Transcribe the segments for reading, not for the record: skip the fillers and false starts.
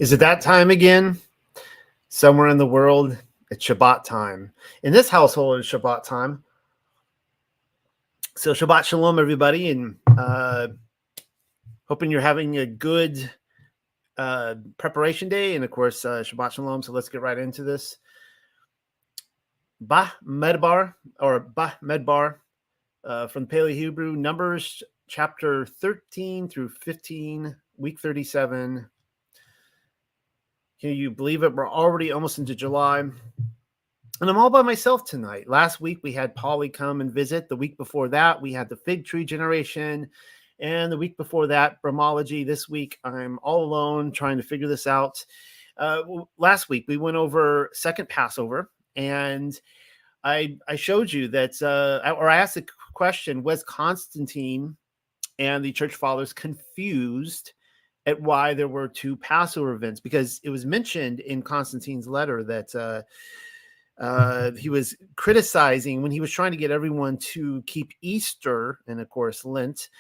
Is it that time again? Somewhere in the world, it's Shabbat time. In this household, it's Shabbat time. So Shabbat Shalom, everybody, and hoping you're having a good preparation day, and of course, Shabbat Shalom. So let's get right into this. Bah Medbar, or Bah Medbar, from Paleo Hebrew, Numbers chapter 13 through 15, week 37. Can you believe it? We're already almost into July. And I'm all by myself tonight. Last week, we had Polly come and visit. The week before that, we had the fig tree generation. And the week before that, Brahmology. This week, I'm all alone trying to figure this out. Last week, we went over second Passover. And I showed you that, or I asked the question, was Constantine and the church fathers confused at why there were two Passover events? Because it was mentioned in Constantine's letter that he was criticizing when he was trying to get everyone to keep Easter and, of course, Lent.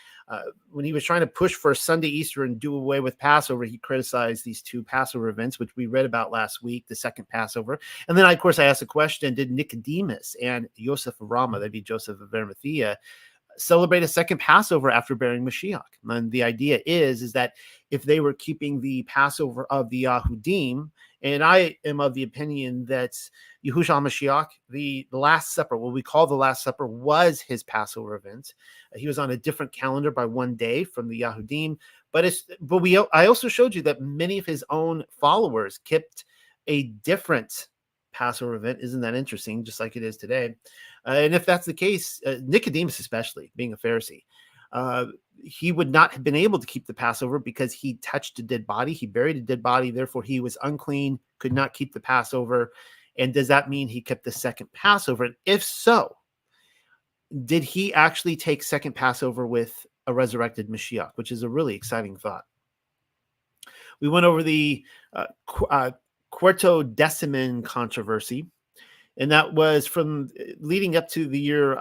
When he was trying to push for Sunday Easter and do away with Passover, he criticized these two Passover events, which we read about last week, the second Passover. And then, of course, I asked the question, did Nicodemus and Joseph of Ramah, that'd be Joseph of Arimathea, celebrate a second Passover after bearing Mashiach? And the idea is that if they were keeping the Passover of the Yahudim, and I am of the opinion that Yahushua Mashiach, the Last Supper, what we call the Last Supper, was his Passover event. He was on a different calendar by one day from the Yahudim, I also showed you that many of his own followers kept a different Passover event. Isn't that interesting? Just like it is today. And if that's the case, Nicodemus, especially being a Pharisee, he would not have been able to keep the Passover because he touched a dead body. He buried a dead body. Therefore, he was unclean, could not keep the Passover. And does that mean he kept the second Passover? And if so, did he actually take second Passover with a resurrected Mashiach, which is a really exciting thought. We went over the Quartodeciman controversy, and that was from leading up to the year,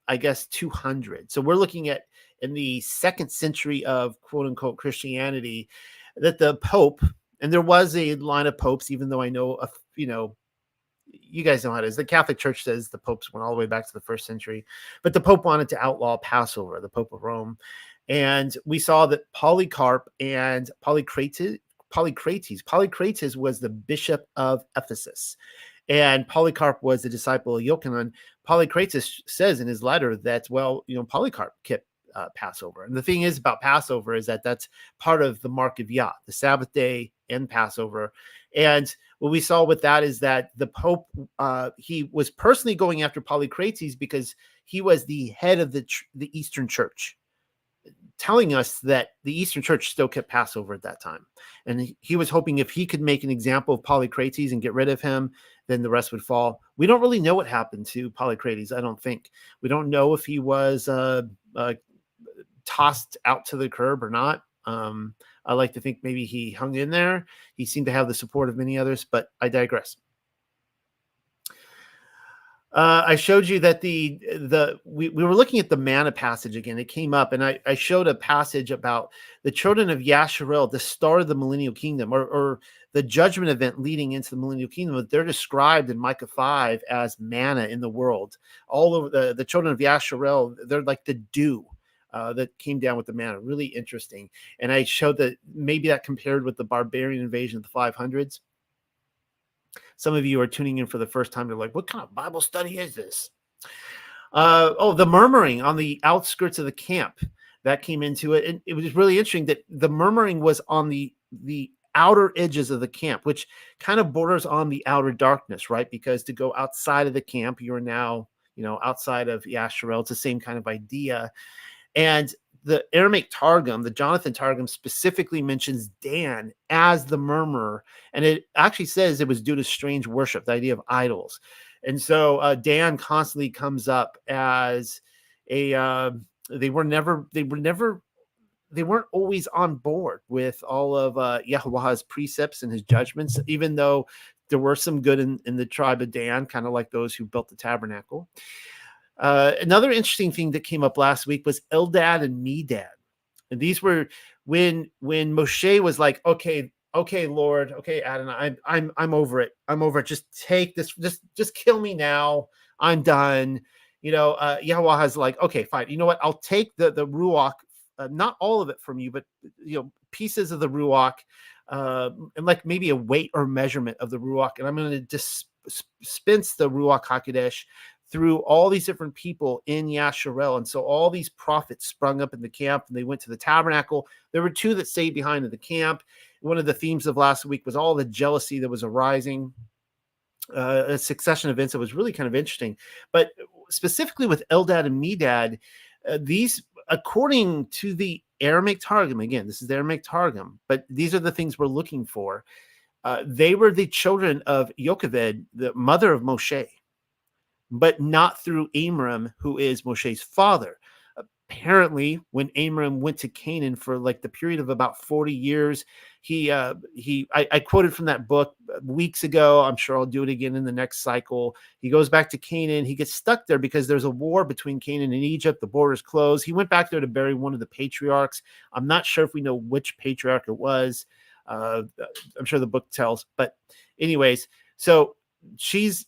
200. So we're looking at in the second century of quote unquote Christianity that the Pope, and there was a line of popes, even though I know, you guys know how it is. The Catholic Church says the popes went all the way back to the first century, but the Pope wanted to outlaw Passover, the Pope of Rome. And we saw that Polycarp and Polycrates was the bishop of Ephesus. And Polycarp was the disciple of Yochanan. Polycrates says in his letter that, Polycarp kept Passover. And the thing is about Passover is that that's part of the mark of Yah, the Sabbath day and Passover. And what we saw with that is that the Pope, he was personally going after Polycrates because he was the head of the Eastern Church, telling us that the Eastern Church still kept Passover at that time. And he was hoping if he could make an example of Polycrates and get rid of him, then the rest would fall. We don't really know what happened to Polycrates, I don't think. We don't know if he was tossed out to the curb or not. I like to think maybe he hung in there. He seemed to have the support of many others, but I digress. I showed you that we were looking at the manna passage again. It came up, and I showed a passage about the children of Yasharel, the start of the millennial kingdom, or the judgment event leading into the millennial kingdom. They're described in Micah 5 as manna in the world. All over the children of Yasharel, they're like the dew that came down with the manna. Really interesting. And I showed that maybe that compared with the barbarian invasion of the 500s. Some of you are tuning in for the first time. They're like, what kind of Bible study is this? The murmuring on the outskirts of the camp, that came into it. And it was really interesting that the murmuring was on the outer edges of the camp, which kind of borders on the outer darkness, right? Because to go outside of the camp, you're now, outside of Yasharel. It's the same kind of idea. And the Aramaic Targum, the Jonathan Targum, specifically mentions Dan as the murmurer. And it actually says it was due to strange worship, the idea of idols. And so Dan constantly comes up as they weren't always on board with all of Yahweh's precepts and his judgments, even though there were some good in the tribe of Dan, kind of like those who built the tabernacle. Another interesting thing that came up last week was Eldad and Medad. And these were when Moshe was like, okay, okay, Lord, okay, Adonai, I'm over it. I'm over it. Just take this, just kill me now. I'm done. Yahweh has like, okay, fine. You know what? I'll take the ruach, not all of it from you, but pieces of the ruach, and like maybe a weight or measurement of the ruach, and I'm going to dispense the ruach hakodesh through all these different people in Yasharel. And so all these prophets sprung up in the camp, and they went to the tabernacle. There were two that stayed behind in the camp. One of the themes of last week was all the jealousy that was arising, a succession of events that was really kind of interesting. But specifically with Eldad and Medad, these, according to the Aramaic Targum, again, this is the Aramaic Targum, but these are the things we're looking for. They were the children of Yocheved, the mother of Moshe, but not through Amram, who is Moshe's father. Apparently, when Amram went to Canaan for like the period of about 40 years, I quoted from that book weeks ago. I'm sure I'll do it again in the next cycle. He goes back to Canaan. He gets stuck there because there's a war between Canaan and Egypt. The border's closed. He went back there to bury one of the patriarchs. I'm not sure if we know which patriarch it was. I'm sure the book tells. But anyways, so she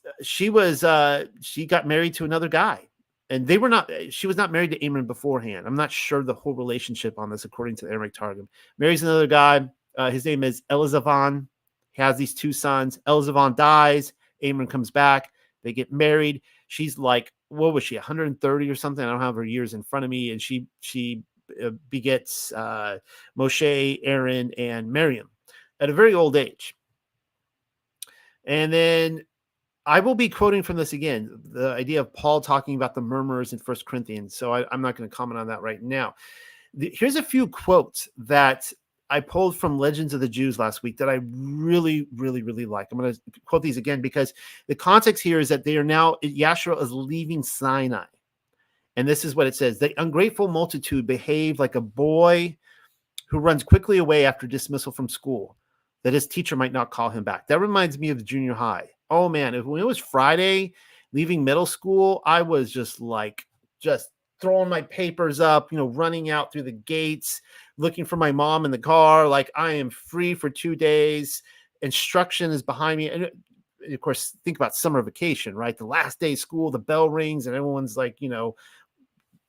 got married to another guy. And she was not married to Amram beforehand. I'm not sure the whole relationship on this, according to the Aramaic Targum. Marries another guy. His name is Elizavan. He has these two sons. Elizavan dies. Amram comes back. They get married. She's like, what was she, 130 or something? I don't have her years in front of me. And she begets Moshe, Aaron, and Miriam at a very old age. And then I will be quoting from this again, the idea of Paul talking about the murmurers in 1 Corinthians. So I'm not going to comment on that right now. Here's a few quotes that I pulled from Legends of the Jews last week that I really, really, really like. I'm going to quote these again because the context here is that they are now, Yashua is leaving Sinai. And this is what it says. The ungrateful multitude behave like a boy who runs quickly away after dismissal from school, that his teacher might not call him back. That reminds me of the junior high. Oh man, when it was Friday, leaving middle school, I was just throwing my papers up, running out through the gates, looking for my mom in the car. Like, I am free for 2 days. Instruction is behind me. And of course, think about summer vacation, right? The last day of school, the bell rings and everyone's like,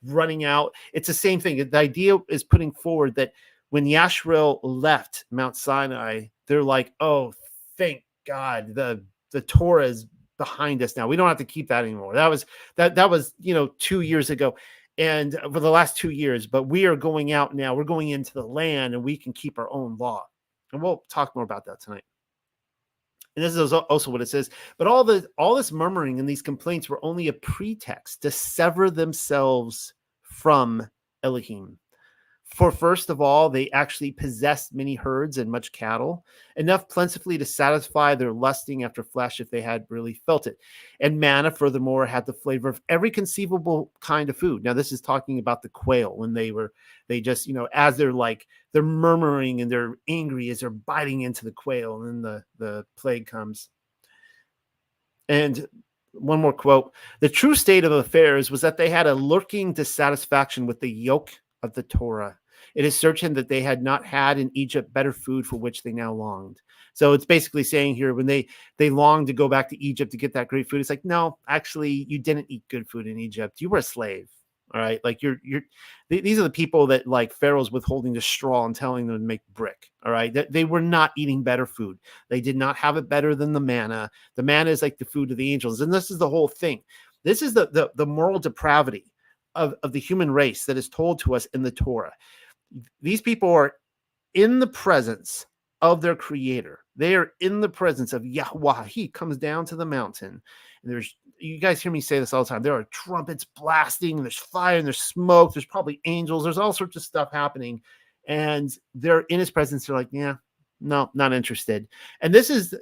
running out. It's the same thing. The idea is putting forward that when Yasharel left Mount Sinai, they're like, oh, thank God, the Torah is behind us now. We don't have to keep that anymore. That was 2 years ago, and for the last 2 years, but we are going out now. We're going into the land, and we can keep our own law. And we'll talk more about that tonight. And this is also what it says. But all this murmuring and these complaints were only a pretext to sever themselves from Elohim. For first of all, they actually possessed many herds and much cattle, enough plentifully to satisfy their lusting after flesh if they had really felt it. And manna, furthermore, had the flavor of every conceivable kind of food. Now, this is talking about the quail when they just, as they're murmuring and they're angry as they're biting into the quail, and then the plague comes. And one more quote. The true state of affairs was that they had a lurking dissatisfaction with the yoke of the Torah. It is certain that they had not had in Egypt better food for which they now longed. So it's basically saying here, when they longed to go back to Egypt to get that great food, it's like, no, actually, you didn't eat good food in Egypt. You were a slave. All right. Like these are the people that like Pharaoh's withholding the straw and telling them to make brick. All right. They were not eating better food. They did not have it better than the manna. The manna is like the food of the angels. And this is the whole thing. This is the moral depravity of the human race that is told to us in the Torah. These people are in the presence of their creator. They are in the presence of Yahweh. He comes down to the mountain. And you guys hear me say this all the time. There are trumpets blasting, and there's fire, and there's smoke. There's probably angels. There's all sorts of stuff happening. And they're in his presence. They're like, yeah, no, not interested. And this is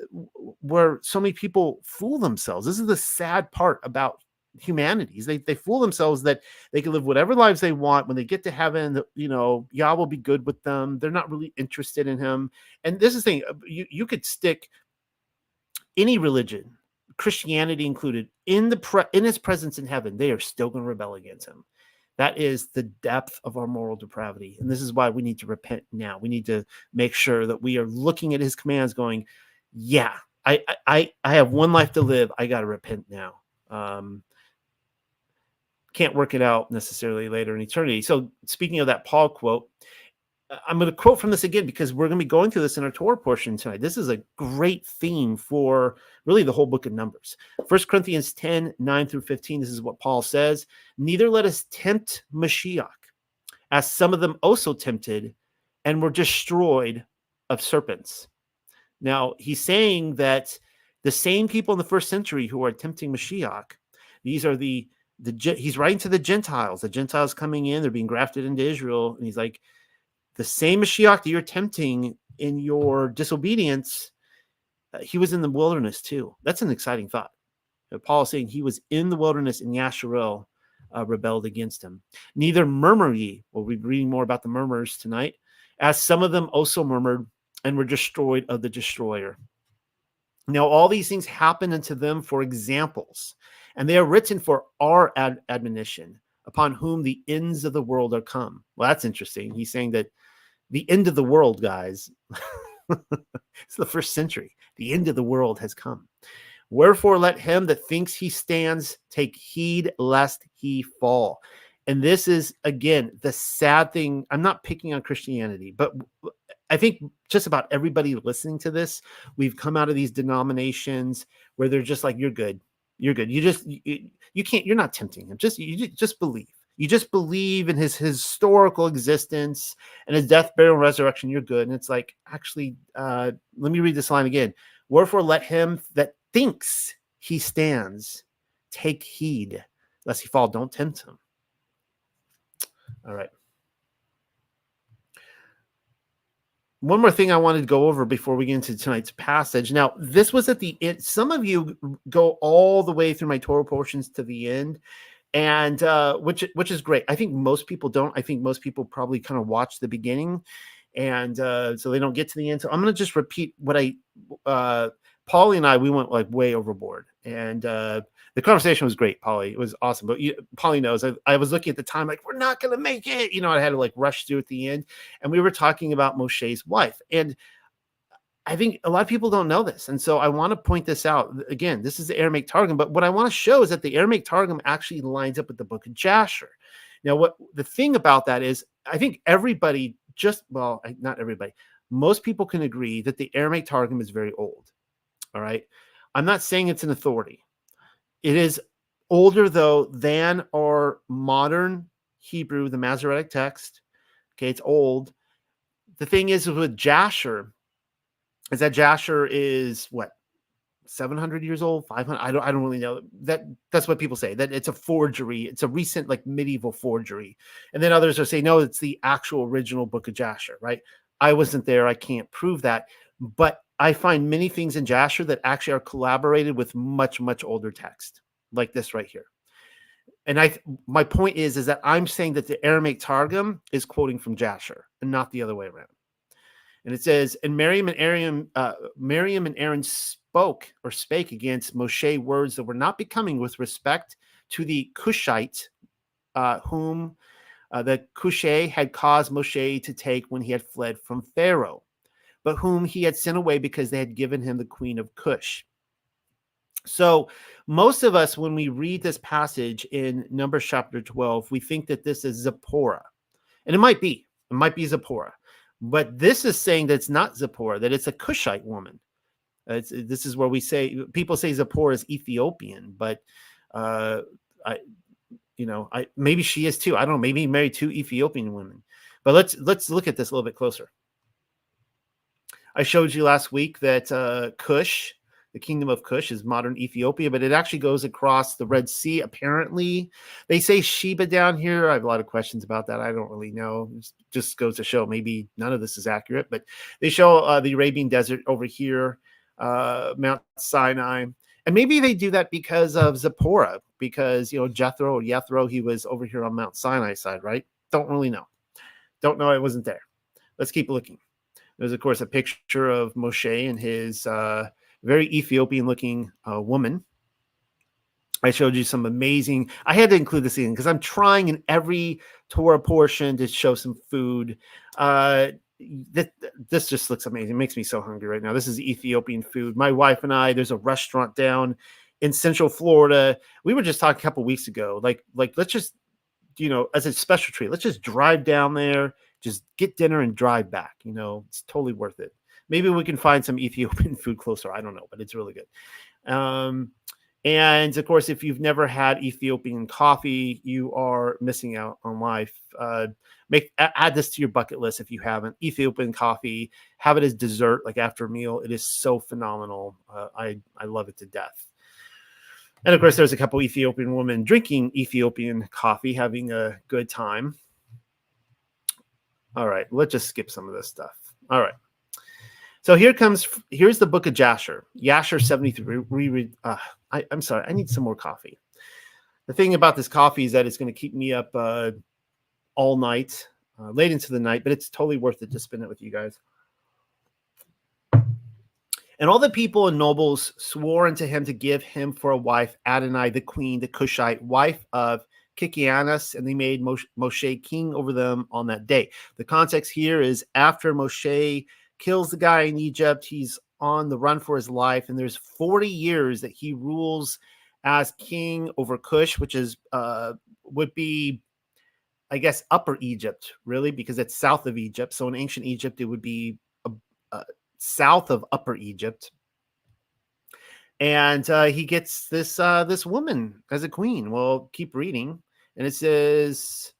where so many people fool themselves. This is the sad part about humanity. They fool themselves that they can live whatever lives they want. When they get to heaven, Yah will be good with them. They're not really interested in him. And this is the thing, you could stick any religion, Christianity included, in his presence in heaven. They are still going to rebel against him. That is the depth of our moral depravity. And this is why we need to repent now. We need to make sure that we are looking at his commands going, yeah, I have one life to live. I got to repent now. Can't work it out necessarily later in eternity. So speaking of that Paul quote, I'm going to quote from this again because we're going to be going through this in our Torah portion tonight. This is a great theme for really the whole book of Numbers. 1 Corinthians 10, 9 through 15. This is what Paul says. Neither let us tempt Mashiach, as some of them also tempted and were destroyed of serpents. Now, he's saying that the same people in the first century who are tempting Mashiach, these are he's writing to the Gentiles coming in, they're being grafted into Israel. And he's like, the same Mashiach that you're tempting in your disobedience, he was in the wilderness too. That's an exciting thought. Paul is saying he was in the wilderness and Yasharel rebelled against him. Neither murmur ye. We'll be reading more about the murmurs tonight, as some of them also murmured and were destroyed of the destroyer. Now, all these things happen unto them for examples, and they are written for our admonition, upon whom the ends of the world are come. Well, that's interesting. He's saying that the end of the world, guys, it's the first century. The end of the world has come. Wherefore, let him that thinks he stands take heed lest he fall. And this is, again, the sad thing. I'm not picking on Christianity, but I think just about everybody listening to this, we've come out of these denominations where they're just like, you're good. You're good. You can't, you're not tempting him. You just believe. You just believe in his historical existence and his death, burial, and resurrection. You're good. And it's like, actually, let me read this line again. Wherefore, let him that thinks he stands take heed lest he fall. Don't tempt him. All right. One more thing I wanted to go over before we get into tonight's passage. Now, this was at the end. Some of you go all the way through my Torah portions to the end, and which is great. I think most people don't. I think most people probably kind of watch the beginning, and so they don't get to the end. So I'm going to just repeat what Paulie and I, we went like way overboard, and the conversation was great, Paulie. It was awesome. But Paulie knows I was looking at the time like, we're not going to make it. I had to like rush through at the end. And we were talking about Moshe's wife. And I think a lot of people don't know this. And so I want to point this out. Again, this is the Aramaic Targum. But what I want to show is that the Aramaic Targum actually lines up with the book of Jasher. Now, what the thing about that is, I think everybody not everybody, most people can agree that the Aramaic Targum is very old. All right. I'm not saying it's an authority. It is older, though, than our modern Hebrew, the Masoretic text. Okay, it's old. The thing is with Jasher, is that Jasher is what, 700 years old, 500? I don't really know. That's what people say, that it's a forgery. It's a recent like medieval forgery. And then others are saying, no, it's the actual original book of Jasher, right? I wasn't there. I can't prove that. But I find many things in Jasher that actually are collaborated with much, much older text, like this right here. And my point is that I'm saying that the Aramaic Targum is quoting from Jasher and not the other way around. And it says, and Miriam and Aaron spake against Moshe words that were not becoming with respect to the Cushite, whom the Cushai had caused Moshe to take when he had fled from Pharaoh, but whom he had sent away because they had given him the queen of Cush. So most of us, when we read this passage in Numbers chapter 12, we think that this is Zipporah. And it might be Zipporah. But this is saying that it's not Zipporah, that it's a Cushite woman. This is where people say Zipporah is Ethiopian, but maybe she is too. I don't know. Maybe he married 2 Ethiopian women. But let's look at this a little bit closer. I showed you last week that Cush, the kingdom of Cush, is modern Ethiopia, but it actually goes across the Red Sea. Apparently, they say Sheba down here. I have a lot of questions about that. I don't really know. It just goes to show maybe none of this is accurate, but they show the Arabian desert over here, Mount Sinai. And maybe they do that because of Zipporah, because, Jethro, he was over here on Mount Sinai side, right? Don't really know. Don't know. I wasn't there. Let's keep looking. There's, of course, a picture of Moshe and his very Ethiopian-looking woman. I showed you some amazing. I had to include this in because I'm trying in every Torah portion to show some food. This just looks amazing. It makes me so hungry right now. This is Ethiopian food. My wife and I, there's a restaurant down in Central Florida. We were just talking a couple weeks ago. Like let's just, as a special treat, let's just drive down there, just get dinner and drive back. It's totally worth it. Maybe we can find some Ethiopian food closer. I don't know, but it's really good. And of course, if you've never had Ethiopian coffee, you are missing out on life. Add this to your bucket list if you haven't. Ethiopian coffee, have it as dessert, like after a meal. It is so phenomenal. I love it to death. And of course, there's a couple Ethiopian women drinking Ethiopian coffee, having a good time. All right, let's just skip some of this stuff. All right. So here's the book of Jasher. Jasher 73. I'm sorry, I need some more coffee. The thing about this coffee is that it's going to keep me up all night, late into the night, but it's totally worth it to spend it with you guys. And all the people and nobles swore unto him to give him for a wife Adonai, the queen, the Cushite, wife of Kikianus, and they made Moshe king over them on that day. The context here is after Moshe kills the guy in Egypt, he's on the run for his life, and there's 40 years that he rules as king over Cush, which is would be, I guess, Upper Egypt, really, because it's south of Egypt. So in ancient Egypt, it would be south of Upper Egypt. And he gets this woman as a queen. Well, keep reading, and it says,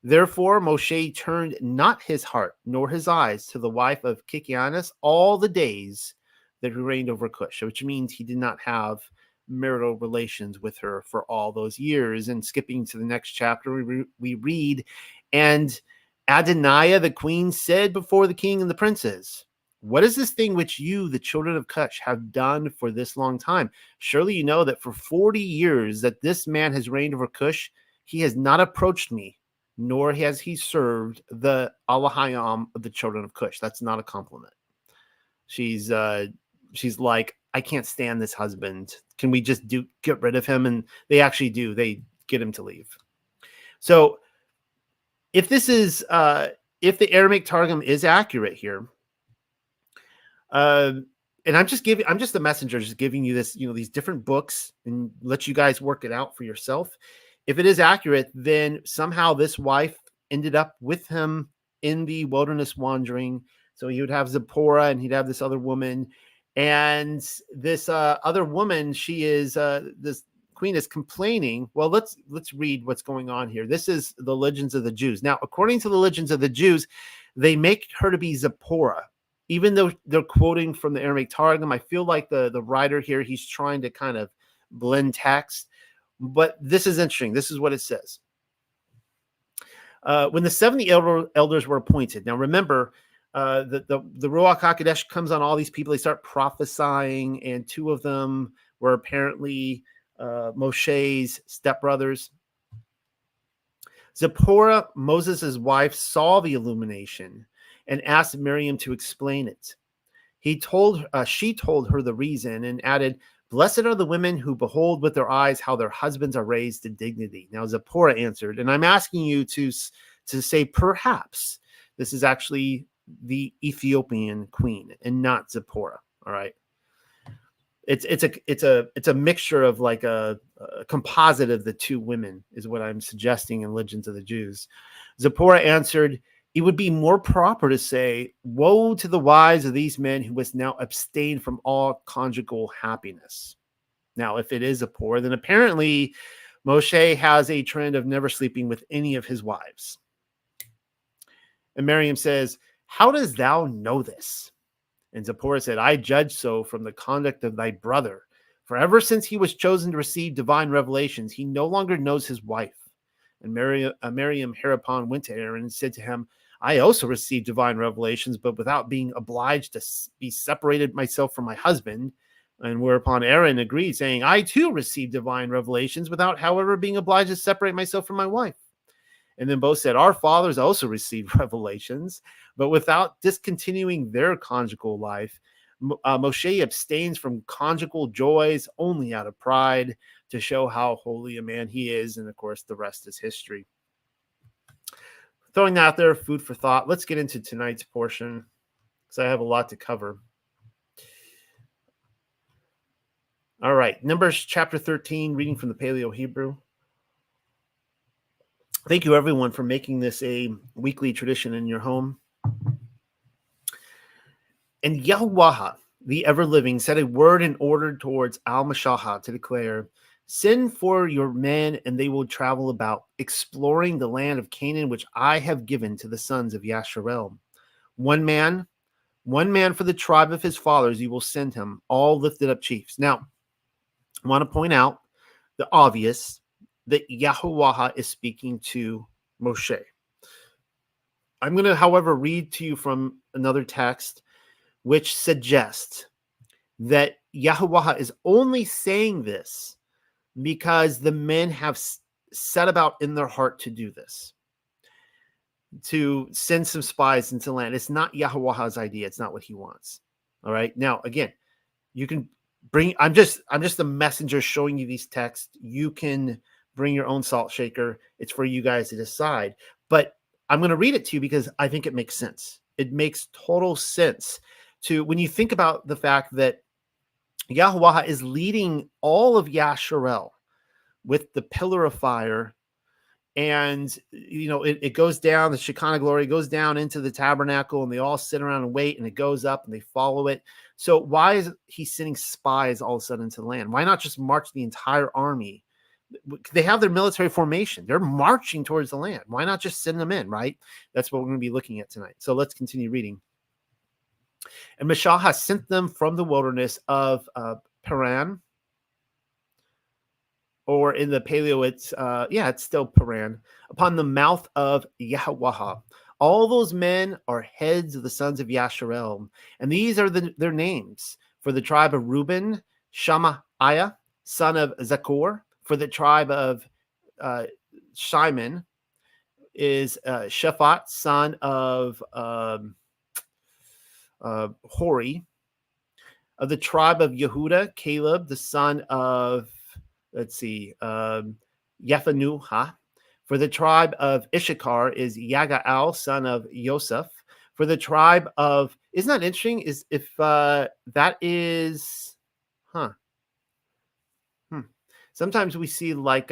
therefore Moshe turned not his heart nor his eyes to the wife of Kikianus all the days that he reigned over Cush, which means he did not have marital relations with her for all those years. And skipping to the next chapter, we read, and Adoniah the queen said before the king and the princes, what is this thing which you, the children of Cush, have done for this long time? Surely you know that for 40 years that this man has reigned over Cush, he has not approached me, nor has he served the Alahayam of the children of Cush. That's not a compliment. She's like, I can't stand this husband. Can we just get rid of him? And they actually do. They get him to leave. So if this is, if the Aramaic Targum is accurate here, and I'm just the messenger, just giving you this, these different books and let you guys work it out for yourself. If it is accurate, then somehow this wife ended up with him in the wilderness wandering. So he would have Zipporah and he'd have this other woman. And this other woman, she is, this queen is complaining. Well, let's read what's going on here. This is the legends of the Jews. Now, according to the legends of the Jews, they make her to be Zipporah. Even though they're quoting from the Aramaic Targum, I feel like the writer here, he's trying to kind of blend text. But this is interesting. This is what it says. When the 70 elders were appointed. Now, remember, the Ruach HaKodesh comes on all these people. They start prophesying, and two of them were apparently Moshe's stepbrothers. Zipporah, Moses' wife, saw the illumination and asked Miriam to explain it. She told her the reason and added, blessed are the women who behold with their eyes how their husbands are raised to dignity. Now Zipporah answered, and I'm asking you to say perhaps this is actually the Ethiopian queen and not Zipporah. All right. It's a mixture of like a composite of the two women is what I'm suggesting in Legends of the Jews. Zipporah answered, it would be more proper to say, woe to the wives of these men who must now abstain from all conjugal happiness. Now, if it is Zipporah, then apparently Moshe has a trend of never sleeping with any of his wives. And Miriam says, how does thou know this? And Zipporah said, I judge so from the conduct of thy brother. For ever since he was chosen to receive divine revelations, he no longer knows his wife. And Miriam hereupon went to Aaron and said to him, I also received divine revelations, but without being obliged to be separated myself from my husband. And whereupon Aaron agreed, saying, I too received divine revelations without, however, being obliged to separate myself from my wife. And then both said, our fathers also received revelations, but without discontinuing their conjugal life. Moshe abstains from conjugal joys only out of pride to show how holy a man he is. And of course, the rest is history. Throwing that out there, food for thought. Let's get into tonight's portion because I have a lot to cover. All right, Numbers chapter 13, reading from the Paleo Hebrew. Thank you, everyone, for making this a weekly tradition in your home. And Yahuwah, the ever-living, said a word in order towards Al-Mashahah to declare, send for your men, and they will travel about, exploring the land of Canaan, which I have given to the sons of Yasharel. One man for the tribe of his fathers, you will send him, all lifted up chiefs. Now, I want to point out the obvious, that Yahuwah is speaking to Moshe. I'm going to, however, read to you from another text which suggests that Yahuwah is only saying this because the men have set about in their heart to do this, to send some spies into the land. It's not Yahuwah's idea. It's not what he wants. All right. Now, again, you can bring, I'm just the messenger showing you these texts. You can bring your own salt shaker. It's for you guys to decide. But I'm going to read it to you because I think it makes sense. It makes total sense to when you think about the fact that Yahuwah is leading all of Yasharel with the pillar of fire. And, you know, it goes down, the Shekinah glory goes down into the tabernacle, and they all sit around and wait, and it goes up and they follow it. So why is he sending spies all of a sudden into the land? Why not just march the entire army? They have their military formation. They're marching towards the land. Why not just send them in, right? That's what we're going to be looking at tonight. So let's continue reading. And Mashahah sent them from the wilderness of Paran, or in the Paleo, it's still Paran, upon the mouth of Yahuwah. All those men are heads of the sons of Yasharel, and these are their names. For the tribe of Reuben, Shamaiah, son of Zakor. For the tribe of Shimon is Shaphat, son of Hori. Of the tribe of Yehuda, Caleb, the son of, Yephanuha. For the tribe of Issachar is Yagaal, son of Yosef. For the tribe of, isn't that interesting? Is if that is, Sometimes we see like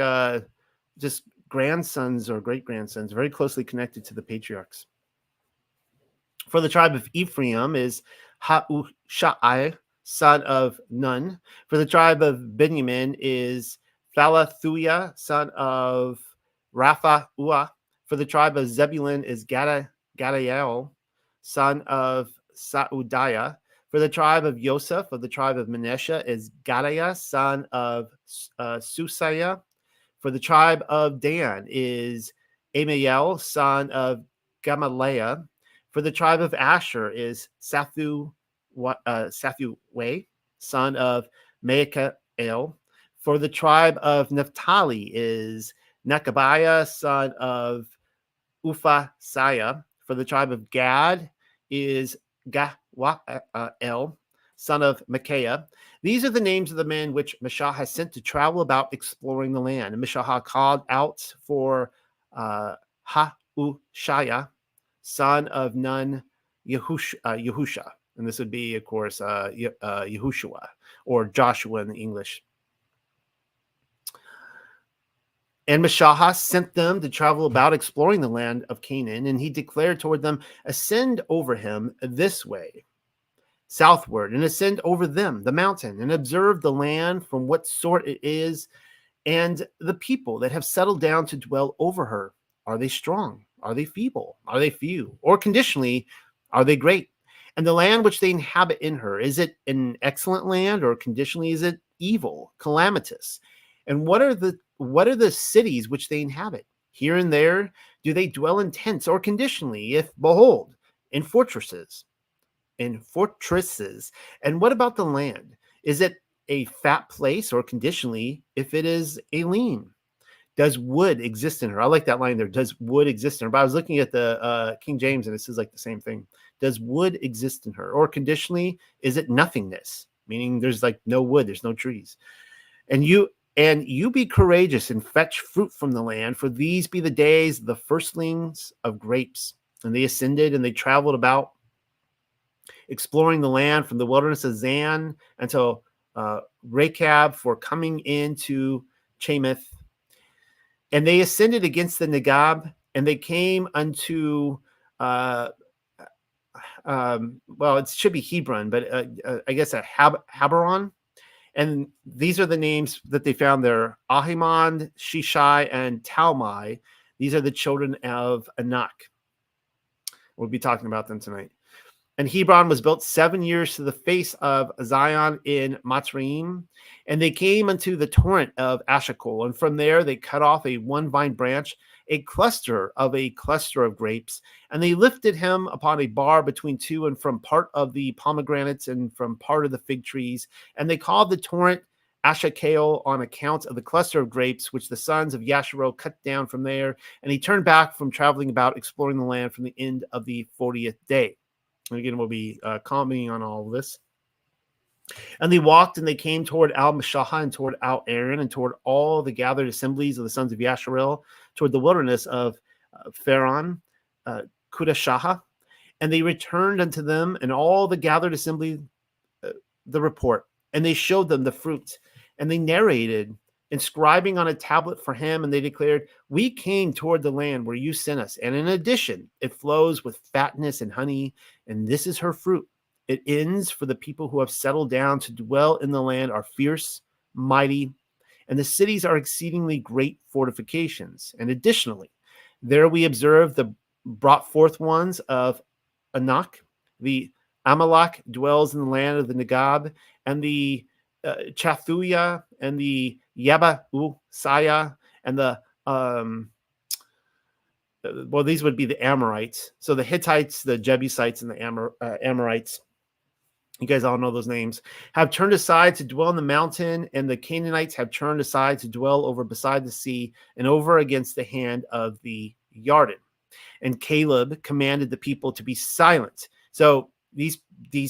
just grandsons or great-grandsons very closely connected to the patriarchs. For the tribe of Ephraim is Haushai, son of Nun. For the tribe of Benjamin is Phalathuia, son of Raphaua. For the tribe of Zebulun is Gadiel, son of Saudiah. For the tribe of Joseph, of the tribe of Manasseh, is Gadiah, son of Susaiah. For the tribe of Dan is Amiel, son of Gamaliah. For the tribe of Asher is Sathuway, son of Maakael. For the tribe of Naphtali is Nekabiah, son of Uphasiah. For the tribe of Gad is Gahwael, son of Micaiah. These are the names of the men which Mashah has sent to travel about exploring the land. And Mashah called out for Haushaiah, son of Nun, Yahusha. And this would be, of course, Yahushua, or Joshua in the English. And Mashahah sent them to travel about exploring the land of Canaan, and he declared toward them, ascend over him this way, southward, and ascend over them, the mountain, and observe the land from what sort it is, and the people that have settled down to dwell over her. Are they strong? Are they feeble? Are they few? Or conditionally, are they great? And the land which they inhabit in her, is it an excellent land, or conditionally is it evil, calamitous? And what are the cities which they inhabit? Here and there, do they dwell in tents, or conditionally, if behold, in fortresses? In fortresses. And what about the land? Is it a fat place, or conditionally, if it is a lean? Does wood exist in her? I like that line there. Does wood exist in her? But I was looking at the King James, and it says like the same thing. Does wood exist in her? Or conditionally, is it nothingness? Meaning there's like no wood, there's no trees. And you be courageous and fetch fruit from the land, for these be the days, the firstlings of grapes. And they ascended and they traveled about, exploring the land from the wilderness of Zan until Rechab, for coming into Chamath. And they ascended against the Negab, and they came unto, well, it should be Hebron, but I guess a Haberon. And these are the names that they found there: Ahiman, Shishai, and Talmai. These are the children of Anak. We'll be talking about them tonight. And Hebron was built 7 years to the face of Zion in Matzraim. And they came unto the torrent of Ashakol. And from there they cut off a one vine branch, a cluster of grapes. And they lifted him upon a bar between two, and from part of the pomegranates and from part of the fig trees. And they called the torrent Ashakol on account of the cluster of grapes, which the sons of Yasharel cut down from there. And he turned back from traveling about, exploring the land from the end of the 40th day. And again, we'll be commenting on all of this. And they walked, and they came toward Al-Mashahah, and toward Al-Aaron, and toward all the gathered assemblies of the sons of Yasharel, toward the wilderness of Pharaon, Kudashaha. And they returned unto them, and all the gathered assembly, the report. And they showed them the fruit. And they narrated, inscribing on a tablet for him, and they declared, we came toward the land where you sent us. And in addition, it flows with fatness and honey, and this is her fruit. It ends, for the people who have settled down to dwell in the land are fierce, mighty, and the cities are exceedingly great fortifications. And additionally, there we observe the brought forth ones of Anak. The Amalek dwells in the land of the Negab, and the Chathuya, and the Yabusaya, and the these would be the Amorites. So the Hittites, the Jebusites, and the Amorites, you guys all know those names, have turned aside to dwell in the mountain, and the Canaanites have turned aside to dwell over beside the sea and over against the hand of the Yarden. And Caleb commanded the people to be silent. So these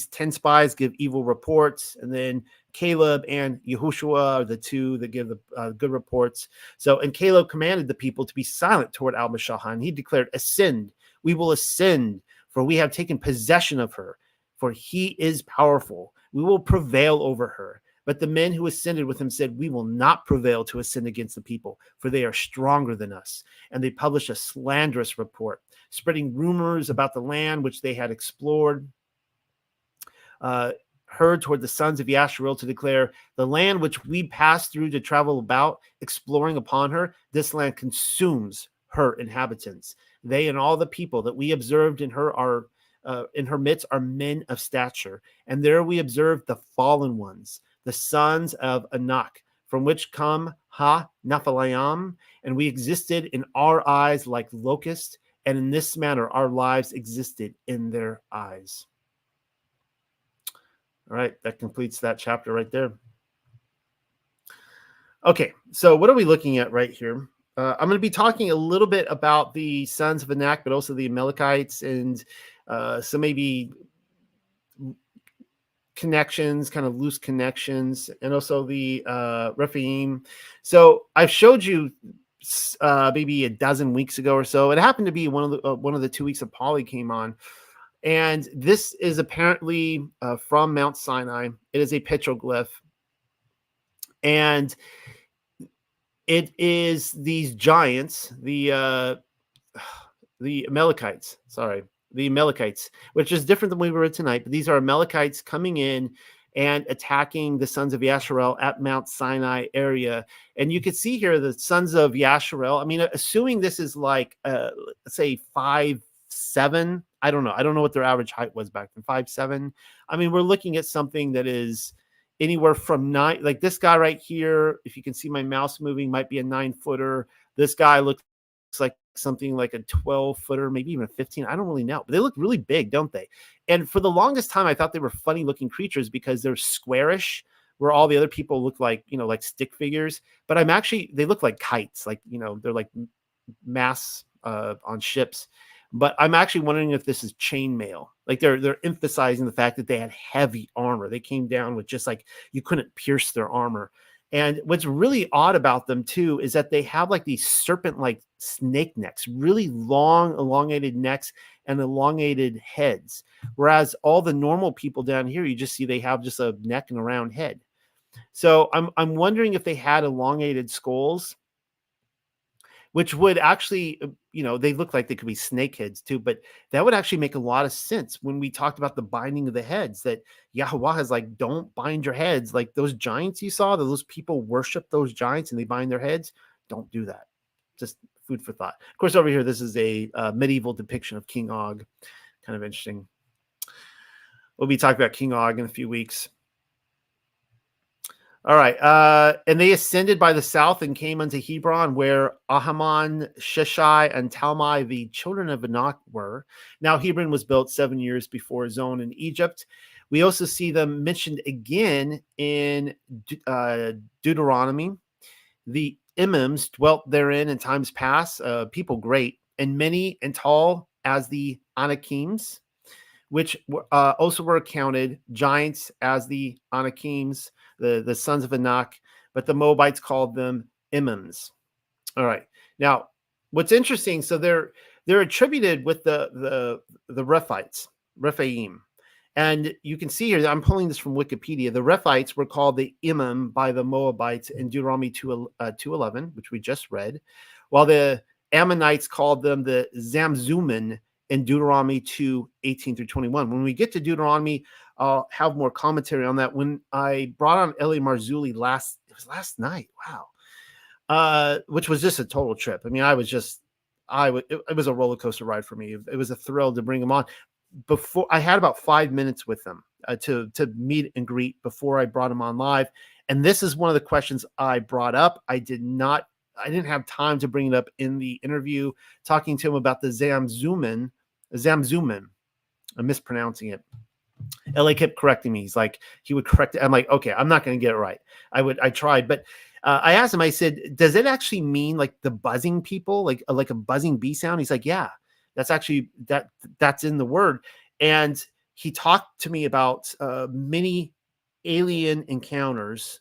10 spies give evil reports, and then Caleb and Yehoshua are the two that give the good reports. So, and Caleb commanded the people to be silent toward Al-Mashahah, and he declared, ascend, we will ascend, for we have taken possession of her, for he is powerful. We will prevail over her. But the men who ascended with him said, we will not prevail to ascend against the people, for they are stronger than us. And they published a slanderous report, spreading rumors about the land which they had explored, heard toward the sons of Yasharel, to declare, the land which we passed through to travel about, exploring upon her, this land consumes her inhabitants. They and all the people that we observed in her midst are men of stature. And there we observed the fallen ones, the sons of Anak, from which come Nephilim, and we existed in our eyes like locusts, and in this manner our lives existed in their eyes. All right, that completes that chapter right there. Okay, so what are we looking at right here? I'm going to be talking a little bit about the sons of Anak, but also the Amalekites, and some maybe connections, kind of loose connections, and also the Rephaim. So I've showed you maybe a dozen weeks ago or so. It happened to be one of the 2 weeks that Polly came on. And this is apparently from Mount Sinai. It is a petroglyph. And it is these giants, the Amalekites, which is different than we were tonight. But these are Amalekites coming in and attacking the sons of Yasharel at Mount Sinai area. And you can see here the sons of Yasharel. I mean, assuming this is like, let's say 5'7", I don't know what their average height was back then, 5'7". I mean, we're looking at something that is anywhere from 9, like this guy right here, if you can see my mouse moving, might be a 9-footer. This guy looks like something like a 12-footer, maybe even a 15. I don't really know, but they look really big, don't they? And for the longest time, I thought they were funny looking creatures because they're squarish, where all the other people look like, like stick figures, but they look like kites, like, they're like mass on ships. But I'm actually wondering if this is chainmail. Like they're emphasizing the fact that they had heavy armor. They came down with just like you couldn't pierce their armor. And what's really odd about them too is that they have like these serpent-like snake necks, really long, elongated necks and elongated heads. Whereas all the normal people down here, you just see they have just a neck and a round head. So I'm wondering if they had elongated skulls, which would actually, they look like they could be snake heads too, but that would actually make a lot of sense when we talked about the binding of the heads, that Yahuwah is like, don't bind your heads. Like those giants you saw, those people worship those giants and they bind their heads. Don't do that. Just food for thought. Of course, over here, this is a medieval depiction of King Og. Kind of interesting. We'll be talking about King Og in a few weeks. All right. And they ascended by the south and came unto Hebron, where Ahaman, Sheshai, and Talmai, the children of Anak, were. Now, Hebron was built 7 years before Zon in Egypt. We also see them mentioned again in Deuteronomy. The Imims dwelt therein in times past, people great, and many and tall as the Anakims, which also were accounted giants as the Anakims, the sons of Anak, but the Moabites called them Imims. All right. Now, what's interesting, so they're attributed with the Rephaim. And you can see here, I'm pulling this from Wikipedia. The Rephites were called the Imim by the Moabites in Deuteronomy 2:11, which we just read, while the Ammonites called them the Zamzumin in Deuteronomy 2:18 through 21. When we get to Deuteronomy, I'll have more commentary on that. When I brought on Eli Marzulli last night, wow, which was just a total trip. I mean, it was a roller coaster ride for me. It was a thrill to bring him on. Before I had about 5 minutes with them to meet and greet before I brought him on live. And this is one of the questions I brought up. I didn't have time to bring it up in the interview, talking to him about the Zamzumin. I'm mispronouncing it. LA kept correcting me. He's like, he would correct it. I'm like, okay, I'm not going to get it right. I tried, but I asked him, I said, does it actually mean like the buzzing people, like a buzzing bee sound? He's like, yeah, that's actually, that's in the word. And he talked to me about many alien encounters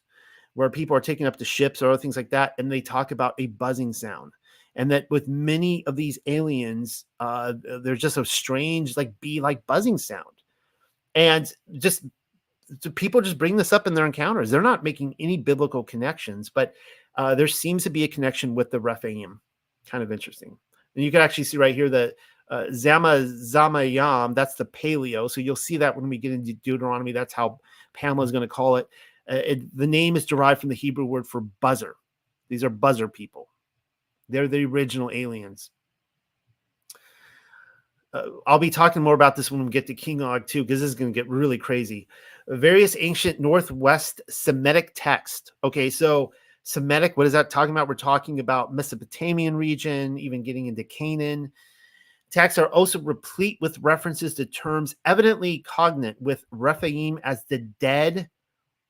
where people are taking up the ships or other things like that. And they talk about a buzzing sound. And that with many of these aliens, there's just a strange, like bee-like buzzing sound. And just people just bring this up in their encounters. They're not making any biblical connections, but there seems to be a connection with the Rephaim. Kind of interesting. And you can actually see right here that Zamayam, that's the paleo. So you'll see that when we get into Deuteronomy. That's how Pamela's going to call it. The name is derived from the Hebrew word for buzzer. These are buzzer people. They're the original aliens. I'll be talking more about this when we get to King Og too, because this is going to get really crazy. Various ancient Northwest Semitic texts. Okay, so Semitic, what is that talking about? We're talking about Mesopotamian region, even getting into Canaan. Texts are also replete with references to terms evidently cognate with Rephaim as the dead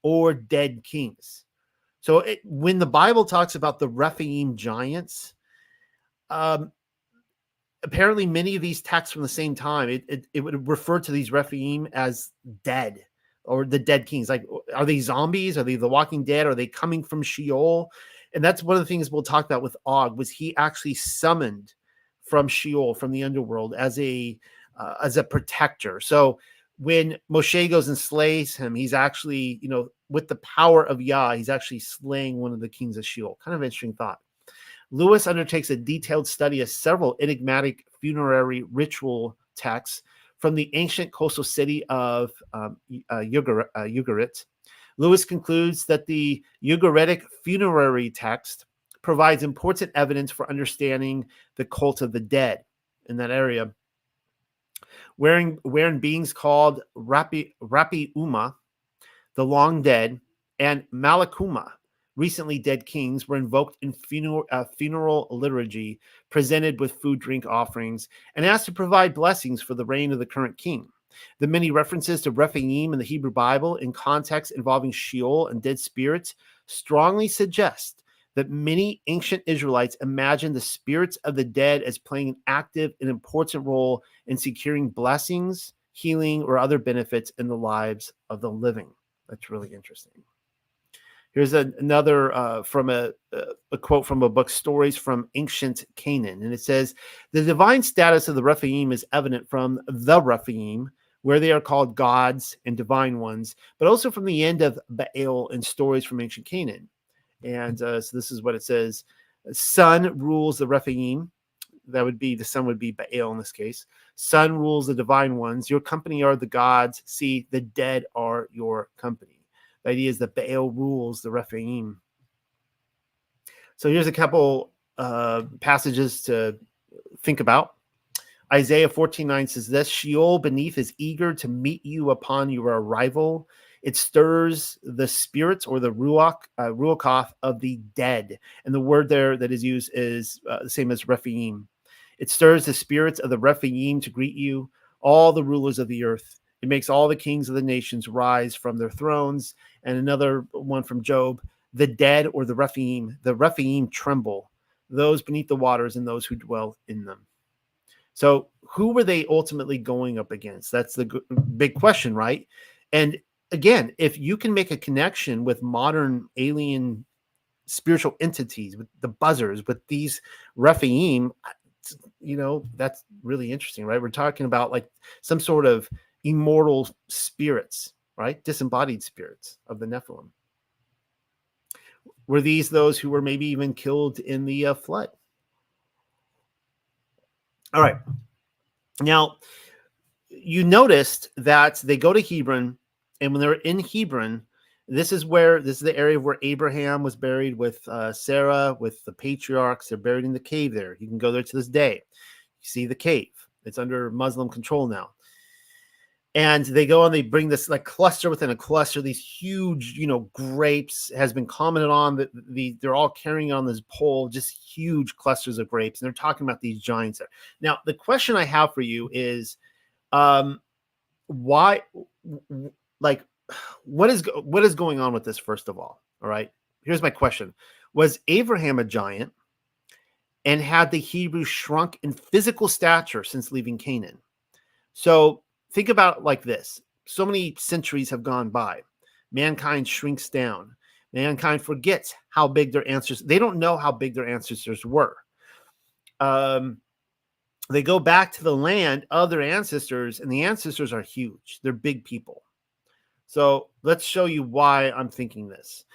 or dead kings. So when the Bible talks about the Rephaim giants, apparently many of these texts from the same time, it would refer to these Rephaim as dead or the dead kings. Like, are they zombies? Are they the Walking Dead? Are they coming from Sheol? And that's one of the things we'll talk about with Og, was he actually summoned from Sheol, from the underworld, as a protector. So when Moshe goes and slays him, he's actually, with the power of Yah, he's actually slaying one of the kings of Sheol. Kind of interesting thought. Lewis undertakes a detailed study of several enigmatic funerary ritual texts from the ancient coastal city of Ugarit. Lewis concludes that the Ugaritic funerary text provides important evidence for understanding the cult of the dead in that area, wherein beings called Rapi Uma, the long dead, and Malakuma, recently dead kings, were invoked in funeral liturgy, presented with food, drink offerings, and asked to provide blessings for the reign of the current king. The many references to Rephaim in the Hebrew Bible in context involving Sheol and dead spirits strongly suggest that many ancient Israelites imagined the spirits of the dead as playing an active and important role in securing blessings, healing, or other benefits in the lives of the living. That's really interesting. Here's another from a quote from a book, Stories from Ancient Canaan. And it says, the divine status of the Rephaim is evident from the Rephaim, where they are called gods and divine ones, but also from the end of Baal in Stories from Ancient Canaan. And so this is what it says. Sun rules the Rephaim. That would be, the sun would be Baal in this case. Sun rules the divine ones. Your company are the gods. See, the dead are your company. The idea is that Baal rules the Rephaim. So here's a couple passages to think about. Isaiah 14:9 says this, Sheol beneath is eager to meet you upon your arrival. It stirs the spirits, or the ruach of the dead. And the word there that is used is the same as Rephaim. It stirs the spirits of the Rephaim to greet you, all the rulers of the earth. It makes all the kings of the nations rise from their thrones. And another one from Job, the dead, or the Rephaim tremble, those beneath the waters and those who dwell in them. So who were they ultimately going up against? That's the big question, right? And again, if you can make a connection with modern alien spiritual entities, with the buzzers, with these Rephaim, that's really interesting, right? We're talking about like some sort of immortal spirits, right? Disembodied spirits of the Nephilim. Were these those who were maybe even killed in the flood? All right. Now, you noticed that they go to Hebron, and when they're in Hebron, this is the area where Abraham was buried with Sarah, with the patriarchs. They're buried in the cave there. You can go there to this day. You see the cave. It's under Muslim control now. And they go and they bring this like cluster within a cluster, these huge, grapes has been commented on that they're all carrying on this pole, just huge clusters of grapes. And they're talking about these giants there. Now, the question I have for you is, why, like, what is going on with this, first of all? All right. Here's my question. Was Abraham a giant? And had the Hebrews shrunk in physical stature since leaving Canaan? So think about it like this. So many centuries have gone by. Mankind shrinks down. Mankind forgets how big their ancestors. They don't know how big their ancestors were. They go back to the land of their ancestors, and the ancestors are huge. They're big people. So let's show you why I'm thinking this.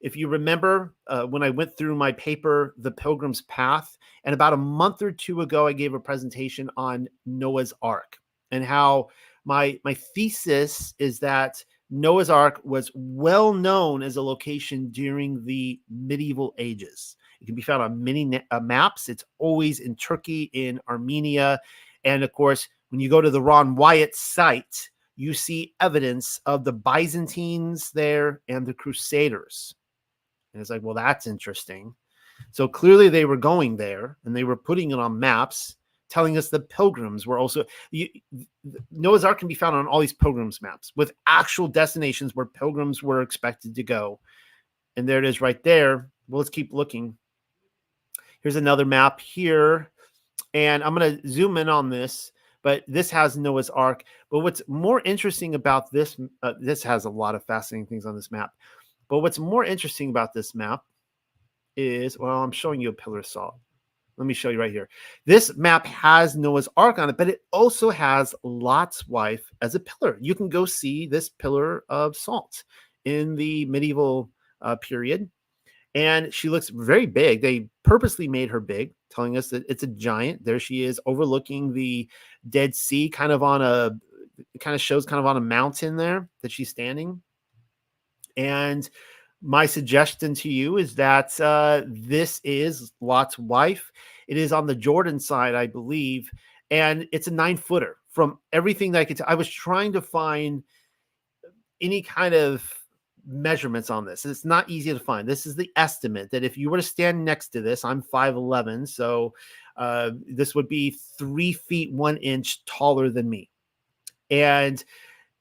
If you remember when I went through my paper, The Pilgrim's Path, and about a month or two ago, I gave a presentation on Noah's Ark and how my thesis is that Noah's Ark was well known as a location during the medieval ages. It can be found on many maps. It's always in Turkey, in Armenia. And of course, when you go to the Ron Wyatt site, you see evidence of the Byzantines there and the Crusaders. And it's like, well, that's interesting. So clearly they were going there and they were putting it on maps, telling us the pilgrims were also, Noah's Ark can be found on all these pilgrims maps with actual destinations where pilgrims were expected to go. And there it is right there. Well, let's keep looking. Here's another map here. And I'm going to zoom in on this, but this has Noah's Ark. But what's more interesting about this, this has a lot of fascinating things on this map. But what's more interesting about this map is, well, I'm showing you a pillar of salt. Let me show you right here. This map has Noah's Ark on it, but it also has Lot's wife as a pillar. You can go see this pillar of salt in the medieval period. And she looks very big. They purposely made her big, telling us that it's a giant. There she is overlooking the Dead Sea, it kind of shows on a mountain there that she's standing. And my suggestion to you is that this is Lot's wife. It is on the Jordan side, I believe, and it's a 9-footer. From everything that I could tell, I was trying to find any kind of measurements on this. It's not easy to find. This is the estimate that if you were to stand next to this, I'm 5'11", so this would be 3 feet 1 inch taller than me. And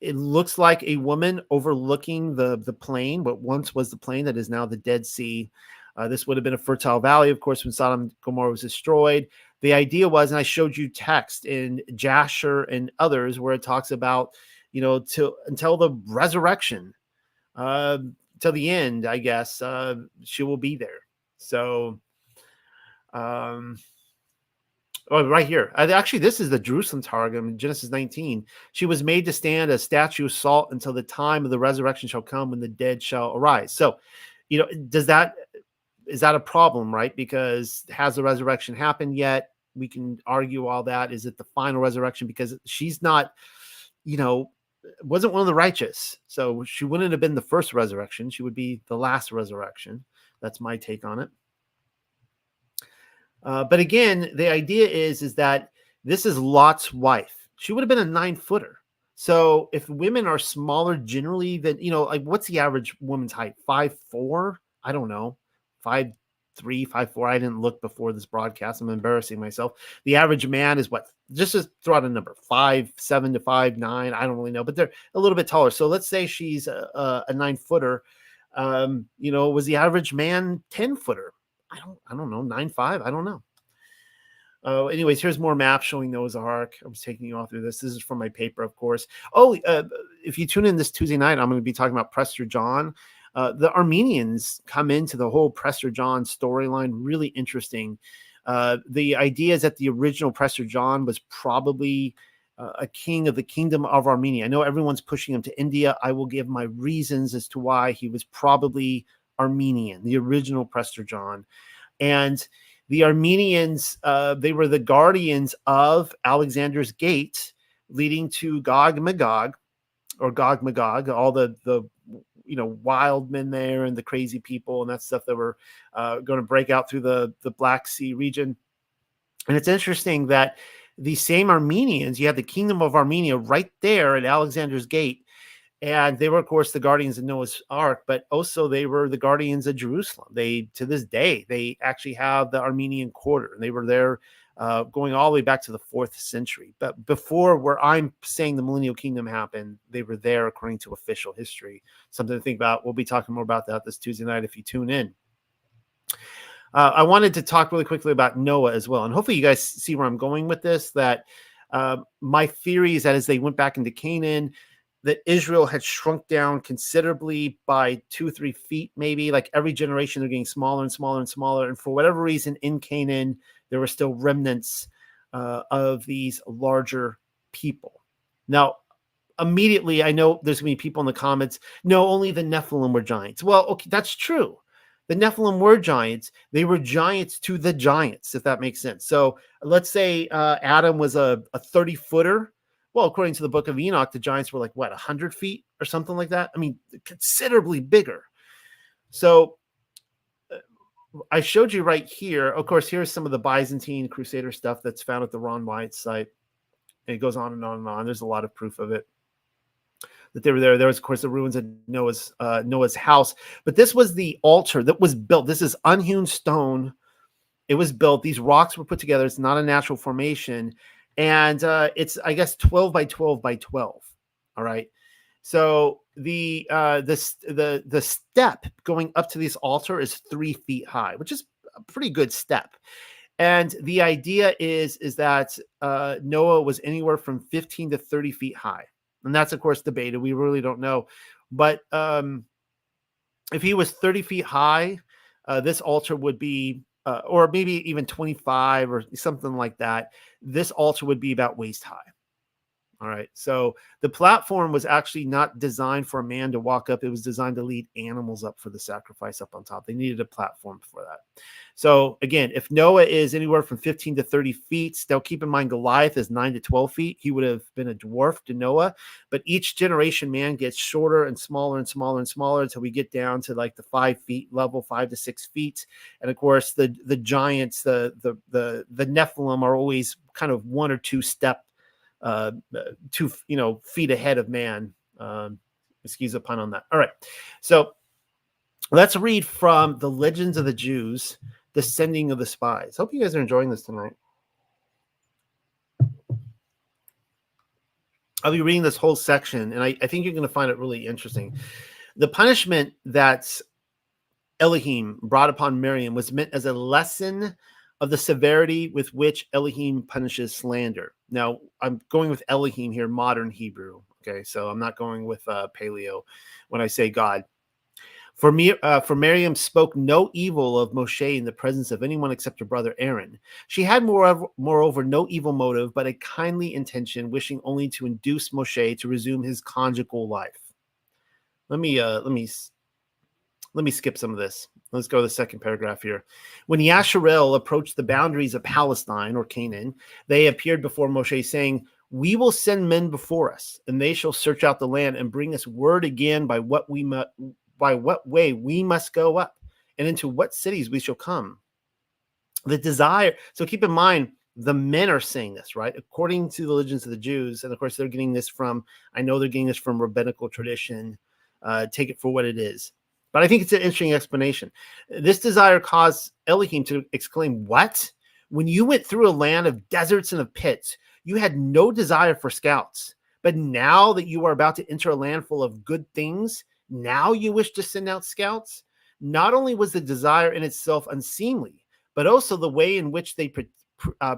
it looks like a woman overlooking the plain, what once was the plain that is now the Dead Sea. This would have been a fertile valley, of course, when Sodom and Gomorrah was destroyed. The idea was, and I showed you text in Jasher and others where it talks about, until the resurrection, till the end, I guess, she will be there. So, right here. Actually, this is the Jerusalem Targum in Genesis 19. She was made to stand as statue of salt until the time of the resurrection shall come when the dead shall arise. So, is that a problem, right? Because has the resurrection happened yet? We can argue all that. Is it the final resurrection? Because she's not, wasn't one of the righteous. So she wouldn't have been the first resurrection. She would be the last resurrection. That's my take on it. But again, the idea is that this is Lot's wife. She would have been a 9-footer. So if women are smaller generally than, like what's the average woman's height? 5'4"? I don't know. 5'3", 5'4". I didn't look before this broadcast. I'm embarrassing myself. The average man is what? Just to throw out a number, 5'7" to 5'9". I don't really know, but they're a little bit taller. So let's say she's a 9-footer. Was the average man 10-footer? I don't know, 9'5". I don't know. Anyways, here's more maps showing Noah's Ark. I was taking you all through this. This is from my paper, of course. If you tune in this Tuesday night, I'm going to be talking about Prester John. The Armenians come into the whole Prester John storyline. Really interesting. The idea is that the original Prester John was probably a king of the kingdom of Armenia. I know everyone's pushing him to India. I will give my reasons as to why he was probably Armenian, the original Prester John. And the Armenians, they were the guardians of Alexander's Gate, leading to Gog and Magog, or Gog Magog, all the wild men there and the crazy people and that stuff that were going to break out through the Black Sea region. And it's interesting that the same Armenians, you had the kingdom of Armenia right there at Alexander's Gate. And they were, of course, the guardians of Noah's Ark, but also they were the guardians of Jerusalem. To this day, they actually have the Armenian quarter. And they were there going all the way back to the 4th century. But before where I'm saying the millennial kingdom happened, they were there according to official history. Something to think about. We'll be talking more about that this Tuesday night if you tune in. I wanted to talk really quickly about Noah as well. And hopefully you guys see where I'm going with this, that my theory is that as they went back into Canaan, that Israel had shrunk down considerably by 2-3 feet, maybe. Like every generation, they're getting smaller and smaller and smaller. And for whatever reason, in Canaan, there were still remnants of these larger people. Now, immediately, I know there's going to be people in the comments, no, only the Nephilim were giants. Well, okay, that's true. The Nephilim were giants. They were giants to the giants, if that makes sense. So let's say Adam was a 30-footer. Well, according to the book of Enoch, the giants were like, 100 feet or something like that? I mean, considerably bigger. So I showed you right here. Of course, here's some of the Byzantine Crusader stuff that's found at the Ron Wyatt site. And it goes on and on and on. There's a lot of proof of it, that they were there. There was, of course, the ruins of Noah's house. But this was the altar that was built. This is unhewn stone. It was built. These rocks were put together. It's not a natural formation. And it's, I guess, 12 by 12 by 12. All right. So the step going up to this altar is 3 feet high, which is a pretty good step. And the idea is that Noah was anywhere from 15 to 30 feet high. And that's, of course, debated. We really don't know. But if he was 30 feet high, this altar would be, or maybe even 25 or something like that. This altar would be about waist high. All right. So the platform was actually not designed for a man to walk up. It was designed to lead animals up for the sacrifice up on top. They needed a platform for that. So again, if Noah is anywhere from 15 to 30 feet, now keep in mind Goliath is 9 to 12 feet. He would have been a dwarf to Noah, but each generation man gets shorter and smaller and smaller and smaller until we get down to like the 5 feet level, 5 to 6 feet. And of course, the giants, the Nephilim are always kind of 1 or 2 step 2 feet ahead of man. Excuse the pun on that. All right, so let's read from the Legends of the Jews, the Sending of the Spies. Hope you guys are enjoying this tonight. I'll be reading this whole section, and I think you're going to find it really interesting. The punishment that Elohim brought upon Miriam was meant as a lesson of the severity with which Elohim punishes slander. Now, I'm going with Elohim here, modern Hebrew. Okay, so I'm not going with Paleo when I say God. For Miriam spoke no evil of Moshe in the presence of anyone except her brother Aaron. She had moreover no evil motive, but a kindly intention, wishing only to induce Moshe to resume his conjugal life. Let me skip some of this. Let's go to the second paragraph here. When Yasharel approached the boundaries of Palestine or Canaan, they appeared before Moshe, saying, "We will send men before us, and they shall search out the land and bring us word again by what way we must go up, and into what cities we shall come." The desire. So keep in mind, the men are saying this, right? According to the religions of the Jews, and of course they're getting this from, I know they're getting this from rabbinical tradition. Take it for what it is. But I think it's an interesting explanation. This desire caused Elohim to exclaim, "What? When you went through a land of deserts and of pits, you had no desire for scouts. But now that you are about to enter a land full of good things, now you wish to send out scouts?" Not only was the desire in itself unseemly, but also the way in which they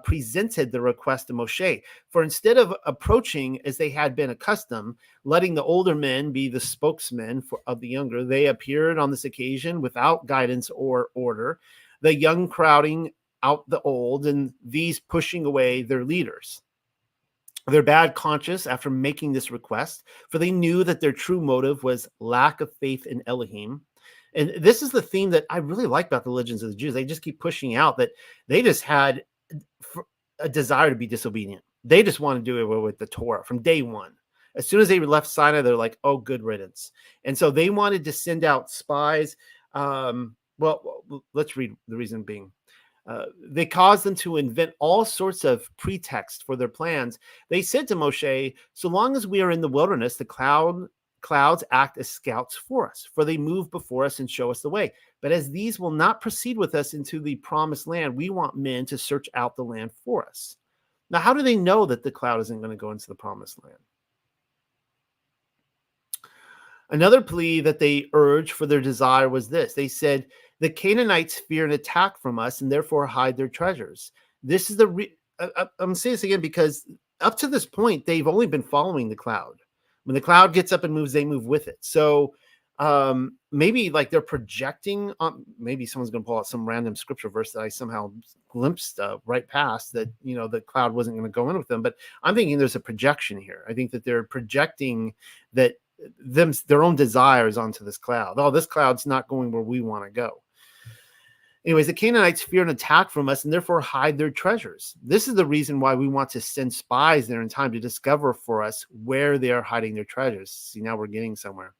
presented the request to Moshe. For instead of approaching as they had been accustomed, letting the older men be the spokesmen of the younger, they appeared on this occasion without guidance or order, the young crowding out the old, and these pushing away their leaders. Their bad conscience after making this request, for they knew that their true motive was lack of faith in Elohim. And this is the theme that I really like about the religions of the Jews. They just keep pushing out that they just had a desire to be disobedient. They just want to do it with the Torah from day one. As soon as they left Sinai, they're like, "Oh, good riddance." And so they wanted to send out spies. Well, let's read the reason being. They caused them to invent all sorts of pretexts for their plans. They said to Moshe, "So long as we are in the wilderness, the clouds act as scouts for us, for they move before us and show us the way. But as these will not proceed with us into the promised land, we want men to search out the land for us." Now, how do they know that the cloud isn't going to go into the promised land? Another plea that they urged for their desire was this. They said, "The Canaanites fear an attack from us and therefore hide their treasures." This is I'm going to say this again because up to this point, they've only been following the cloud. When the cloud gets up and moves, they move with it. So maybe like they're projecting on, maybe someone's going to pull out some random scripture verse that I somehow glimpsed right past that, the cloud wasn't going to go in with them. But I'm thinking there's a projection here. I think that they're projecting that their own desires onto this cloud. Oh, this cloud's not going where we want to go. Anyways, the Canaanites fear an attack from us and therefore hide their treasures. This is the reason why we want to send spies there in time to discover for us where they are hiding their treasures. See, now we're getting somewhere.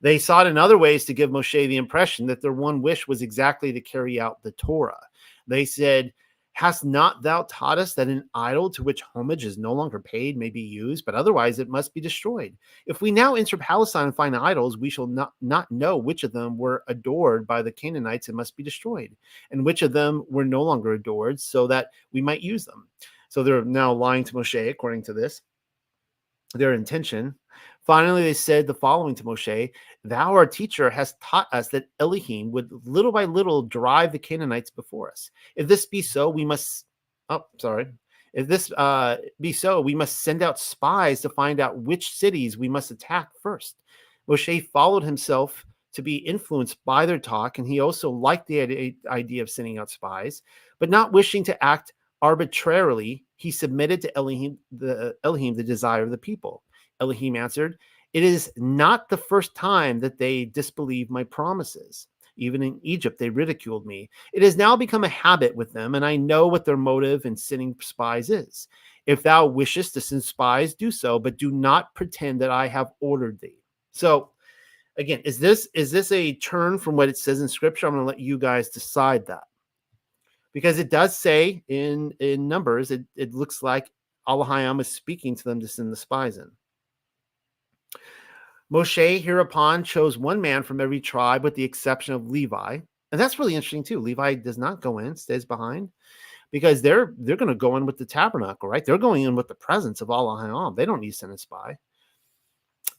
They sought in other ways to give Moshe the impression that their one wish was exactly to carry out the Torah. They said, "Hast not thou taught us that an idol to which homage is no longer paid may be used, but otherwise it must be destroyed? If we now enter Palestine and find idols, we shall not know which of them were adored by the Canaanites and must be destroyed, and which of them were no longer adored, so that we might use them." So they're now lying to Moshe, according to this, their intention. Finally, they said the following to Moshe: "Thou, our teacher, hast taught us that Elohim would little by little drive the Canaanites before us. If this be so, we must we must send out spies to find out which cities we must attack first." Moshe followed himself to be influenced by their talk, and he also liked the idea of sending out spies, but not wishing to act arbitrarily, he submitted to Elohim the desire of the people. Elohim answered, "It is not the first time that they disbelieve my promises. Even in Egypt, they ridiculed me. It has now become a habit with them, and I know what their motive in sending spies is. If thou wishest to send spies, do so, but do not pretend that I have ordered thee." So again, is this a turn from what it says in Scripture? I'm going to let you guys decide that. Because it does say in Numbers, it looks like Elohim is speaking to them to send the spies in. Moshe hereupon chose one man from every tribe with the exception of Levi. And that's really interesting too. Levi does not go in, stays behind. because they're going to go in with the tabernacle, right? They're going in with the presence of Allah. They don't need to send a spy.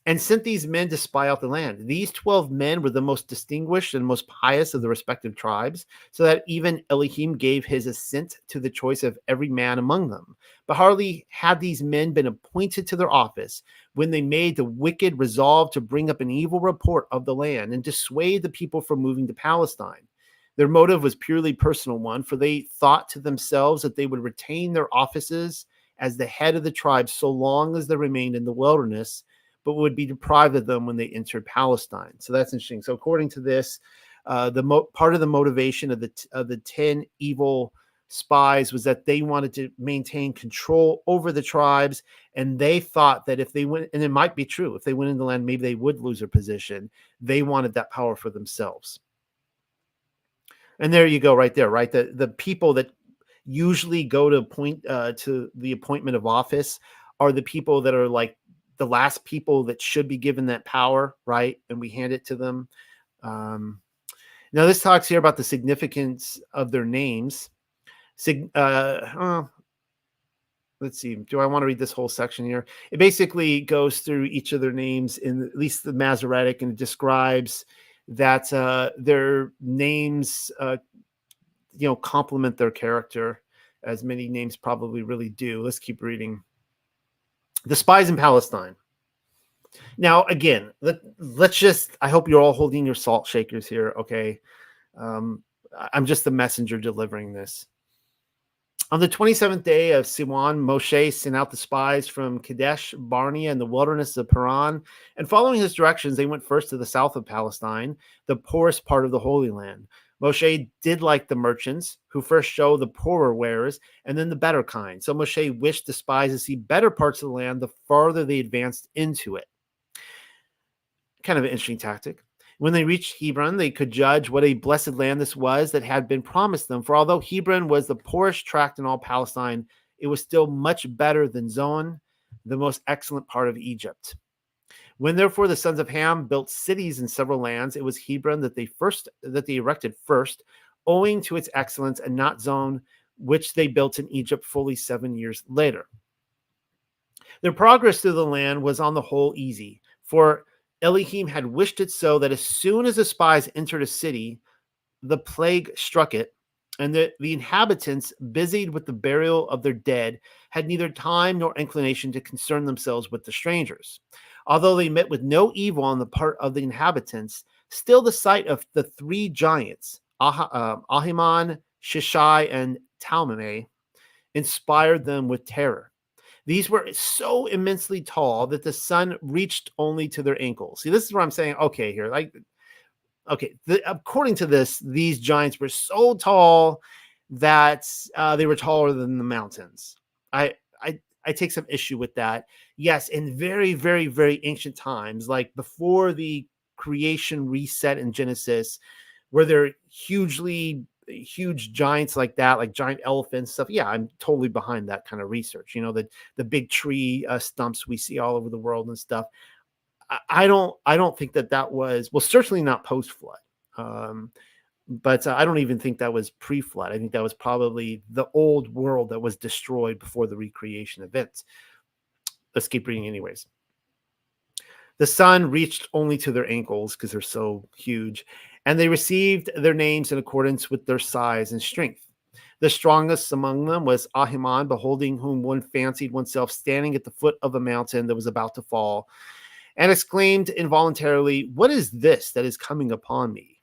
And sent these men to spy out the land. These 12 men were the most distinguished and most pious of the respective tribes, so that even Elohim gave his assent to the choice of every man among them. But hardly had these men been appointed to their office when they made the wicked resolve to bring up an evil report of the land and dissuade the people from moving to Palestine. Their motive was purely personal one, for they thought to themselves that they would retain their offices as the head of the tribe so long as they remained in the wilderness, but would be deprived of them when they entered Palestine. So that's interesting. So according to this, part of the motivation of the 10 evil spies was that they wanted to maintain control over the tribes, and they thought that if they went, and it might be true, if they went into the land, maybe they would lose their position. They wanted that power for themselves. And there you go, right there, right? The people that usually go to the appointment of office are the people that are like the last people that should be given that power, right? And we hand it to them. Now, this talks here about the significance of their names. Let's see. Do I want to read this whole section here? It basically goes through each of their names in at least the Masoretic, and it describes that their names, complement their character, as many names probably really do. Let's keep reading. The spies in Palestine. Now, again, let's just, I hope you're all holding your salt shakers here, okay? I'm just the messenger delivering this. On the 27th day of Siwan, Moshe sent out the spies from Kadesh Barnea in the wilderness of Paran, and following his directions, they went first to the south of Palestine, the poorest part of the Holy Land. Moshe did like the merchants, who first show the poorer wares and then the better kind. So Moshe wished the spies to see better parts of the land the farther they advanced into it. Kind of an interesting tactic. When they reached Hebron, they could judge what a blessed land this was that had been promised them. For although Hebron was the poorest tract in all Palestine, it was still much better than Zoan, the most excellent part of Egypt. When therefore the sons of Ham built cities in several lands, it was Hebron that they erected first, owing to its excellence, and not Zoan, which they built in Egypt fully 7 years later. Their progress through the land was on the whole easy, for Elohim had wished it so that as soon as the spies entered a city, the plague struck it, and the inhabitants, busied with the burial of their dead, had neither time nor inclination to concern themselves with the strangers. Although they met with no evil on the part of the inhabitants, still the sight of the three giants, Ahiman, Shishai, and Talmai, inspired them with terror. These were so immensely tall that the sun reached only to their ankles. See, this is where I'm saying, okay, here, according to this, these giants were so tall that they were taller than the mountains. I take some issue with that. Yes, in very, very, very ancient times, like before the creation reset in Genesis, where there huge giants like that, like giant elephants stuff. Yeah, I'm totally behind that kind of research. The big tree stumps we see all over the world and stuff. I don't think that was, well, certainly not post flood. But I don't even think that was pre-flood. I think that was probably the old world that was destroyed before the recreation events. Let's keep reading anyways. The sun reached only to their ankles because they're so huge, and they received their names in accordance with their size and strength. The strongest among them was Ahiman, beholding whom one fancied oneself standing at the foot of a mountain that was about to fall, and exclaimed involuntarily, "What is this that is coming upon me?"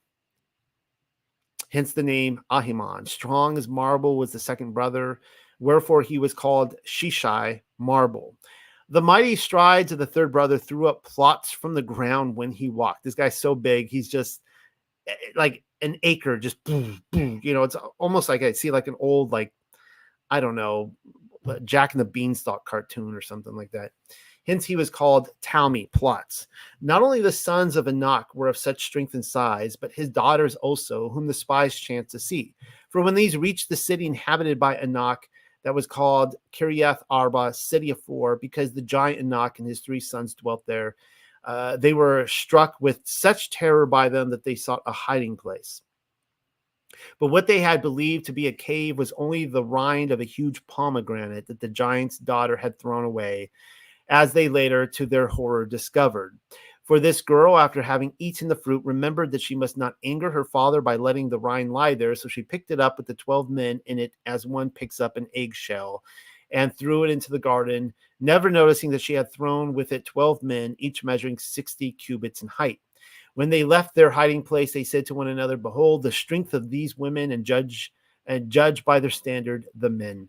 Hence the name Ahiman. Strong as marble was the second brother, wherefore he was called Shishai, marble. The mighty strides of the third brother threw up plots from the ground when he walked. This guy's so big, he's just like an acre, just boom, boom. It's almost like I see like an old, like, I don't know, Jack and the Beanstalk cartoon or something like that. Hence he was called Talmi, plots. Not only the sons of Anak were of such strength and size, but his daughters also, whom the spies chanced to see. For when these reached the city inhabited by Anak, that was called Kiriath Arba, city of four, because the giant Anak and his three sons dwelt there, they were struck with such terror by them that they sought a hiding place. But what they had believed to be a cave was only the rind of a huge pomegranate that the giant's daughter had thrown away, as they later, to their horror, discovered. For this girl, after having eaten the fruit, remembered that she must not anger her father by letting the rind lie there, so she picked it up with the 12 men in it as one picks up an eggshell, and threw it into the garden, never noticing that she had thrown with it 12 men, each measuring 60 cubits in height. When they left their hiding place, they said to one another, "Behold, the strength of these women, and judge by their standard the men."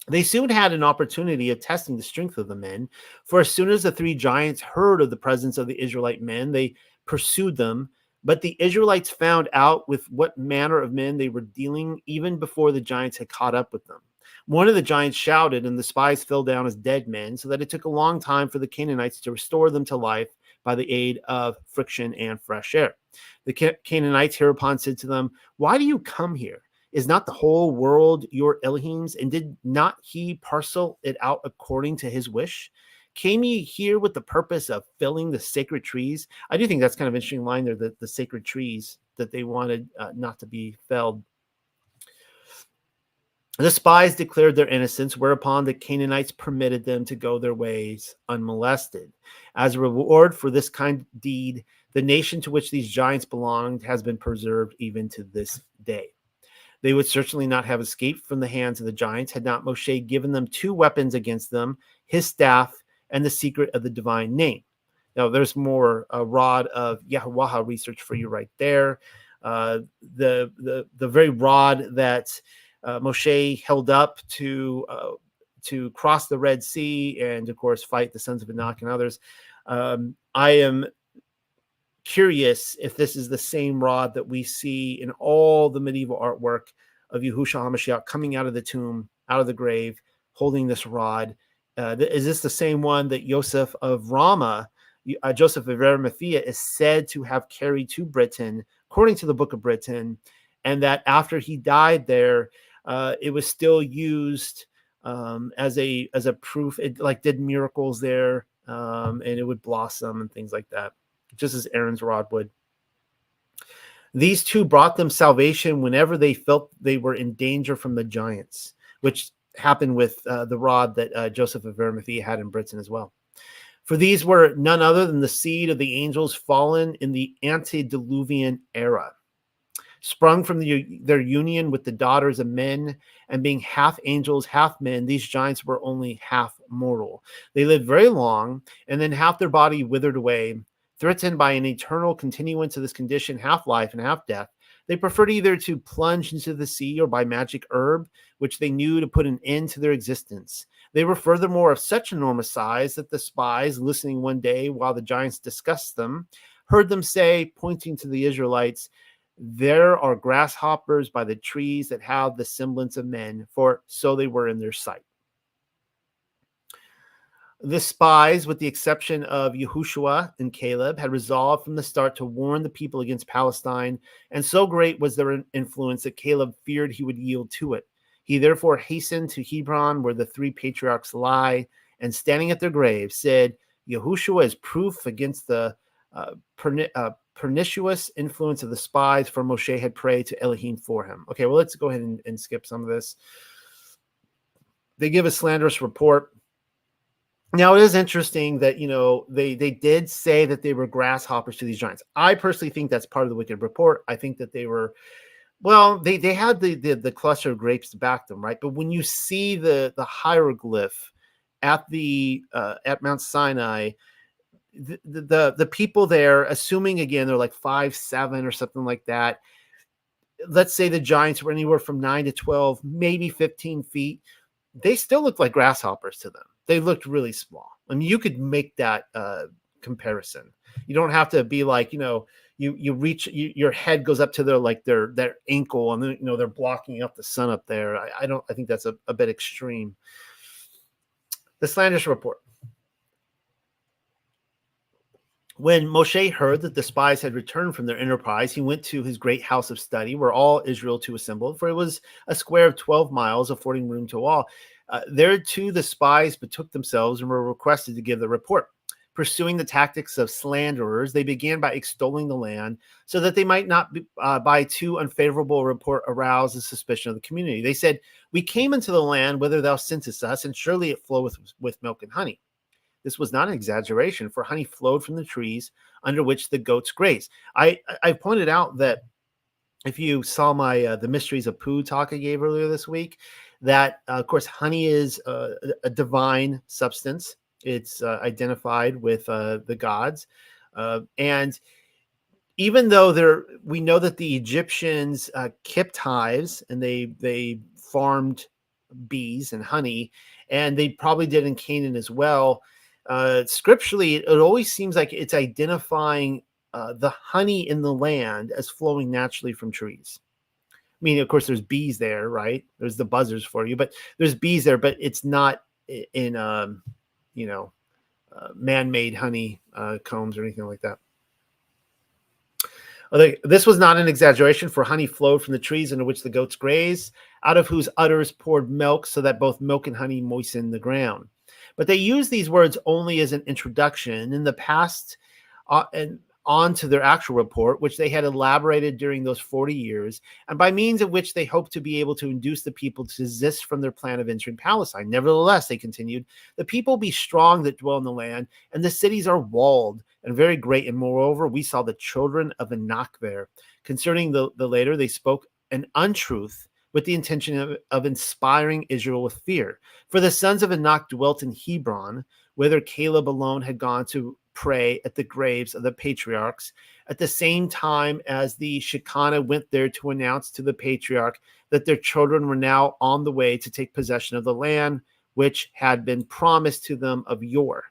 They soon had an opportunity of testing the strength of the men, for as soon as the three giants heard of the presence of the Israelite men, they pursued them. But the Israelites found out with what manner of men they were dealing even before the giants had caught up with them. One of the giants shouted, and the spies fell down as dead men, so that it took a long time for the Canaanites to restore them to life by the aid of friction and fresh air. The Canaanites hereupon said to them, "Why do you come here? Is not the whole world your Elohim's? And did not he parcel it out according to his wish? Came ye here with the purpose of felling the sacred trees?" I do think that's kind of an interesting line there, that the sacred trees that they wanted not to be felled. The spies declared their innocence, whereupon the Canaanites permitted them to go their ways unmolested. As a reward for this kind deed, the nation to which these giants belonged has been preserved even to this day. They would certainly not have escaped from the hands of the giants had not Moshe given them two weapons against them, his staff and the secret of the divine name. Now, there's more rod of Yahuwah research for you right there. The very rod that Moshe held up to cross the Red Sea and, of course, fight the sons of Anak and others. I am curious if this is the same rod that we see in all the medieval artwork of Yahushua HaMashiach coming out of the tomb, out of the grave, holding this rod. Is this the same one that Joseph of Ramah, Joseph of Arimathea, is said to have carried to Britain, according to the Book of Britain, and that after he died there, it was still used as a proof. It like did miracles there, and it would blossom and things like that, just as Aaron's rod would. These two brought them salvation whenever they felt they were in danger from the giants, which happened with the rod that Joseph of Arimathea had in Britain as well. For these were none other than the seed of the angels fallen in the antediluvian era, sprung from their union with the daughters of men, and being half angels, half men, these giants were only half mortal. They lived very long, and then half their body withered away, threatened by an eternal continuance of this condition, half life and half death. They preferred either to plunge into the sea or by magic herb, which they knew to put an end to their existence. They were furthermore of such enormous size that the spies, listening one day while the giants discussed them, heard them say, pointing to the Israelites, "There are grasshoppers by the trees that have the semblance of men, for so they were in their sight." The spies, with the exception of Yahushua and Caleb, had resolved from the start to warn the people against Palestine, and so great was their influence that Caleb feared he would yield to it. He therefore hastened to Hebron, where the three patriarchs lie, and standing at their graves, said, "Yahushua is proof against the pernicious influence of the spies, for Moshe had prayed to Elohim for him." Okay, well, let's go ahead and skip some of this. They give a slanderous report. Now, it is interesting that, they did say that they were grasshoppers to these giants. I personally think that's part of the wicked report. I think that they were, well, they had the cluster of grapes to back them, right? But when you see the hieroglyph at Mount Sinai, the people there, assuming again they're like 5'7" or something like that. Let's say the giants were anywhere from 9 to 12, maybe 15 feet. They still looked like grasshoppers to them. They looked really small. I mean, you could make that comparison. You don't have to be like, you reach, your head goes up to their ankle, and then, they're blocking up the sun up there. I think that's a bit extreme. The slanderous report. When Moshe heard that the spies had returned from their enterprise, he went to his great house of study, where all Israel too assembled, for it was a square of 12 miles, affording room to all. There too the spies betook themselves and were requested to give the report. Pursuing the tactics of slanderers, they began by extolling the land so that they might not be, by too unfavorable a report arouse the suspicion of the community. They said, "We came into the land whither thou sentest us, and surely it floweth with milk and honey." This was not an exaggeration, for honey flowed from the trees under which the goats graze. I pointed out that if you saw my the mysteries of poo talk I gave earlier this week, that of course honey is a divine substance. It's identified with the gods, and even though we know that the Egyptians kept hives and they farmed bees and honey, and they probably did in Canaan as well. Scripturally, it always seems like it's identifying the honey in the land as flowing naturally from trees. I mean, of course, there's bees there, right? There's the buzzers for you, but there's bees there, but it's not in, man-made honey combs or anything like that. This was not an exaggeration, for honey flowed from the trees under which the goats graze, out of whose udders poured milk, so that both milk and honey moisten the ground. But they use these words only as an introduction. In the past, and on to their actual report, which they had elaborated during those 40 years, and by means of which they hoped to be able to induce the people to desist from their plan of entering Palestine. Nevertheless, they continued, the people be strong that dwell in the land, and the cities are walled and very great. And moreover, we saw the children of Anak there. Concerning the later, they spoke an untruth with the intention of inspiring Israel with fear. For the sons of Anak dwelt in Hebron, whither Caleb alone had gone to pray at the graves of the patriarchs, at the same time as the Shekinah went there to announce to the patriarch that their children were now on the way to take possession of the land which had been promised to them of yore.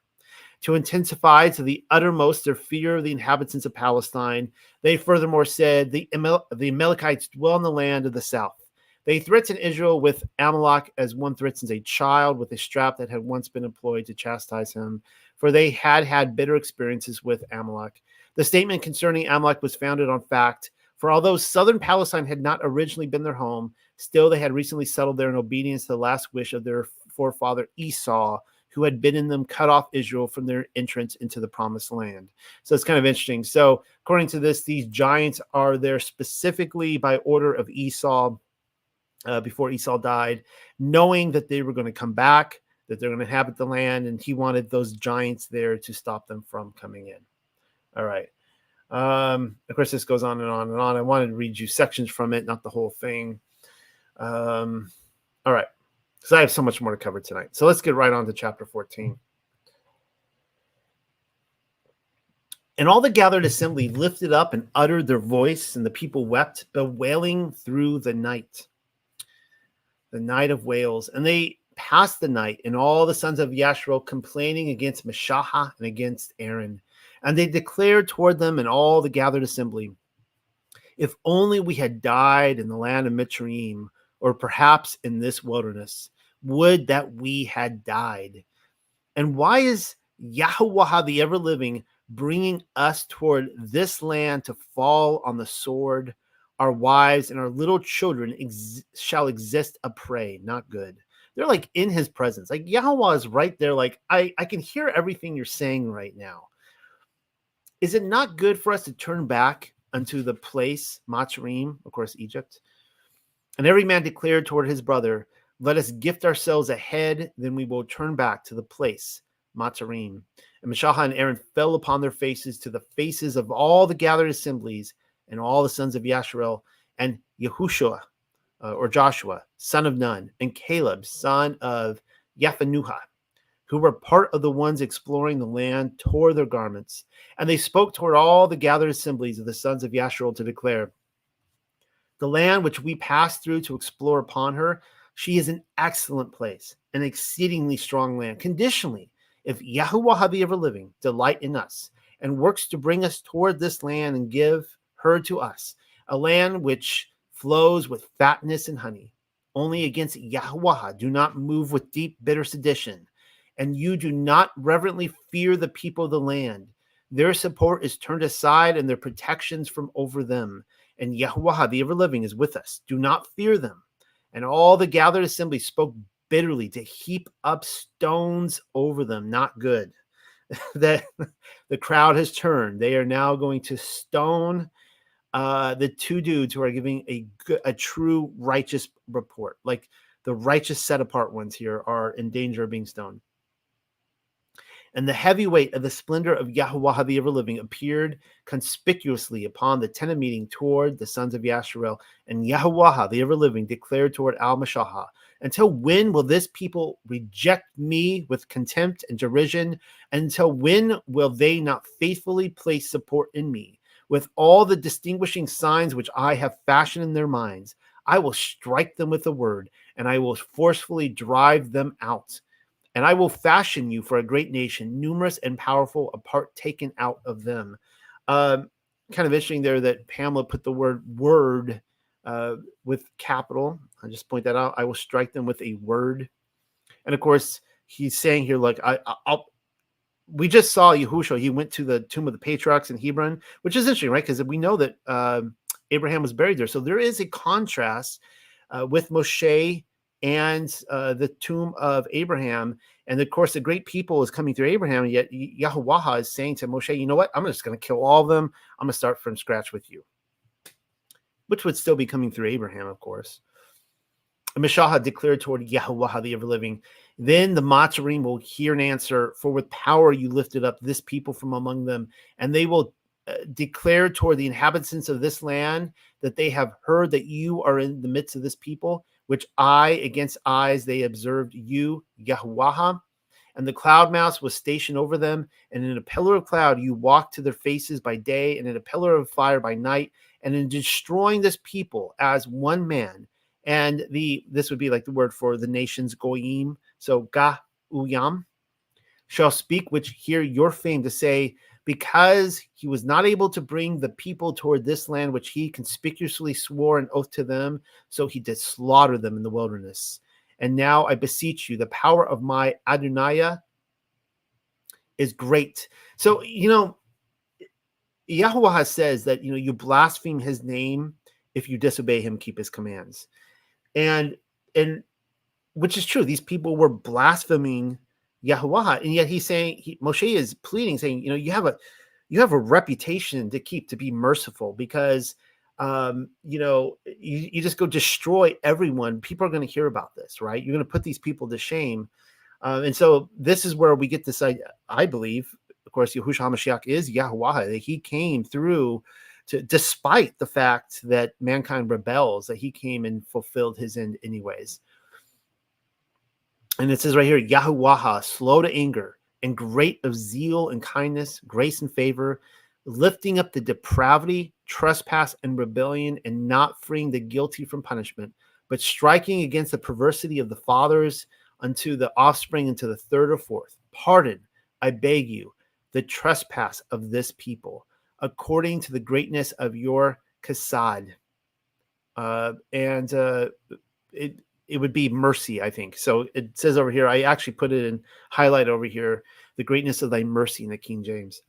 To intensify to the uttermost their fear of the inhabitants of Palestine, they furthermore said, the Amalekites dwell in the land of the south. They threatened Israel with Amalek as one threatens a child with a strap that had once been employed to chastise him, for they had had bitter experiences with Amalek. The statement concerning Amalek was founded on fact, for although southern Palestine had not originally been their home, still they had recently settled there in obedience to the last wish of their forefather Esau, who had bidden them cut off Israel from their entrance into the promised land. So it's kind of interesting. So according to this, these giants are there specifically by order of Esau, before Esau died, knowing that they were going to come back, that they're going to inhabit the land, and he wanted those giants there to stop them from coming in. All right. Of course, this goes on and on and on. I wanted to read you sections from it, not the whole thing. All right. Because I have so much more to cover tonight. So let's get right on to chapter 14. And all the gathered assembly lifted up and uttered their voice, and the people wept, bewailing through the night of wails. And they passed the night, and all the sons of Yashroel complaining against Meshachah and against Aaron. And they declared toward them and all the gathered assembly, if only we had died in the land of Mitzrayim, or perhaps in this wilderness, would that we had died. And why is Yahuwah the ever-living bringing us toward this land to fall on the sword? Our wives and our little children shall exist a prey, not good. They're like in his presence. Like Yahweh is right there. Like, I can hear everything you're saying right now. Is it not good for us to turn back unto the place, Mitzrayim, of course, Egypt? And every man declared toward his brother, let us gift ourselves ahead, then we will turn back to the place, Mitzrayim. And Meshachah and Aaron fell upon their faces to the faces of all the gathered assemblies, and all the sons of Yasharel, and Yehoshua, or Joshua, son of Nun, and Caleb, son of Yaphanuha, who were part of the ones exploring the land, tore their garments. And they spoke toward all the gathered assemblies of the sons of Yasharel to declare, the land which we passed through to explore upon her, she is an excellent place, an exceedingly strong land. Conditionally, if Yahuwah the ever-living delight in us, and works to bring us toward this land and give her to us, a land which flows with fatness and honey. Only against Yahuwah do not move with deep, bitter sedition, and you do not reverently fear the people of the land. Their support is turned aside, and their protections from over them. And Yahuwah the ever-living is with us. Do not fear them. And all the gathered assembly spoke bitterly to heap up stones over them, not good. that the crowd has turned. They are now going to stone the two dudes who are giving a true righteous report. Like the righteous set apart ones here are in danger of being stoned. And the heavy weight of the splendor of Yahuwah the ever-living appeared conspicuously upon the tent of meeting toward the sons of Yasharel. And Yahuwah the ever-living declared toward Al-Mashahah, until when will this people reject me with contempt and derision? Until when will they not faithfully place support in me? With all the distinguishing signs which I have fashioned in their minds, I will strike them with a word, and I will forcefully drive them out. And I will fashion you for a great nation, numerous and powerful, a part taken out of them. Kind of interesting there that Pamela put the word with capital. I'll just point that out. I will strike them with a word. And of course, he's saying here, like, we just saw Yahushua. He went to the tomb of the patriarchs in Hebron, which is interesting, right? Because we know that Abraham was buried there. So there is a contrast with Moshe and the tomb of Abraham. And of course, the great people is coming through Abraham. And yet Yahuwah is saying to Moshe, you know what? I'm just going to kill all of them. I'm going to start from scratch with you, which would still be coming through Abraham, of course. And Mashahah declared toward Yahuwah the ever-living, then the Matzarim will hear and answer, for with power you lifted up this people from among them, and they will declare toward the inhabitants of this land that they have heard that you are in the midst of this people, which eye against eyes they observed you, Yahuwah. And the cloud mouse was stationed over them, and in a pillar of cloud you walked to their faces by day, and in a pillar of fire by night, and in destroying this people as one man. And this would be like the word for the nations, goyim. So ga uyam shall speak, which hear your fame, to say, because he was not able to bring the people toward this land which he conspicuously swore an oath to them, so he did slaughter them in the wilderness. And now I beseech you, the power of my Adonai is great. So, Yahuwah says that, you blaspheme his name if you disobey him, keep his commands. And which is true. These people were blaspheming Yahuwah, and yet he's saying, Moshe is pleading, saying, you have a reputation to keep, to be merciful, because you just go destroy everyone. People are going to hear about this, right? You're going to put these people to shame. And so this is where we get this idea, I believe. Of course, Yahushua HaMashiach is Yahuwah, that he came through despite the fact that mankind rebels, that he came and fulfilled his end anyways. And it says right here, Yahuwah, slow to anger and great of zeal and kindness, grace and favor, lifting up the depravity, trespass, and rebellion, and not freeing the guilty from punishment, but striking against the perversity of the fathers unto the offspring, into the third or fourth. Pardon, I beg you, the trespass of this people, according to the greatness of your kasad. It would be mercy, I think. So it says over here, I actually put it in highlight over here, the greatness of thy mercy in the King James.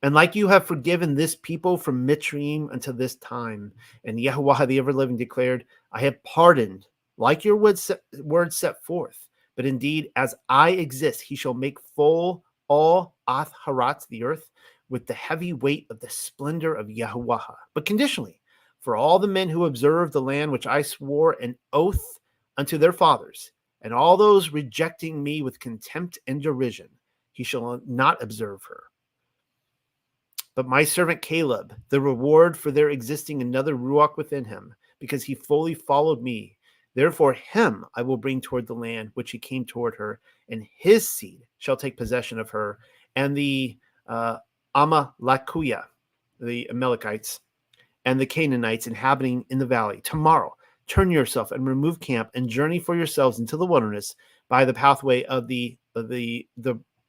And like you have forgiven this people from Mitzrayim until this time. And Yahuwah the ever-living declared, I have pardoned, like your word set forth. But indeed, as I exist, he shall make full all Ath Harat, the earth, with the heavy weight of the splendor of Yahuwah. But conditionally, for all the men who observe the land which I swore an oath unto their fathers, and all those rejecting me with contempt and derision, he shall not observe her. But my servant Caleb, the reward for there existing another Ruach within him, because he fully followed me, therefore him I will bring toward the land which he came toward her, and his seed shall take possession of her, and the Amalekiah, the Amalekites, and the Canaanites inhabiting in the valley. Tomorrow, turn yourself and remove camp and journey for yourselves into the wilderness by the pathway of the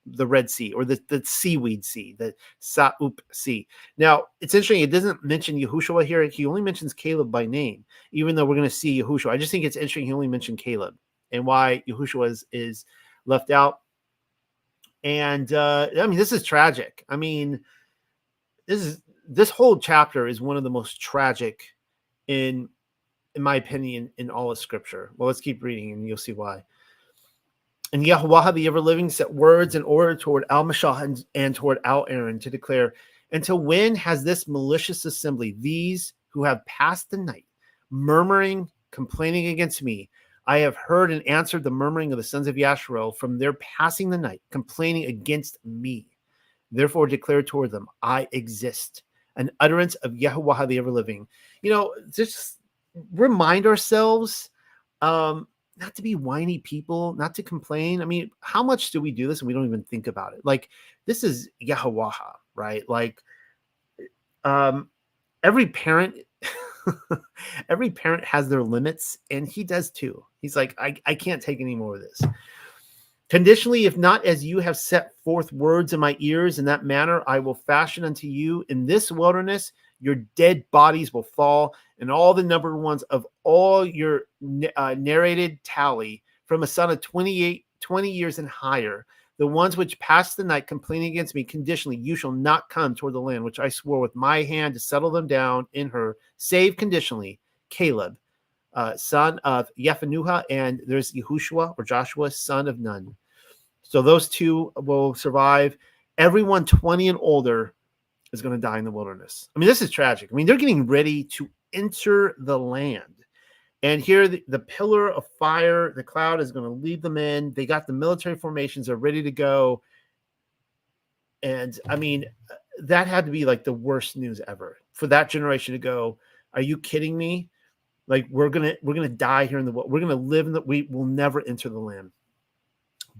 Red Sea, or the seaweed sea, the Sa'up Sea. Now, it's interesting. It doesn't mention Yahushua here. He only mentions Caleb by name, even though we're going to see Yahushua. I just think it's interesting. He only mentioned Caleb, and why Yahushua is left out. And this is tragic. This whole chapter is one of the most tragic in my opinion, in all of Scripture. Well, let's keep reading and you'll see why. And Yahuwah, the ever-living, set words in order toward Al-Mashah and toward Al-Aaron to declare, until when has this malicious assembly, these who have passed the night, murmuring, complaining against me, I have heard and answered the murmuring of the sons of Yasharel from their passing the night, complaining against me. Therefore declare toward them, I exist, an utterance of Yahuwah, the ever-living. Just remind ourselves, not to be whiny people, not to complain. I mean, how much do we do this and we don't even think about it? Like, this is Yahuwah, right? Like, every parent, every parent has their limits, and he does too. He's like, I can't take any more of this. Conditionally, if not as you have set forth words in my ears, in that manner I will fashion unto you in this wilderness. Your dead bodies will fall, and all the numbered ones of all your narrated tally from a son of 20 years and higher, the ones which passed the night complaining against me, conditionally, you shall not come toward the land which I swore with my hand to settle them down in her, save conditionally Caleb, son of Yephanuah, and there's Yahushua or Joshua, son of Nun. So those two will survive. Everyone 20 and older is going to die in the wilderness. I mean, this is tragic. I mean, they're getting ready to enter the land. And here the pillar of fire, the cloud is going to lead them in. They got the military formations, are ready to go. And I mean, that had to be like the worst news ever for that generation to go, are you kidding me? Like, we're gonna die here in the world. We're gonna live in the, we will never enter the land.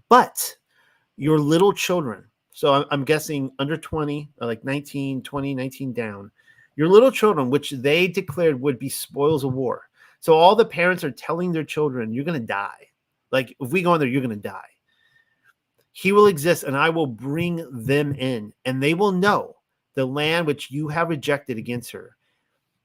But your little children, so I'm guessing under 20, like 19, 20, 19 down, your little children, which they declared would be spoils of war. So all the parents are telling their children, you're gonna die. Like, if we go in there, you're gonna die. He will exist, and I will bring them in, and they will know the land which you have rejected against her.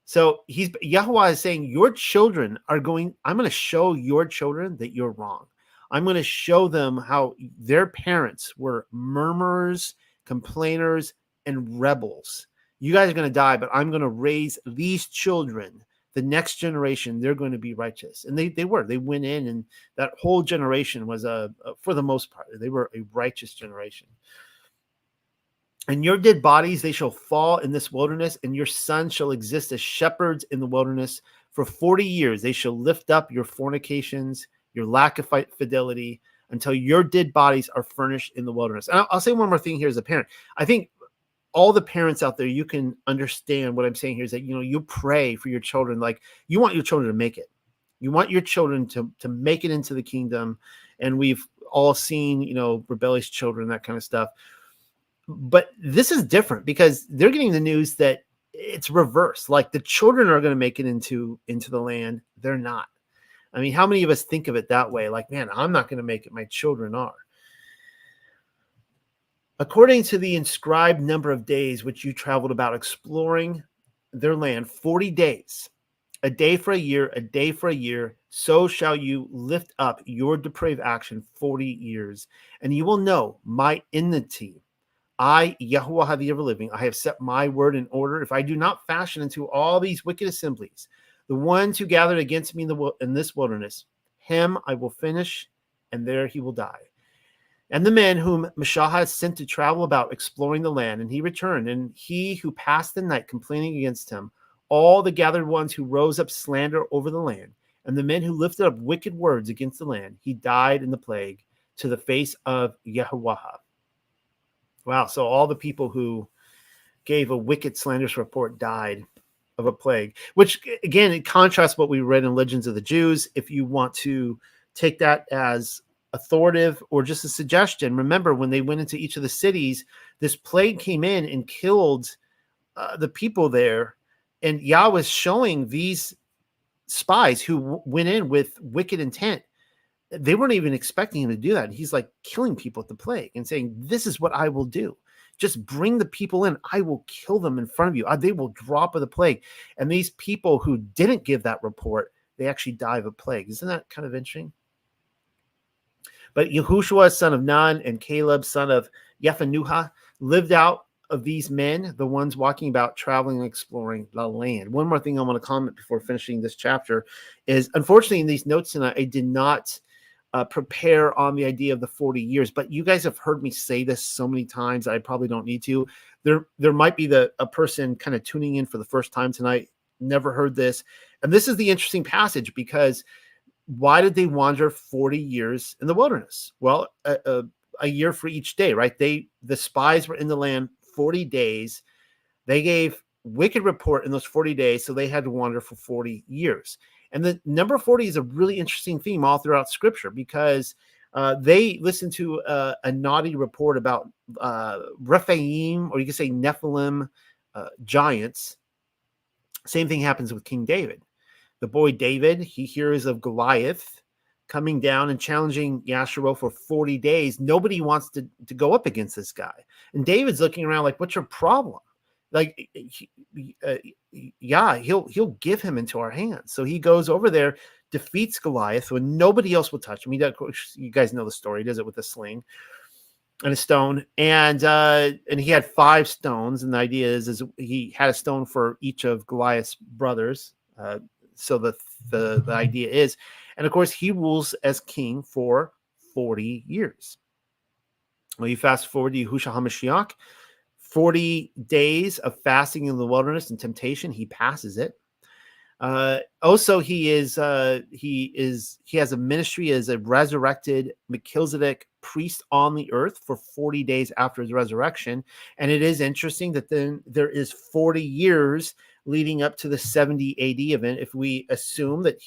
So Yahuwah is saying, your children are going, I'm going to show your children that you're wrong. I'm going to show them how their parents were murmurers, complainers, and rebels. You guys are going to die, but I'm going to raise these children, the next generation. They're going to be righteous. And they were. They went in, and that whole generation was, for the most part, they were a righteous generation. And your dead bodies, they shall fall in this wilderness, and your sons shall exist as shepherds in the wilderness. For 40 years they shall lift up your fornications, your lack of fidelity, until your dead bodies are furnished in the wilderness. And I'll say one more thing here as a parent. I think all the parents out there, you can understand what I'm saying here is that, you pray for your children. Like, you want your children to make it. You want your children to make it into the kingdom. And we've all seen, rebellious children, that kind of stuff. But this is different because they're getting the news that it's reversed. Like, the children are going to make it into the land. They're not. I mean, how many of us think of it that way? Like, man, I'm not going to make it. My children are. According to the inscribed number of days which you traveled about exploring their land, 40 days, a day for a year, so shall you lift up your depraved action 40 years, and you will know my enmity. I, Yahuwah the ever-living, I have set my word in order. If I do not fashion into all these wicked assemblies, the ones who gathered against me in this wilderness, him I will finish, and there he will die. And the men whom Mashah has sent to travel about exploring the land, and he returned, and he who passed the night complaining against him, all the gathered ones who rose up slander over the land, and the men who lifted up wicked words against the land, he died in the plague to the face of Yahuwah. Wow, so all the people who gave a wicked, slanderous report died of a plague, which, again, it contrasts what we read in Legends of the Jews. If you want to take that as authoritative or just a suggestion, remember when they went into each of the cities, this plague came in and killed the people there, and Yah was showing these spies who went in with wicked intent. They weren't even expecting him to do that. And he's like killing people with the plague and saying, this is what I will do. Just bring the people in. I will kill them in front of you. They will drop of the plague. And these people who didn't give that report, they actually die of a plague. Isn't that kind of interesting? But Yahushua, son of Nun, and Caleb, son of Yephanuah, lived out of these men, the ones walking about, traveling and exploring the land. One more thing I want to comment before finishing this chapter is, unfortunately, in these notes tonight, I did not prepare on the idea of the 40 years. But you guys have heard me say this so many times, I probably don't need to. There might be a person kind of tuning in for the first time tonight, never heard this. And this is the interesting passage, because why did they wander 40 years in the wilderness? Well, a year for each day, right? The spies were in the land 40 days. They gave wicked report in those 40 days, so they had to wander for 40 years. And the number 40 is a really interesting theme all throughout Scripture, because they listened to a naughty report about Rephaim, or you could say Nephilim, giants. Same thing happens with King David. The boy David, he hears of Goliath coming down and challenging Yasharal for 40 days. Nobody wants to go up against this guy. And David's looking around like, what's your problem? Like, he'll give him into our hands. So he goes over there, defeats Goliath when nobody else will touch him. He does, you guys know the story. He does it with a sling and a stone. And he had 5 stones. And the idea is he had a stone for each of Goliath's brothers. So the idea is, and of course, he rules as king for 40 years. Well, you fast forward to Yahushua HaMashiach, 40 days of fasting in the wilderness and temptation. He passes it. Also, he has a ministry as a resurrected Melchizedek priest on the earth for 40 days after his resurrection. And it is interesting that then there is 40 years leading up to the 70 AD event. If we assume that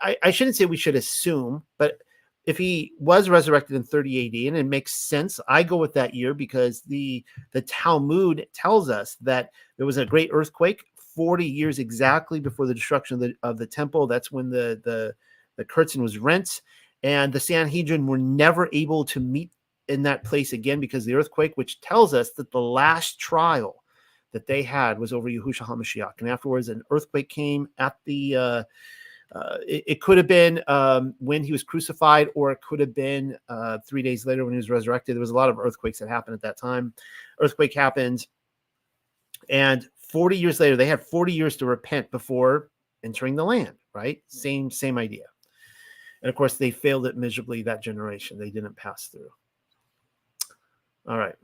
I shouldn't say we should assume, but if he was resurrected in 30 AD, and it makes sense, I go with that year, because the Talmud tells us that there was a great earthquake 40 years exactly before the destruction of the temple. That's when the curtain was rent, and the Sanhedrin were never able to meet in that place again because of the earthquake, which tells us that the last trial that they had was over Yahushua HaMashiach. And afterwards, an earthquake came at the it could have been when he was crucified, or it could have been 3 days later when he was resurrected. There was a lot of earthquakes that happened at that time. Earthquake happened, and 40 years later, they had 40 years to repent before entering the land, right? Same idea. And of course, they failed it miserably, that generation. They didn't pass through. All right,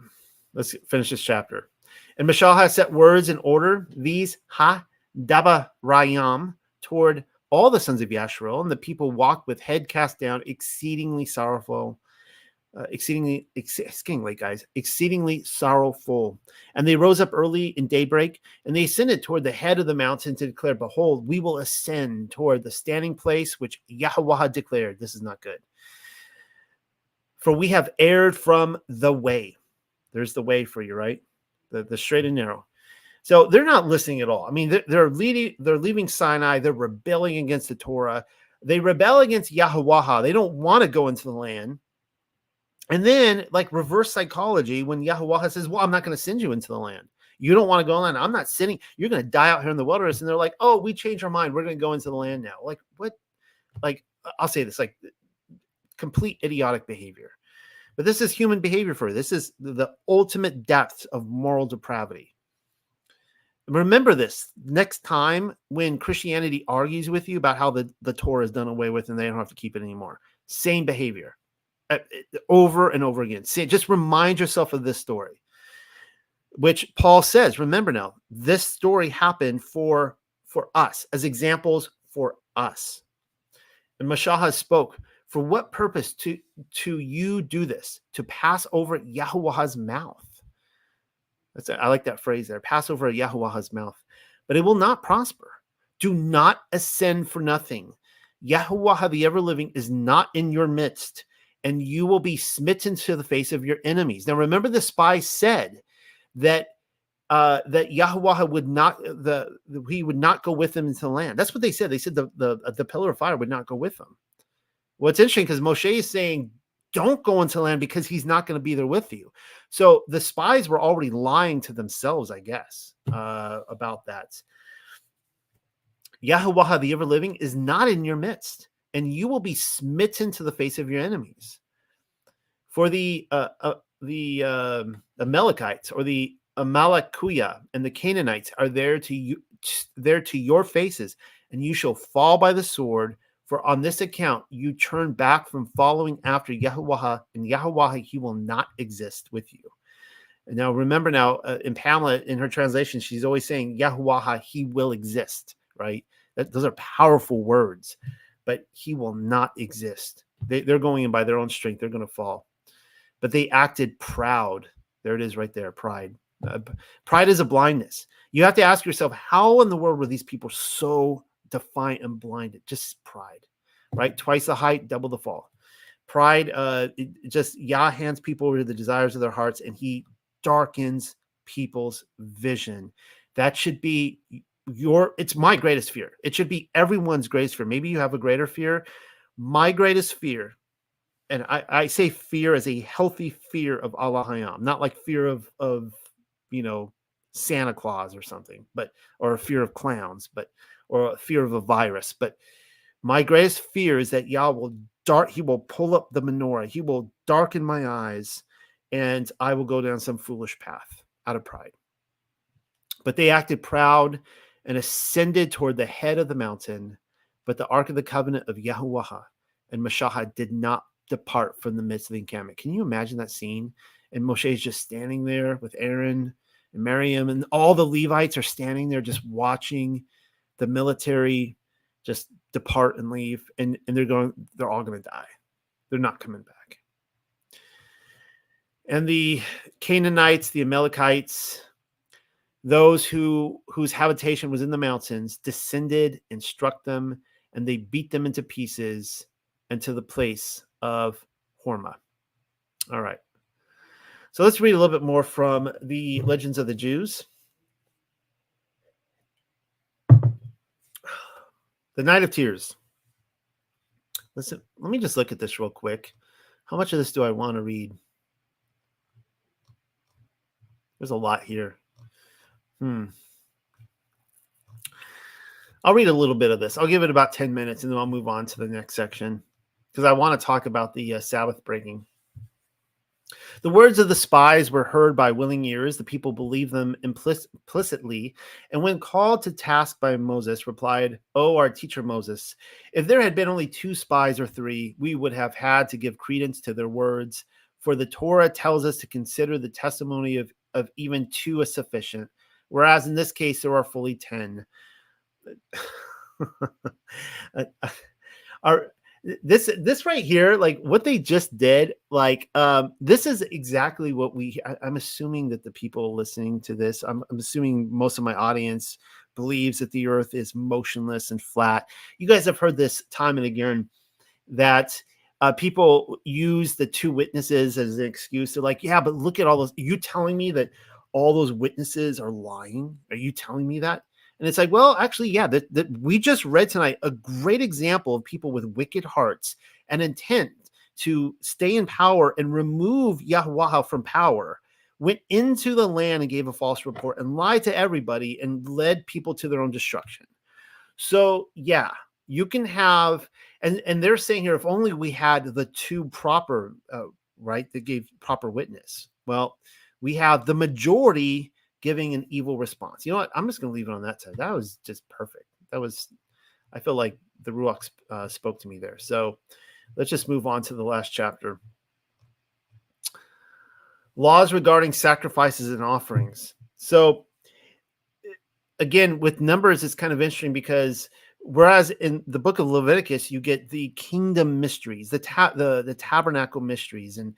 let's finish this chapter. And Mashal has set words in order, these ha-daba rayam, toward all the sons of Yasharal, and the people walked with head cast down, exceedingly sorrowful, exceedingly sorrowful. And they rose up early in daybreak, and they ascended toward the head of the mountain to declare, behold, we will ascend toward the standing place which Yahweh declared. This is not good. For we have erred from the way. There's the way for you, right? The straight and narrow. So they're not listening at all. I mean, they're leaving Sinai. They're rebelling against the Torah. They rebel against Yahweh. They don't want to go into the land. And then, like reverse psychology, when Yahweh says, well, I'm not going to send you into the land. You don't want to go in the land. I'm not sending. You're going to die out here in the wilderness. And they're like, oh, we changed our mind. We're going to go into the land now. Like, what? Like, I'll say this, like complete idiotic behavior. But this is human behavior for you. This is the ultimate depth of moral depravity. Remember this next time when Christianity argues with you about how the Torah is done away with and they don't have to keep it anymore. Same behavior over and over again. Just remind yourself of this story, which Paul says, remember now, this story happened for us, as examples for us. And Mashaha spoke, for what purpose to you do this? To pass over Yahuwah's mouth. I like that phrase there. Pass over Yahuwah's mouth. But it will not prosper. Do not ascend for nothing. Yahuwah the ever-living is not in your midst, and you will be smitten to the face of your enemies. Now remember, the spies said that Yahuwah would not he would not go with them into the land. That's what they said. They said the pillar of fire would not go with them. Well, it's interesting because Moshe is saying, don't go into land because he's not going to be there with you. So the spies were already lying to themselves, I guess, about that. Yahuwah the ever-living is not in your midst, and you will be smitten to the face of your enemies. For the Amalekites, or the Amalekuya, and the Canaanites are there to your faces, and you shall fall by the sword, For on this account, you turn back from following after Yahuwah, and Yahuwah, he will not exist with you. And now remember in Pamela, in her translation, she's always saying Yahuwah, he will exist, right? Those are powerful words, but he will not exist. They're going in by their own strength. They're going to fall. But they acted proud. There it is right there, pride. Pride is a blindness. You have to ask yourself, how in the world were these people so defiant and blinded? Just pride, right? Twice the height, double the fall. Pride, Yah hands people over to the desires of their hearts, and he darkens people's vision. That should be it's my greatest fear. It should be everyone's greatest fear. Maybe you have a greater fear. My greatest fear, and I say fear as a healthy fear of Allah Hayam, not like fear of Santa Claus or something, or a fear of clowns, or a fear of a virus. But my greatest fear is that Yah he will pull up the menorah. He will darken my eyes, and I will go down some foolish path out of pride. But they acted proud and ascended toward the head of the mountain. But the Ark of the Covenant of Yahuwah and Mashahah did not depart from the midst of the encampment. Can you imagine that scene? And Moshe is just standing there with Aaron and Miriam, and all the Levites are standing there just watching the military just depart and leave. And they're all going to die. They're not coming back. And the Canaanites, the Amalekites, those whose habitation was in the mountains, descended and struck them, and they beat them into pieces and to the place of Hormah. All right. So let's read a little bit more from the Legends of the Jews. The Night of Tears. Listen, let me just look at this real quick. How much of this do I want to read? There's a lot here. I'll read a little bit of this. I'll give it about 10 minutes, and then I'll move on to the next section, because I want to talk about the Sabbath breaking. The words of the spies were heard by willing ears. The people believed them implicitly, and when called to task by Moses, replied, "Oh, our teacher Moses, if there had been only 2 spies or 3, we would have had to give credence to their words, for the Torah tells us to consider the testimony of even 2 as sufficient, whereas in this case there are fully 10. This right here, like what they just did, this is exactly what I'm assuming that the people listening to this, I'm assuming most of my audience believes that the earth is motionless and flat. You guys have heard this time and again, that people use the 2 witnesses as an excuse. They're like, yeah, but look at all those. Are you telling me that all those witnesses are lying? Are you telling me that? And it's like, well, actually, yeah, that we just read tonight a great example of people with wicked hearts and intent to stay in power and remove Yahuwah from power, went into the land and gave a false report and lied to everybody and led people to their own destruction. So, yeah, you can have, and they're saying here, if only we had the 2 proper, right, that gave proper witness. Well, we have the majority giving an evil response. You know what? I'm just going to leave it on that side. That was just perfect. I feel like the Ruach spoke to me there. So let's just move on to the last chapter. Laws regarding sacrifices and offerings. So again, with Numbers, it's kind of interesting because whereas in the book of Leviticus, you get the kingdom mysteries, the tabernacle mysteries, and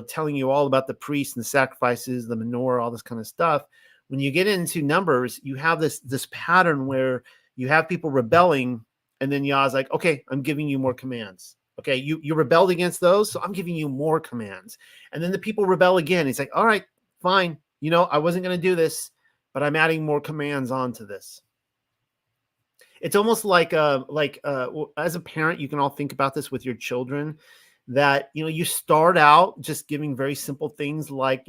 telling you all about the priests and the sacrifices, the menorah, all this kind of stuff. When you get into Numbers, you have this pattern where you have people rebelling, and then Yah's like, okay, I'm giving you more commands. Okay, you rebelled against those, so I'm giving you more commands. And then the people rebel again. He's like, all right, fine. I wasn't going to do this, but I'm adding more commands onto this. It's almost like as a parent, you can all think about this with your children, that, you start out just giving very simple things like,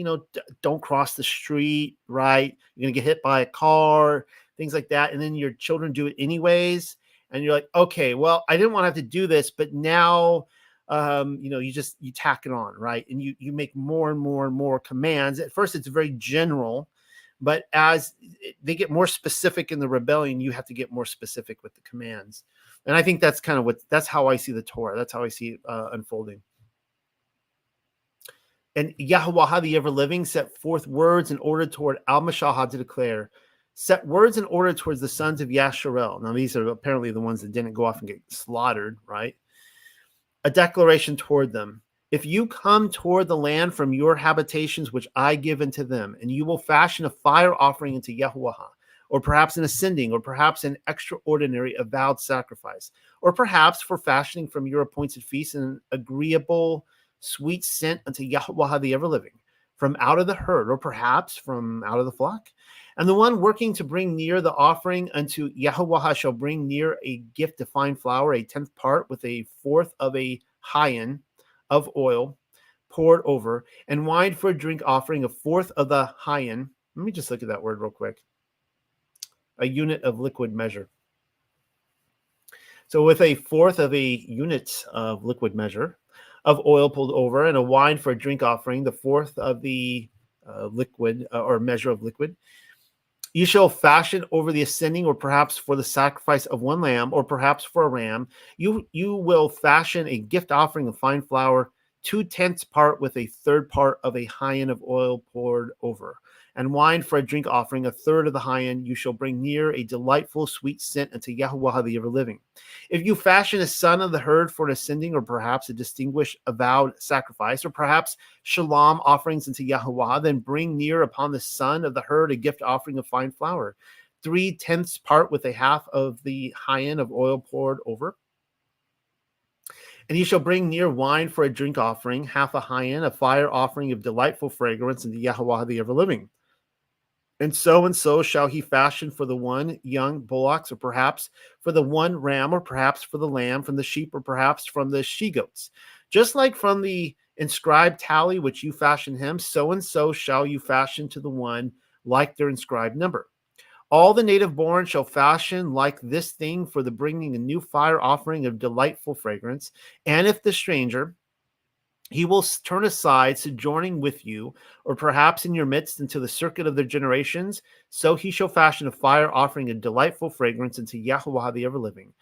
don't cross the street, right? You're going to get hit by a car, things like that. And then your children do it anyways. And you're like, okay, well, I didn't want to have to do this, but now, you tack it on, right? And you make more and more and more commands. At first, it's very general, but as they get more specific in the rebellion, you have to get more specific with the commands. And I think that's kind of that's how I see the Torah. That's how I see it unfolding. And Yahweh, the ever-living, set forth words in order toward Al-Mashahah to declare, set words in order towards the sons of Yasharel. Now, these are apparently the ones that didn't go off and get slaughtered, right? A declaration toward them. If you come toward the land from your habitations, which I give unto them, and you will fashion a fire offering unto Yahweh, or perhaps an ascending, or perhaps an extraordinary avowed sacrifice, or perhaps for fashioning from your appointed feast an agreeable sweet scent unto Yahweh the ever-living, from out of the herd, or perhaps from out of the flock. And the one working to bring near the offering unto Yahweh shall bring near a gift of fine flour, a 10th part with a fourth of a hin of oil poured over, and wine for a drink offering, a fourth of the hin. Let me just look at that word real quick. A unit of liquid measure. So with a fourth of a unit of liquid measure of oil pulled over, and a wine for a drink offering, the fourth of the liquid or measure of liquid. You shall fashion over the ascending, or perhaps for the sacrifice of one lamb, or perhaps for a ram. You will fashion a gift offering of fine flour, 2/10 part with a third part of a hin of oil poured over, and wine for a drink offering, a third of the hin. You shall bring near a delightful sweet scent unto Yahweh the ever-living. If you fashion a son of the herd for an ascending, or perhaps a distinguished avowed sacrifice, or perhaps shalom offerings unto Yahweh, then bring near upon the son of the herd a gift offering of fine flour, 3/10 part with a half of the hin of oil poured over. And you shall bring near wine for a drink offering, half a hin, a fire offering of delightful fragrance unto Yahweh the ever-living. And so shall he fashion for the one young bullocks, or perhaps for the one ram, or perhaps for the lamb from the sheep, or perhaps from the she-goats. Just like from the inscribed tally which you fashion him, so shall you fashion to the one like their inscribed number. All the native born shall fashion like this thing for the bringing a new fire offering of delightful fragrance. And if the stranger, he will turn aside, sojourning with you, or perhaps in your midst, into the circuit of their generations. So he shall fashion a fire offering a delightful fragrance unto Yahweh the ever-living.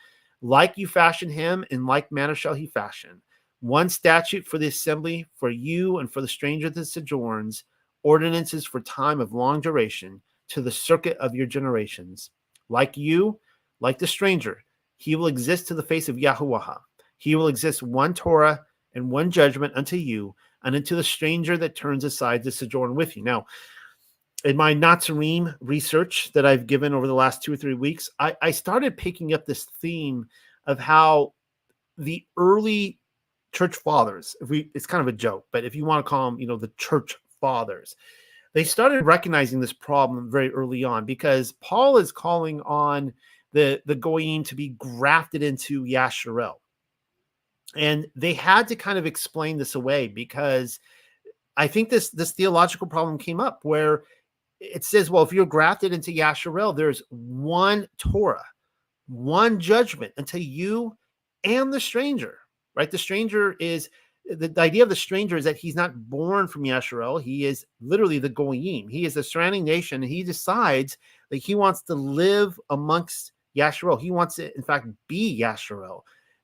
Like you fashion him, in like manner shall he fashion. One statute for the assembly, for you and for the stranger that sojourns, ordinances for time of long duration, to the circuit of your generations. Like you, like the stranger, he will exist to the face of Yahweh. He will exist one Torah and one judgment unto you, and unto the stranger that turns aside to sojourn with you. Now, in my Nazarene research that I've given over the last 2 or 3 weeks, I started picking up this theme of how the early church fathers, it's kind of a joke, but if you want to call them, the church fathers, they started recognizing this problem very early on, because Paul is calling on the Goyim to be grafted into Yasharel. And they had to kind of explain this away, because I think this theological problem came up where it says, well, if you're grafted into Yasharel, there's one Torah, one judgment unto you and the stranger, right? The stranger is, the idea of the stranger is that he's not born from Yasharel. He is literally the Goyim. He is the surrounding nation, and he decides that he wants to live amongst Yasharel. He wants to, in fact, be Yasharel.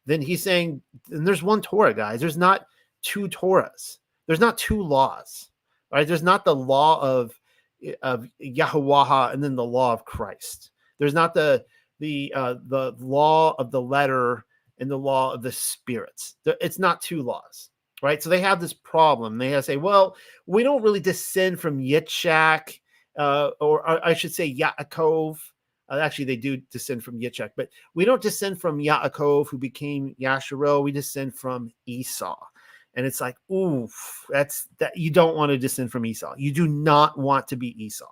Then he's saying, and there's one Torah, guys. There's not two Torahs. There's not two laws, right? There's not the law of Yahuwah and then the law of Christ. There's not the law of the letter and the law of the spirits. It's not two laws, right? So they have this problem. They have to say, well, we don't really descend from Yitzhak, or I should say Yaakov. Actually, they do descend from Yitzhak, but we don't descend from Yaakov, who became Yasharel. We descend from Esau. And it's like, oof, that you don't want to descend from Esau. You do not want to be Esau,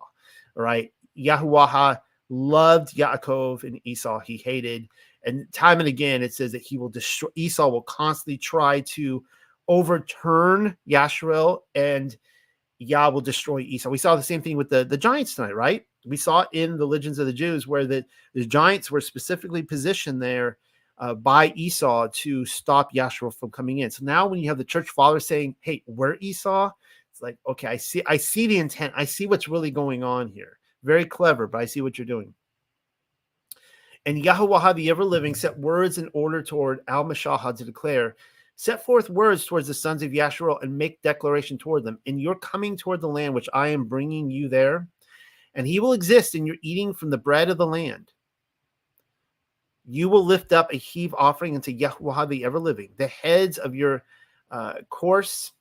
right? Yahuwah loved Yaakov, and Esau he hated. And time and again, it says that he will destroy. Esau will constantly try to overturn Yasharel, and Yah will destroy Esau. We saw the same thing with the giants tonight, right? We saw it in the Legends of the Jews, where the giants were specifically positioned there by Esau to stop Yasharel from coming in. So now when you have the church fathers saying, hey, we're Esau, it's like, okay, I see the intent. I see what's really going on here. Very clever, but I see what you're doing. And Yahuwah the ever-living set words in order toward Al-Mashahah to declare, set forth words towards the sons of Yasharel and make declaration toward them. And you're coming toward the land which I am bringing you there, and he will exist, and you're eating from the bread of the land. You will lift up a heave offering unto Yahuwah the ever-living. The heads of your course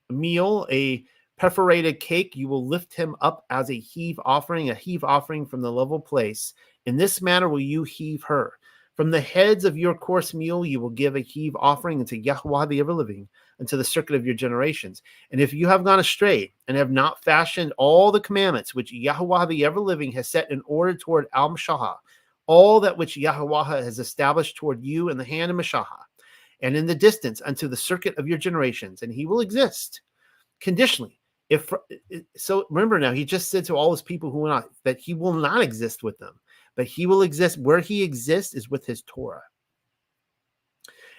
meal, a perforated cake, you will lift him up as a heave offering from the level place. In this manner will you heave her. From the heads of your course meal you will give a heave offering unto Yahuwah the ever-living, unto the circuit of your generations. And if you have gone astray and have not fashioned all the commandments which Yahuwah the ever-living has set in order toward Al-Mashahah, all that which Yahuwah has established toward you in the hand of Mashahah, and in the distance unto the circuit of your generations, and he will exist conditionally. So remember now, he just said to all his people who went out that he will not exist with them, but he will exist. Where he exists is with his Torah.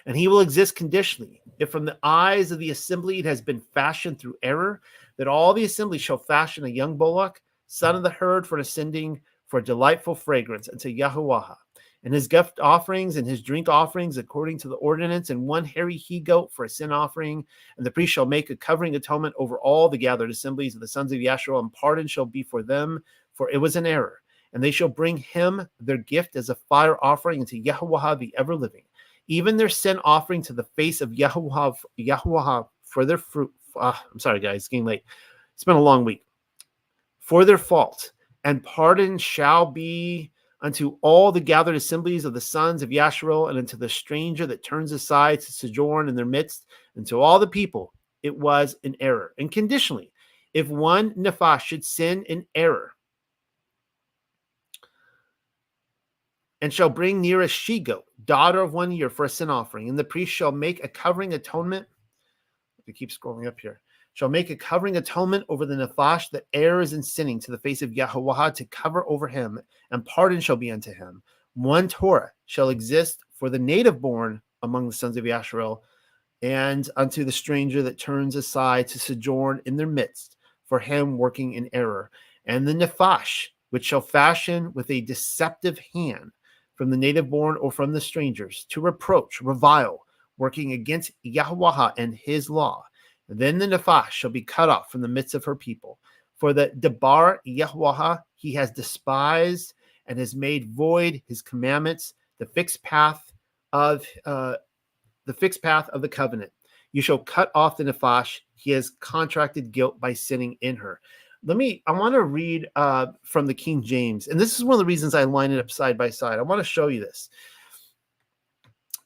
And he will exist conditionally. If from the eyes of the assembly it has been fashioned through error, that all the assembly shall fashion a young bullock, son of the herd, for an ascending, for a delightful fragrance unto Yahuwah, and his gift offerings and his drink offerings according to the ordinance, and one hairy he-goat for a sin offering. And the priest shall make a covering atonement over all the gathered assemblies of the sons of Yasharel, and pardon shall be for them, for it was an error. And they shall bring him their gift as a fire offering unto Yahuwah the ever-living, even their sin offering to the face of Yahuwah for their fruit. I'm sorry, guys, it's getting late. It's been a long week. For their fault. And pardon shall be unto all the gathered assemblies of the sons of Yasharel, and unto the stranger that turns aside to sojourn in their midst, and to all the people. It was an error. And conditionally, if one nephash should sin in error, and shall bring near a she-goat, daughter of 1 year, for a sin offering, and the priest shall make a covering atonement. We keep scrolling up here. Shall make a covering atonement over the nephash that errs in sinning to the face of Yahuwah, to cover over him, and pardon shall be unto him. One Torah shall exist for the native born among the sons of Yasharel, and unto the stranger that turns aside to sojourn in their midst, for him working in error. And the nephash, which shall fashion with a deceptive hand from the native born or from the strangers, to reproach, revile, working against Yahuwah and his law. Then the nephash shall be cut off from the midst of her people. For the debar Yahuwah he has despised, and has made void his commandments, the fixed path of the covenant. You shall cut off the nephash. He has contracted guilt by sinning in her. I want to read from the King James, and this is one of the reasons I line it up side by side. I want to show you this.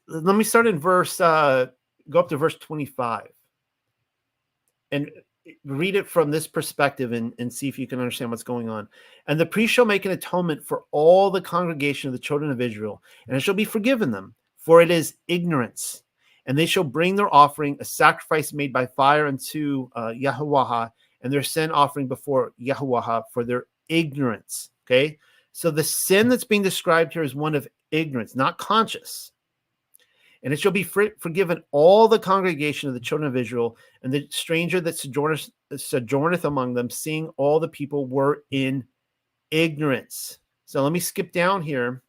Let me start in go up to verse 25. And read it from this perspective and see if you can understand what's going on. And the priest shall make an atonement for all the congregation of the children of Israel, and it shall be forgiven them, for it is ignorance. And they shall bring their offering, a sacrifice made by fire unto Yahuwah, and their sin offering before Yahuwah for their ignorance. Okay? So the sin that's being described here is one of ignorance, not conscious. And it shall be forgiven all the congregation of the children of Israel, and the stranger that sojourneth among them, seeing all the people were in ignorance. So let me skip down here.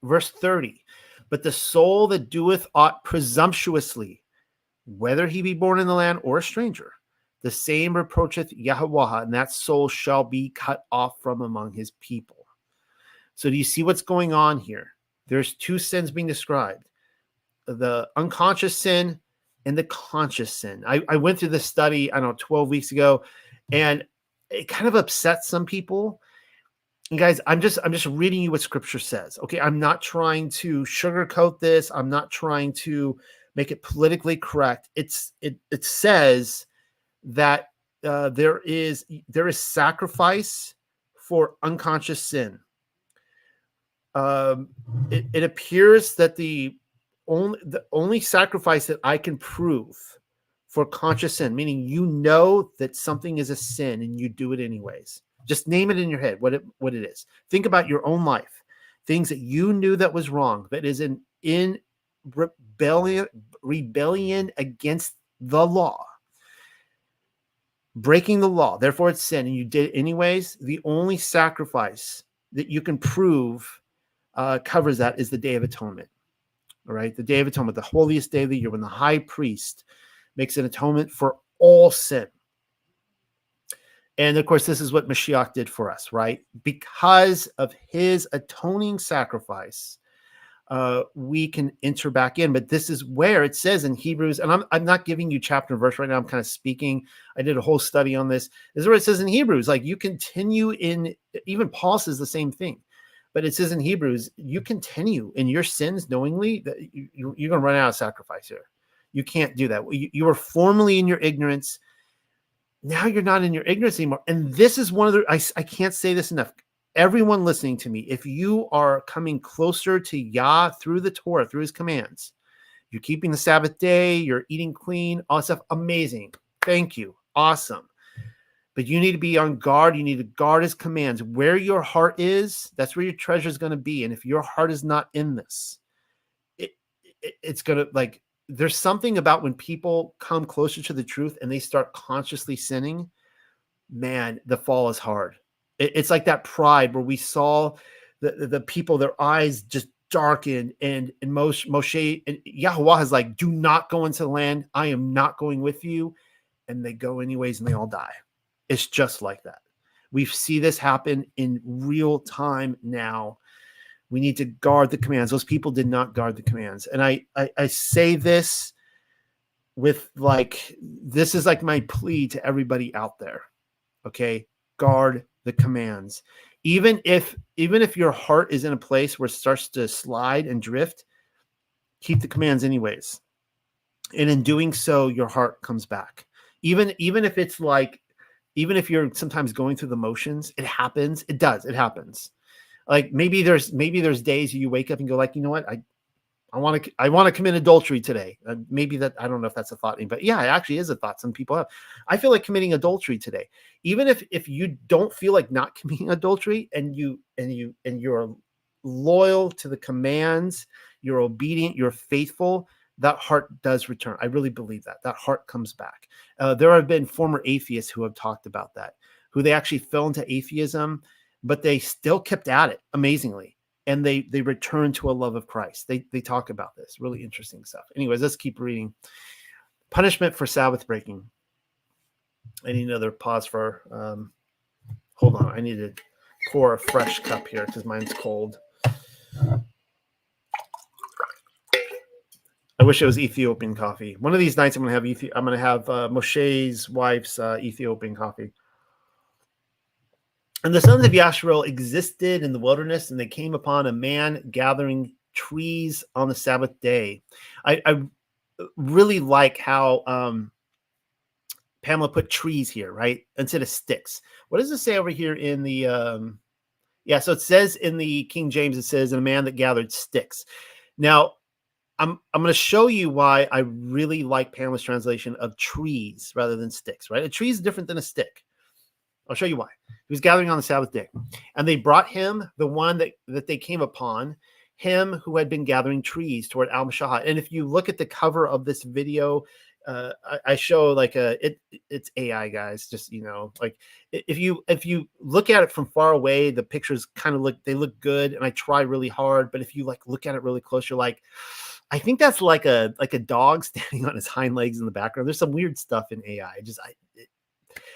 Verse 30. But the soul that doeth aught presumptuously, whether he be born in the land or a stranger, the same reproacheth Yahuwah, and that soul shall be cut off from among his people. So do you see what's going on here? There's two sins being described, the unconscious sin and the conscious sin. I went through this study, 12 weeks ago, and it kind of upsets some people. And guys, I'm just reading you what scripture says. Okay. I'm not trying to sugarcoat this. I'm not trying to make it politically correct. It says that there is sacrifice for unconscious sin. It appears that the only sacrifice that I can prove for conscious sin, meaning you know that something is a sin and you do it anyways. Just name it in your head what it is. Think about your own life, things that you knew that was wrong, that is in rebellion against the law, breaking the law. Therefore, it's sin, and you did it anyways. The only sacrifice that you can prove covers that is the Day of Atonement. All right, the Day of Atonement, the holiest day of the year, when the high priest makes an atonement for all sin. And of course, this is what Mashiach did for us, right? Because of his atoning sacrifice, we can enter back in. But this is where it says in Hebrews, and I'm not giving you chapter and verse right now. I'm kind of speaking. I did a whole study on this. This is where it says in Hebrews, like you continue in, even Paul says the same thing. But it says in Hebrews, you continue in your sins knowingly that you're going to run out of sacrifice here. You can't do that. You were formerly in your ignorance. Now you're not in your ignorance anymore. And this is one of the, I can't say this enough. Everyone listening to me, if you are coming closer to Yah through the Torah, through his commands, you're keeping the Sabbath day, you're eating clean, all that stuff, amazing. Thank you. Awesome. But you need to be on guard. You need to guard his commands. Where your heart is, that's where your treasure is going to be. And if your heart is not in this, it's going to, like, there's something about when people come closer to the truth and they start consciously sinning, man, the fall is hard. It's like that pride where we saw the people, their eyes just darkened, and Moshe and Yahuwah is like, do not go into the land. I am not going with you. And they go anyways and they all die. It's just like that. We see this happen in real time now. We need to guard the commands. Those people did not guard the commands. And I say this with, like, this is like my plea to everybody out there. Okay. Guard the commands. Even if your heart is in a place where it starts to slide and drift, keep the commands anyways. And in doing so, your heart comes back. Even if it's like, even if you're sometimes going through the motions, it happens. It does. It happens. Like maybe there's days you wake up and go like, you know what? I want to commit adultery today. Maybe that, I don't know if that's a thought, but yeah, it actually is a thought some people have. I feel like committing adultery today. Even if you don't feel like not committing adultery, and you're loyal to the commands, you're obedient, you're faithful, that heart does return. I really believe that heart comes back. There have been former atheists who have talked about that, who they actually fell into atheism, but they still kept at it amazingly. And they return to a love of Christ. They talk about this. Really interesting stuff. Anyways, let's keep reading. Punishment for Sabbath breaking. I need another pause for, hold on. I need to pour a fresh cup here because mine's cold. I wish it was Ethiopian coffee. One of these nights I'm going to have Moshe's wife's Ethiopian coffee. And the sons of Yasharel existed in the wilderness, and they came upon a man gathering trees on the Sabbath day. I really like how Pamela put trees here, right? Instead of sticks. What does it say over here in the, so it says in the King James, it says, and a man that gathered sticks. Now, I'm going to show you why I really like Pamela's translation of trees rather than sticks, right? A tree is different than a stick. I'll show you why. He was gathering on the Sabbath day, and they brought him the one that they came upon, him who had been gathering trees toward Al-Mashahah. And if you look at the cover of this video, I show like it's AI, guys. Just, like if you look at it from far away, the pictures kind of look good, and I try really hard. But if you like look at it really close, you're like, I think that's like a dog standing on his hind legs in the background. There's some weird stuff in AI.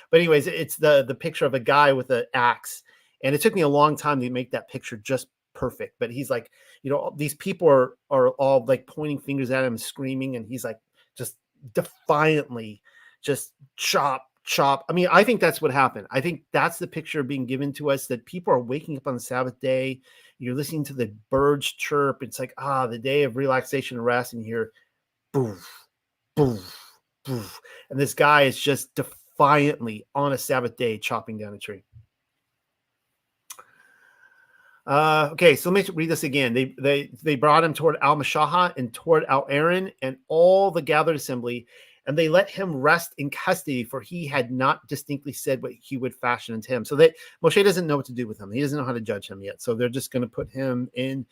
But anyways, it's the picture of a guy with an axe. And it took me a long time to make that picture just perfect. But he's like, these people are all like pointing fingers at him, screaming. And he's like, just defiantly just chop. I mean, I think that's what happened. I think that's the picture being given to us, that people are waking up on the Sabbath day. You're listening to the birds chirp. It's like, the day of relaxation and rest. And you hear, boof, boof, boof. And this guy is just defiantly on a Sabbath day chopping down a tree. Okay, so let me read this again. They brought him toward Al-Mashahah and toward Al-Aaron and all the gathered assembly, and they let him rest in custody, for he had not distinctly said what he would fashion unto him. So that Moshe doesn't know what to do with him. He doesn't know how to judge him yet. So they're just going to put him in.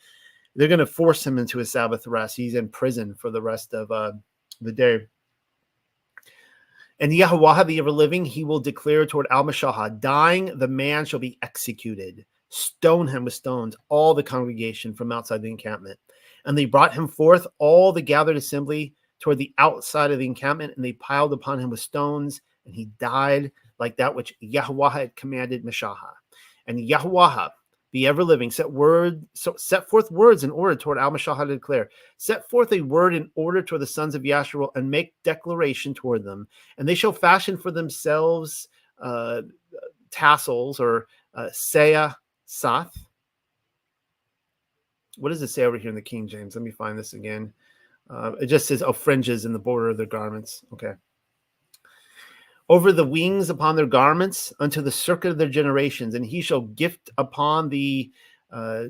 They're going to force him into a Sabbath rest. He's in prison for the rest of the day. And Yahuwah, the ever living, he will declare toward Al-Mashahah, dying, the man shall be executed. stone him with stones, all the congregation from outside the encampment. And they brought him forth, all the gathered assembly, toward the outside of the encampment, and they piled upon him with stones, and he died like that which Yahweh had commanded Meshaha. And Yahweh, the ever-living, set forth words in order toward Al-Mashah to declare, set forth a word in order toward the sons of Yasharel, and make declaration toward them. And they shall fashion for themselves tassels, or seah sath. What does it say over here in the King James? Let me find this again. It just says, fringes in the border of their garments. Okay. Over the wings upon their garments, unto the circuit of their generations. And he shall gift upon the, I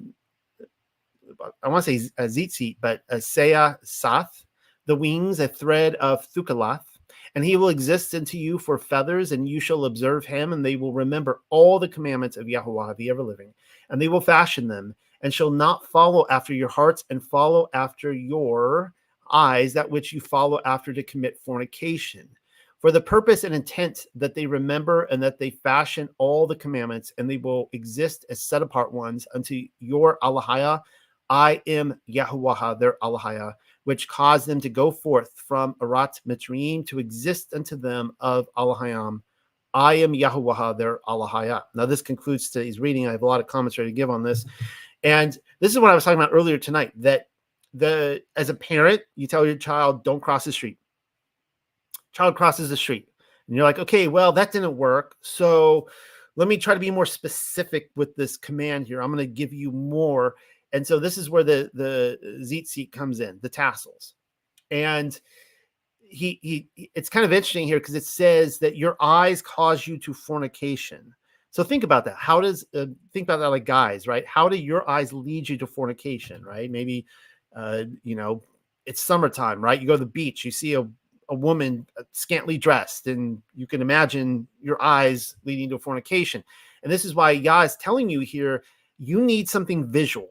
want to say zitzit, but seah sath, the wings, a thread of thukalath. And he will exist unto you for feathers, and you shall observe him, and they will remember all the commandments of Yahweh, the ever-living. And they will fashion them, and shall not follow after your hearts, and follow after your eyes, that which you follow after to commit fornication. For the purpose and intent that they remember, and that they fashion all the commandments, and they will exist as set apart ones unto your Allahiyah. I am Yahuwah, their Allahiyah, which caused them to go forth from Arat Mitzrayim to exist unto them of Allahayam. I am Yahuwah, their Allahiyah. Now this concludes today's reading. I have a lot of commentary to give on this. And this is what I was talking about earlier tonight, that as a parent, you tell your child, don't cross the street. Child crosses the street. And you're like, okay, well, that didn't work. So let me try to be more specific with this command here. I'm going to give you more. And so this is where the zitzit comes in, the tassels. And it's kind of interesting here because it says that your eyes cause you to fornication. So think about that. How does think about that like guys, right? How do your eyes lead you to fornication, right? Maybe it's summertime, right? You go to the beach, you see a woman scantily dressed, and you can imagine your eyes leading to fornication. And this is why Yah is telling you here, you need something visual,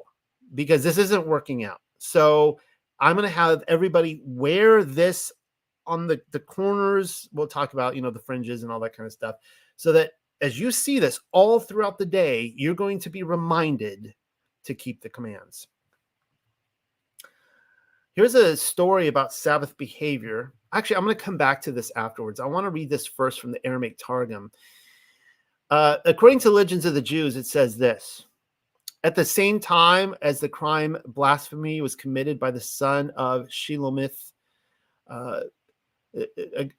because this isn't working out. So I'm going to have everybody wear this on the corners. We'll talk about, the fringes and all that kind of stuff, so that as you see this all throughout the day, you're going to be reminded to keep the commands. Here's a story about Sabbath behavior. Actually, I'm going to come back to this afterwards. I want to read this first from the Aramaic Targum. According to Legends of the Jews, it says this: at the same time as the crime blasphemy was committed by the son of Shelomith,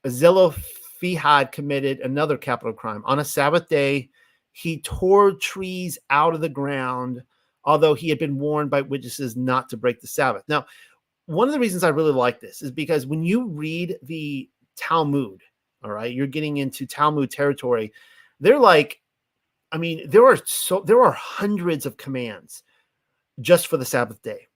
Zelophehad committed another capital crime. On a Sabbath day, he tore trees out of the ground, although he had been warned by witnesses not to break the Sabbath. Now, one of the reasons I really like this is because when you read the Talmud, all right, you're getting into Talmud territory. They're like, there are hundreds of commands just for the Sabbath day.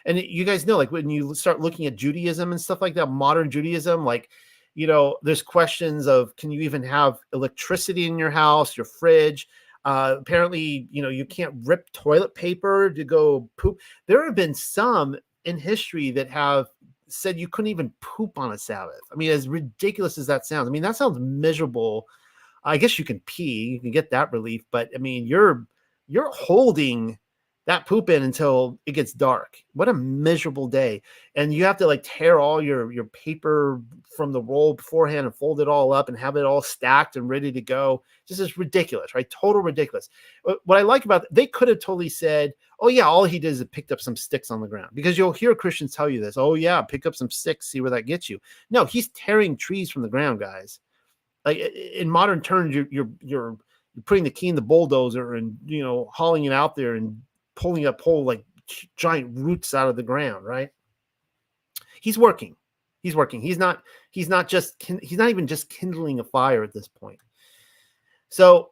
And you guys know, like when you start looking at Judaism and stuff like that, modern Judaism, like, there's questions of, can you even have electricity in your house, your fridge? Apparently, you can't rip toilet paper to go poop. There have been some in history that have said you couldn't even poop on a Sabbath. As ridiculous as that sounds, that sounds miserable. I guess you can pee, you can get that relief, but you're holding that poop in until it gets dark. What a miserable day. And you have to like tear all your paper from the roll beforehand and fold it all up and have it all stacked and ready to go. Just is ridiculous, right? Total ridiculous. What I like about they could have totally said, oh yeah, all he did is picked up some sticks on the ground, because you'll hear Christians tell you this. Oh yeah, pick up some sticks, see where that gets you. No, he's tearing trees from the ground, guys. Like in modern terms, you're putting the key in the bulldozer and hauling it out there and pulling up whole like giant roots out of the ground, right? He's working. He's not even just kindling a fire at this point. So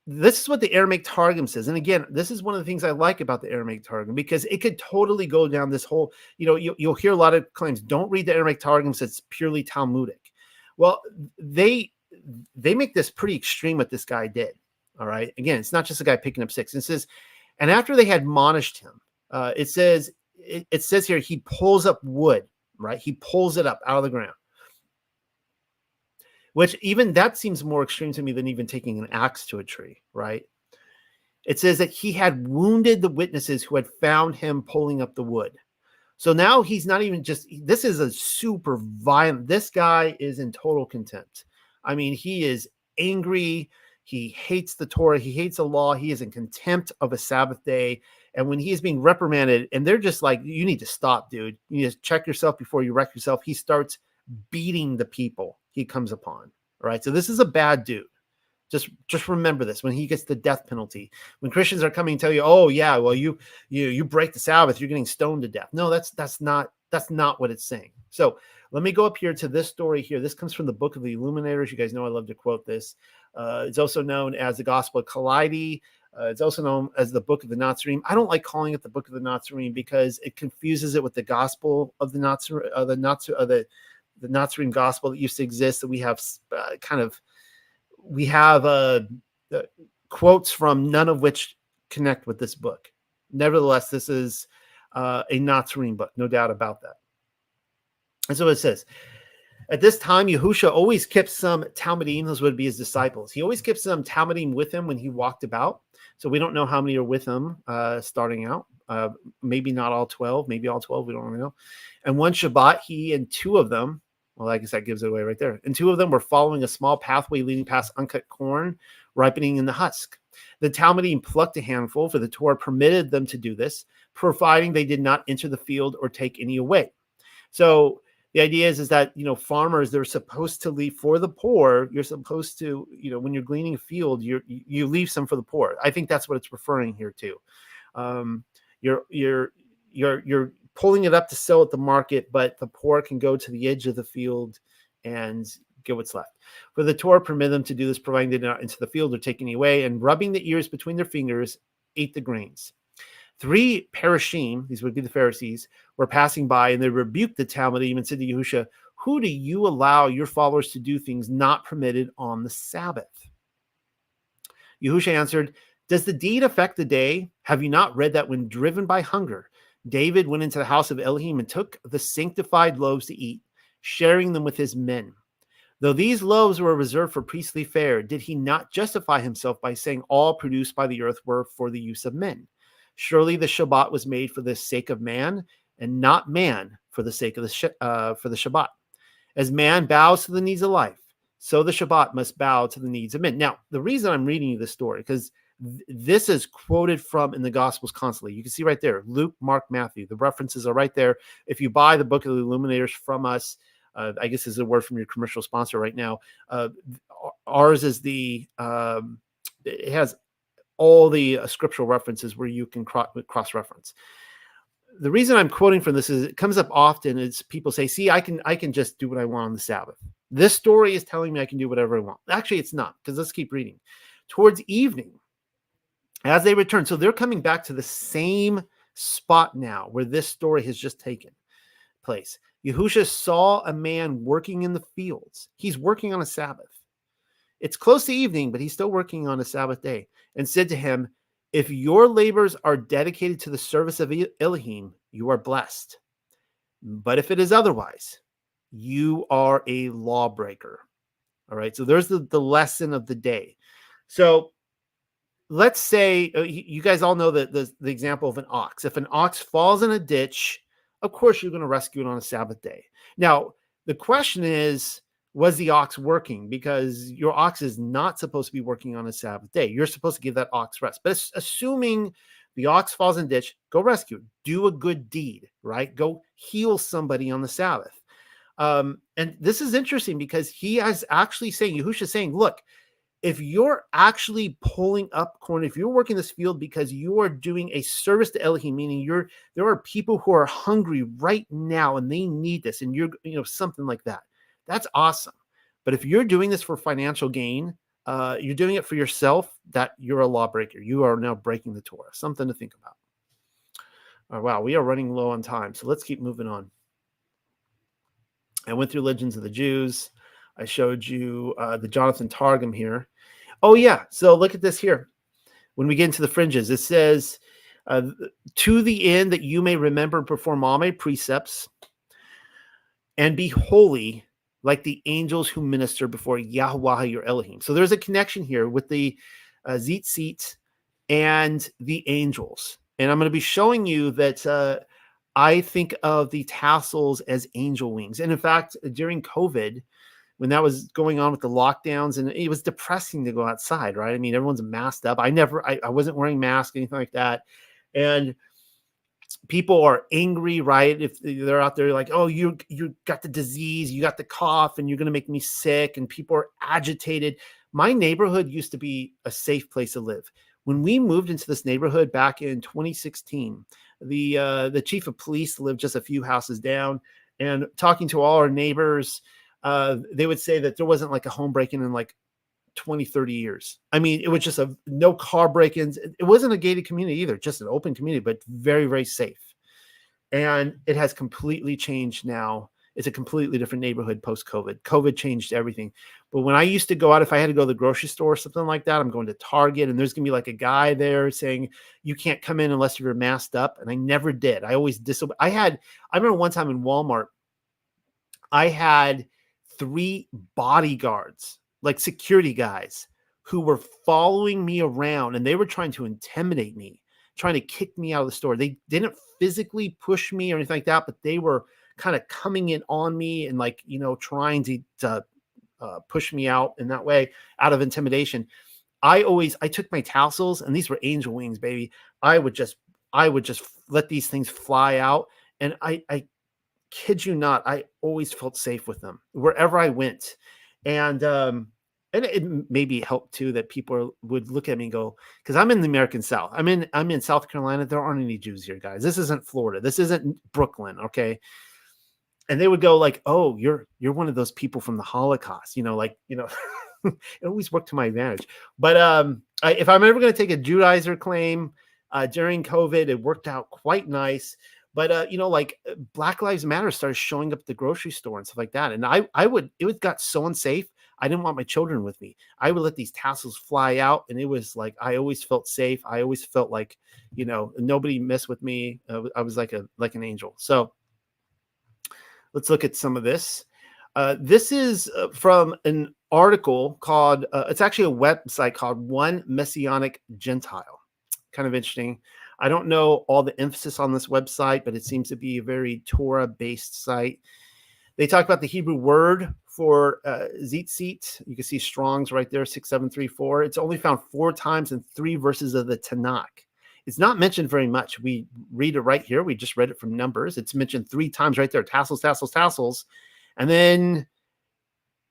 this is what the Aramaic Targum says. And again, this is one of the things I like about the Aramaic Targum, because it could totally go down this whole, you'll hear a lot of claims, don't read the Aramaic Targums, it's purely Talmudic. Well, they make this pretty extreme what this guy did. All right. Again, it's not just a guy picking up sticks. It says, and after they had admonished him, it says here, he pulls up wood, right? He pulls it up out of the ground, which even that seems more extreme to me than even taking an axe to a tree, right? It says that he had wounded the witnesses who had found him pulling up the wood. So now he's not even just, this is a super violent, this guy is in total contempt. I mean, he is angry. He hates the Torah. He hates the law. He is in contempt of a Sabbath day. And when he is being reprimanded, and they're just like, you need to stop, dude. You need to check yourself before you wreck yourself. He starts beating the people he comes upon. All right. So this is a bad dude. Just remember this when he gets the death penalty. When Christians are coming and tell you, oh yeah, well you break the Sabbath, you're getting stoned to death. No, that's not what it's saying. So let me go up here to this story here. This comes from the Book of the Illuminators. You guys know I love to quote this. It's also known as the Gospel of Kaleidi. It's also known as the Book of the Nazarene. I don't like calling it the Book of the Nazarene because it confuses it with the Gospel of the Nazarene Gospel that used to exist. That we have quotes from, none of which connect with this book. Nevertheless, this is a Nazarene book, no doubt about that. And so it says, at this time, Yahusha always kept some Talmudim, those would be his disciples. He always kept some Talmudim with him when he walked about. So we don't know how many are with him starting out. Maybe not all 12, maybe all 12, we don't really know. And one Shabbat, he and two of them, well, I guess that gives it away right there. And two of them were following a small pathway leading past uncut corn, ripening in the husk. The Talmudim plucked a handful, for the Torah permitted them to do this, providing they did not enter the field or take any away. So the idea is that, farmers, they're supposed to leave for the poor. You're supposed to, when you're gleaning a field, you leave some for the poor. I think that's what it's referring here to. You're pulling it up to sell at the market, but the poor can go to the edge of the field and get what's left. For the Torah permitted them to do this, providing they did not enter the field or take any away, and rubbing the ears between their fingers, ate the grains. 3 Parashim, these would be the Pharisees, were passing by, and they rebuked the Talmudim and said to Yahusha, who do you allow your followers to do things not permitted on the Sabbath? Yahusha answered, does the deed affect the day? Have you not read that when driven by hunger, David went into the house of Elohim and took the sanctified loaves to eat, sharing them with his men? Though these loaves were reserved for priestly fare, did he not justify himself by saying all produced by the earth were for the use of men? Surely the Shabbat was made for the sake of man, and not man for the sake of the Shabbat. As man bows to the needs of life, so the Shabbat must bow to the needs of men. Now, the reason I'm reading you this story, because this is quoted from in the Gospels constantly. You can see right there, Luke, Mark, Matthew. The references are right there. If you buy the Book of the Illuminators from us, I guess this is a word from your commercial sponsor right now. Ours is it has all the scriptural references where you can cross-reference. The reason I'm quoting from this is it comes up often. Is people say, see, I can just do what I want on the Sabbath. This story is telling me I can do whatever I want. Actually, it's not, because let's keep reading. Towards evening, as they return, so they're coming back to the same spot now where this story has just taken place. Yahusha saw a man working in the fields. He's working on a Sabbath. It's close to evening, but he's still working on a Sabbath day, and said to him, if your labors are dedicated to the service of Elohim, you are blessed. But if it is otherwise, you are a lawbreaker. All right. So there's the lesson of the day. So let's say you guys all know the example of an ox. If an ox falls in a ditch, of course you're going to rescue it on a Sabbath day. Now, the question is, was the ox working? Because your ox is not supposed to be working on a Sabbath day. You're supposed to give that ox rest. But assuming the ox falls in a ditch, go rescue it. Do a good deed, right? Go heal somebody on the Sabbath. And this is interesting because he is actually saying, Yahushua is saying, look, if you're actually pulling up corn, if you're working this field because you are doing a service to Elohim, meaning there are people who are hungry right now and they need this, and you're, something like that. That's awesome. But if you're doing this for financial gain, you're doing it for yourself, that you're a lawbreaker. You are now breaking the Torah. Something to think about. Oh, wow, we are running low on time, so let's keep moving on. I went through Legends of the Jews. I showed you the Jonathan Targum here. Oh, yeah. So look at this here. When we get into the fringes, it says, to the end that you may remember and perform all my precepts and be holy like the angels who minister before Yahweh your Elohim. So there's a connection here with the tzitzit and the angels. And I'm going to be showing you that I think of the tassels as angel wings. And in fact, during COVID, when that was going on with the lockdowns, and it was depressing to go outside, right? I mean, everyone's masked up. I wasn't wearing masks, anything like that. And people are angry, right? If they're out there like, oh, you got the disease, you got the cough, and you're going to make me sick. And people are agitated. My neighborhood used to be a safe place to live. When we moved into this neighborhood back in 2016, the chief of police lived just a few houses down, and talking to all our neighbors, they would say that there wasn't like a home break-in in like 20, 30 years. I mean, it was just no car break-ins. It wasn't a gated community either, just an open community, but very, very safe. And it has completely changed now. It's a completely different neighborhood post-COVID. COVID changed everything. But when I used to go out, if I had to go to the grocery store or something like that, I'm going to Target, and there's going to be like a guy there saying, you can't come in unless you're masked up. And I never did. I always disobeyed. I remember one time in Walmart, I had 3 bodyguards, like security guys, who were following me around, and they were trying to intimidate me, trying to kick me out of the store. They didn't physically push me or anything like that, but they were kind of coming in on me and like, trying to push me out in that way, out of intimidation. I took my tassels, and these were angel wings, baby. I would just let these things fly out. And I kid you not, I always felt safe with them wherever I went. And it maybe helped too that people would look at me and go, because I'm in the American South. I'm in South Carolina. There aren't any Jews here, guys. This isn't Florida. This isn't Brooklyn. Okay. And they would go like, oh, you're one of those people from the Holocaust, it always worked to my advantage. But if I'm ever going to take a Judaizer claim during COVID, it worked out quite nice. But Black Lives Matter started showing up at the grocery store and stuff like that. And it got so unsafe. I didn't want my children with me. I would let these tassels fly out, and it was like, I always felt safe. I always felt like, nobody messed with me. I was like an angel. So let's look at some of this. This is from an article called, it's actually a website called One Messianic Gentile. Kind of interesting. I don't know all the emphasis on this website, but it seems to be a very Torah-based site. They talk about the Hebrew word for tzitzit. You can see Strong's right there, 6734. It's only found 4 times in 3 verses of the Tanakh. It's not mentioned very much. We read it right here. We just read it from Numbers. It's mentioned 3 times right there, tassels, tassels, tassels. And then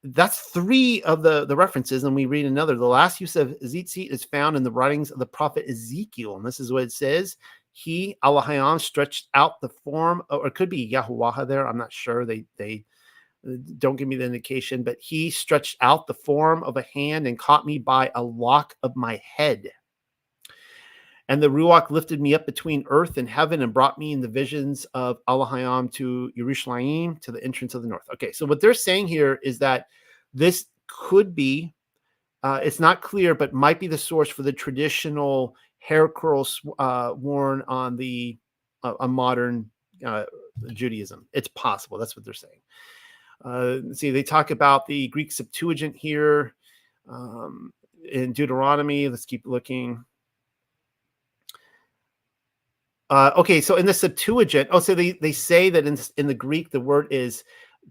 that's 3 of the references, and we read another. The last use of tzitzit is found in the writings of the prophet Ezekiel, and this is what it says. He, Elohim, stretched out the form, or it could be Yahuwah there. I'm not sure. They don't give me the indication, but he stretched out the form of a hand and caught me by a lock of my head. And the Ruach lifted me up between earth and heaven and brought me in the visions of Elohim to Yerushalayim, to the entrance of the north. Okay, so what they're saying here is that this could be, it's not clear, but might be the source for the traditional hair curls worn on on modern Judaism. It's possible. That's what they're saying. See, they talk about the Greek Septuagint here in Deuteronomy. Let's keep looking. Okay, so in the Septuagint, so they say that in the Greek, the word is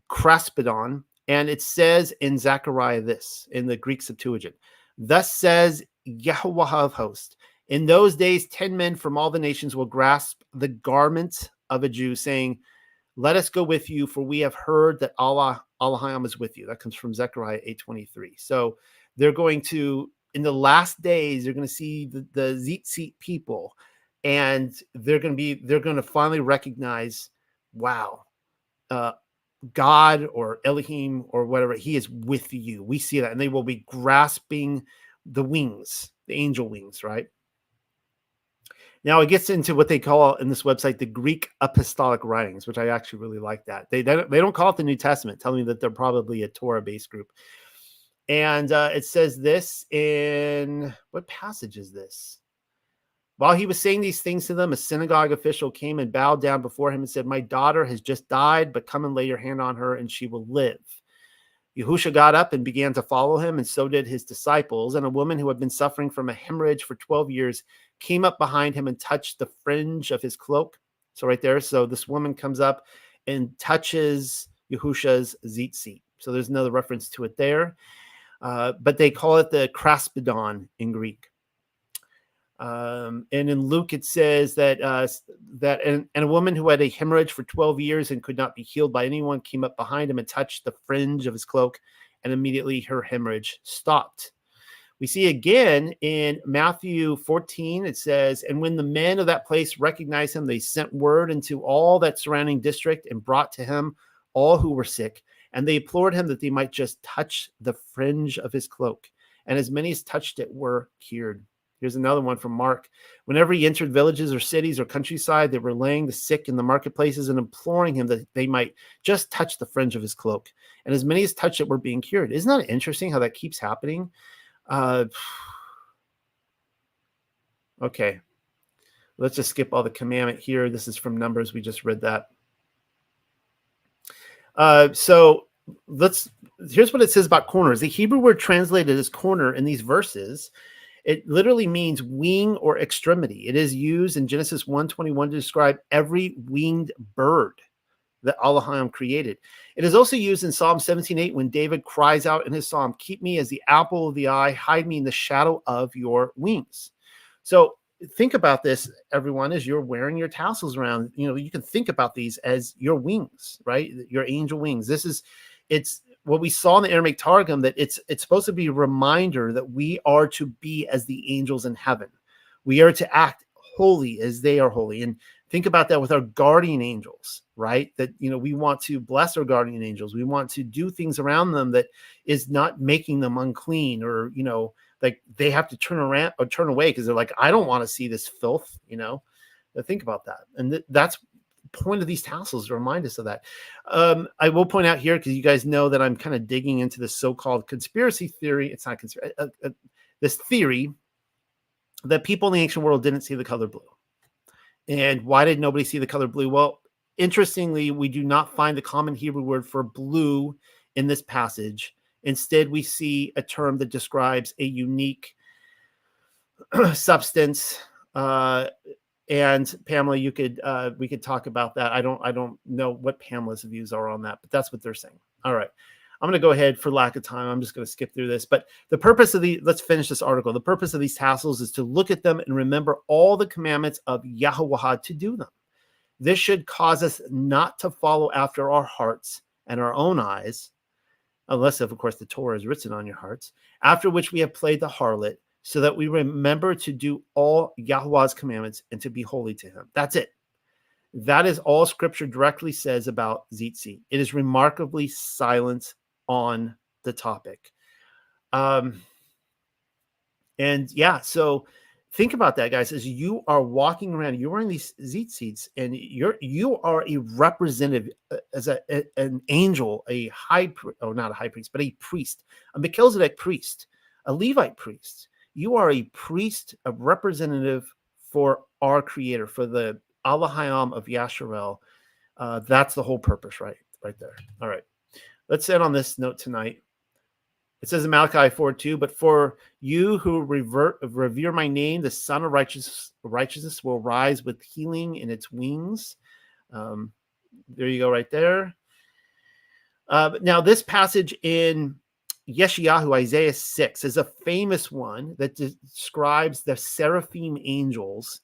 kraspedon, and it says in Zechariah this, in the Greek Septuagint, thus says Yahuwah of hosts, in those days 10 men from all the nations will grasp the garment of a Jew, saying, let us go with you, for we have heard that Elohim is with you. That comes from Zechariah 8:23. So they're going to, in the last days, you're going to see the tzitzit people, and they're going to finally recognize, wow, God or Elohim or whatever, he is with you. We see that, and they will be grasping the wings, the angel wings, right? Now it gets into what they call in this website the Greek apostolic writings, which I actually really like that. They don't call it the New Testament, telling me that they're probably a Torah-based group. And it says this in, what passage is this? While he was saying these things to them, a synagogue official came and bowed down before him and said, my daughter has just died, but come and lay your hand on her and she will live. Yahusha got up and began to follow him, and so did his disciples. And a woman who had been suffering from a hemorrhage for 12 years came up behind him and touched the fringe of his cloak. So right there, so this woman comes up and touches Yahusha's tzitzit. So there's another reference to it there. But they call it the kraspedon in Greek. And in Luke, it says that and a woman who had a hemorrhage for 12 years and could not be healed by anyone came up behind him and touched the fringe of his cloak, and immediately her hemorrhage stopped. We see again in Matthew 14, it says, and when the men of that place recognized him, they sent word into all that surrounding district and brought to him all who were sick, and they implored him that they might just touch the fringe of his cloak. And as many as touched it were cured. Here's another one from Mark. Whenever he entered villages or cities or countryside, they were laying the sick in the marketplaces and imploring him that they might just touch the fringe of his cloak. And as many as touched it were being cured. Isn't that interesting how that keeps happening? Okay. Let's just skip all the commandment here. This is from Numbers. We just read that. So here's what it says about corners. The Hebrew word translated as corner in these verses, it literally means wing or extremity. It is used in Genesis 1:21 to describe every winged bird that Elohim created. It is also used in Psalm 17:8 when David cries out in his psalm, keep me as the apple of the eye, hide me in the shadow of your wings. So think about this, everyone, as you're wearing your tassels around. You can think about these as your wings, right? Your angel wings. It's what we saw in the Aramaic Targum, that it's supposed to be a reminder that we are to be as the angels in heaven. We are to act holy as they are holy. And think about that with our guardian angels, right? That, we want to bless our guardian angels. We want to do things around them that is not making them unclean, or, like they have to turn around or turn away because they're like, I don't want to see this filth, Think about that. And that's point of these tassels to remind us of that. I will point out here, because you guys know that I'm kind of digging into this so-called conspiracy theory. It's not conspiracy. This theory that people in the ancient world didn't see the color blue. And why did nobody see the color blue? Well, interestingly, we do not find the common Hebrew word for blue in this passage. Instead, we see a term that describes a unique substance. And Pamela, we could talk about that. I don't know what Pamela's views are on that, but that's what they're saying. All right. I'm going to go ahead for lack of time. I'm just going to skip through this, but the purpose of let's finish this article. The purpose of these tassels is to look at them and remember all the commandments of Yahweh to do them. This should cause us not to follow after our hearts and our own eyes, unless, of course, the Torah is written on your hearts, after which we have played the harlot, so that we remember to do all Yahweh's commandments and to be holy to him. That's it. That is all Scripture directly says about tzitzit. It is remarkably silent on the topic. So think about that, guys. As you are walking around, you're wearing these tzitzits, and you are a representative, as an angel, not a high priest, but a priest, a Melchizedek priest, a Levite priest. You are a priest, a representative for our Creator, for the Elohim of Yasharel. That's the whole purpose, right there. All right. Let's end on this note tonight. It says in Malachi 4:2, but for you who revere my name, the Son of Righteousness will rise with healing in its wings. There you go, right there. Now, this passage in Yeshayahu, Isaiah 6, is a famous one that describes the seraphim angels,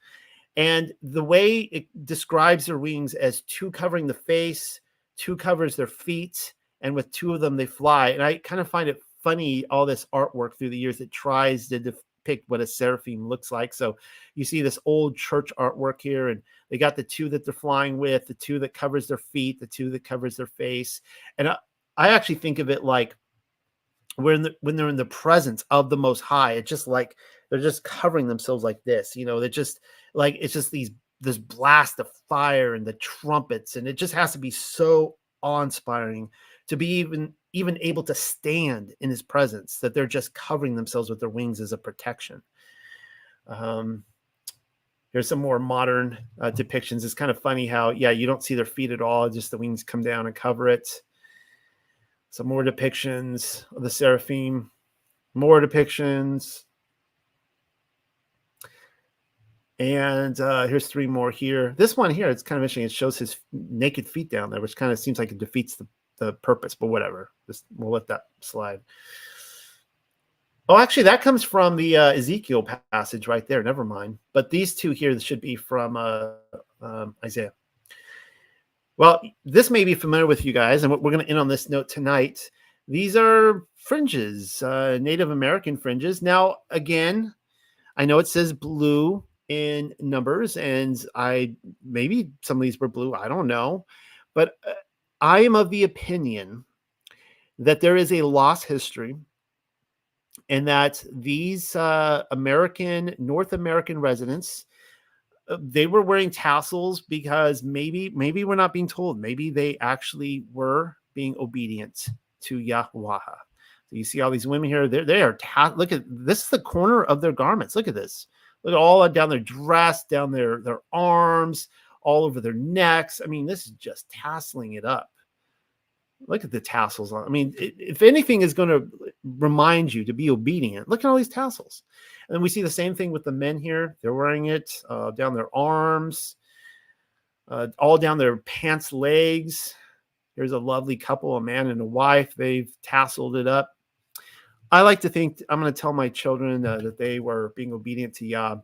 and the way it describes their wings as two covering the face, two covers their feet, and with two of them they fly. And I kind of find it funny, all this artwork through the years that tries to depict what a seraphim looks like. So you see this old church artwork here, and they got the two that they're flying with, the two that covers their feet, the two that covers their face. And I actually think of it like when they're in the presence of the Most High, it's just like they're just covering themselves like this. They're just like, it's just this blast of fire and the trumpets, and it just has to be so awe-inspiring to be even able to stand in his presence, that they're just covering themselves with their wings as a protection. Here's some more modern depictions. It's kind of funny how, you don't see their feet at all. Just the wings come down and cover it. Some more depictions of the seraphim. More depictions. And here's 3 more here. This one here, it's kind of interesting. It shows his naked feet down there, which kind of seems like it defeats the purpose, but whatever. We'll let that slide. Oh, actually, that comes from the Ezekiel passage right there. Never mind. But these 2 here should be from Isaiah. Well, this may be familiar with you guys, and we're going to end on this note tonight. These are fringes, Native American fringes. Now, again, I know it says blue in numbers, and maybe some of these were blue. I don't know. But I am of the opinion that there is a lost history, and that these North American residents, they were wearing tassels because maybe we're not being told. Maybe they actually were being obedient to Yahweh. So you see all these women here. They are look at this is the corner of their garments. Look at this. Look at all down their dress, down their arms, all over their necks. I mean, this is just tasseling it up. Look at the tassels on. I mean, if anything is going to remind you to be obedient, look at all these tassels. And we see the same thing with the men here. They're wearing it down their arms, all down their pants legs. Here's a lovely couple, a man and a wife. They've tasseled it up. I like to think I'm going to tell my children that they were being obedient to Yah.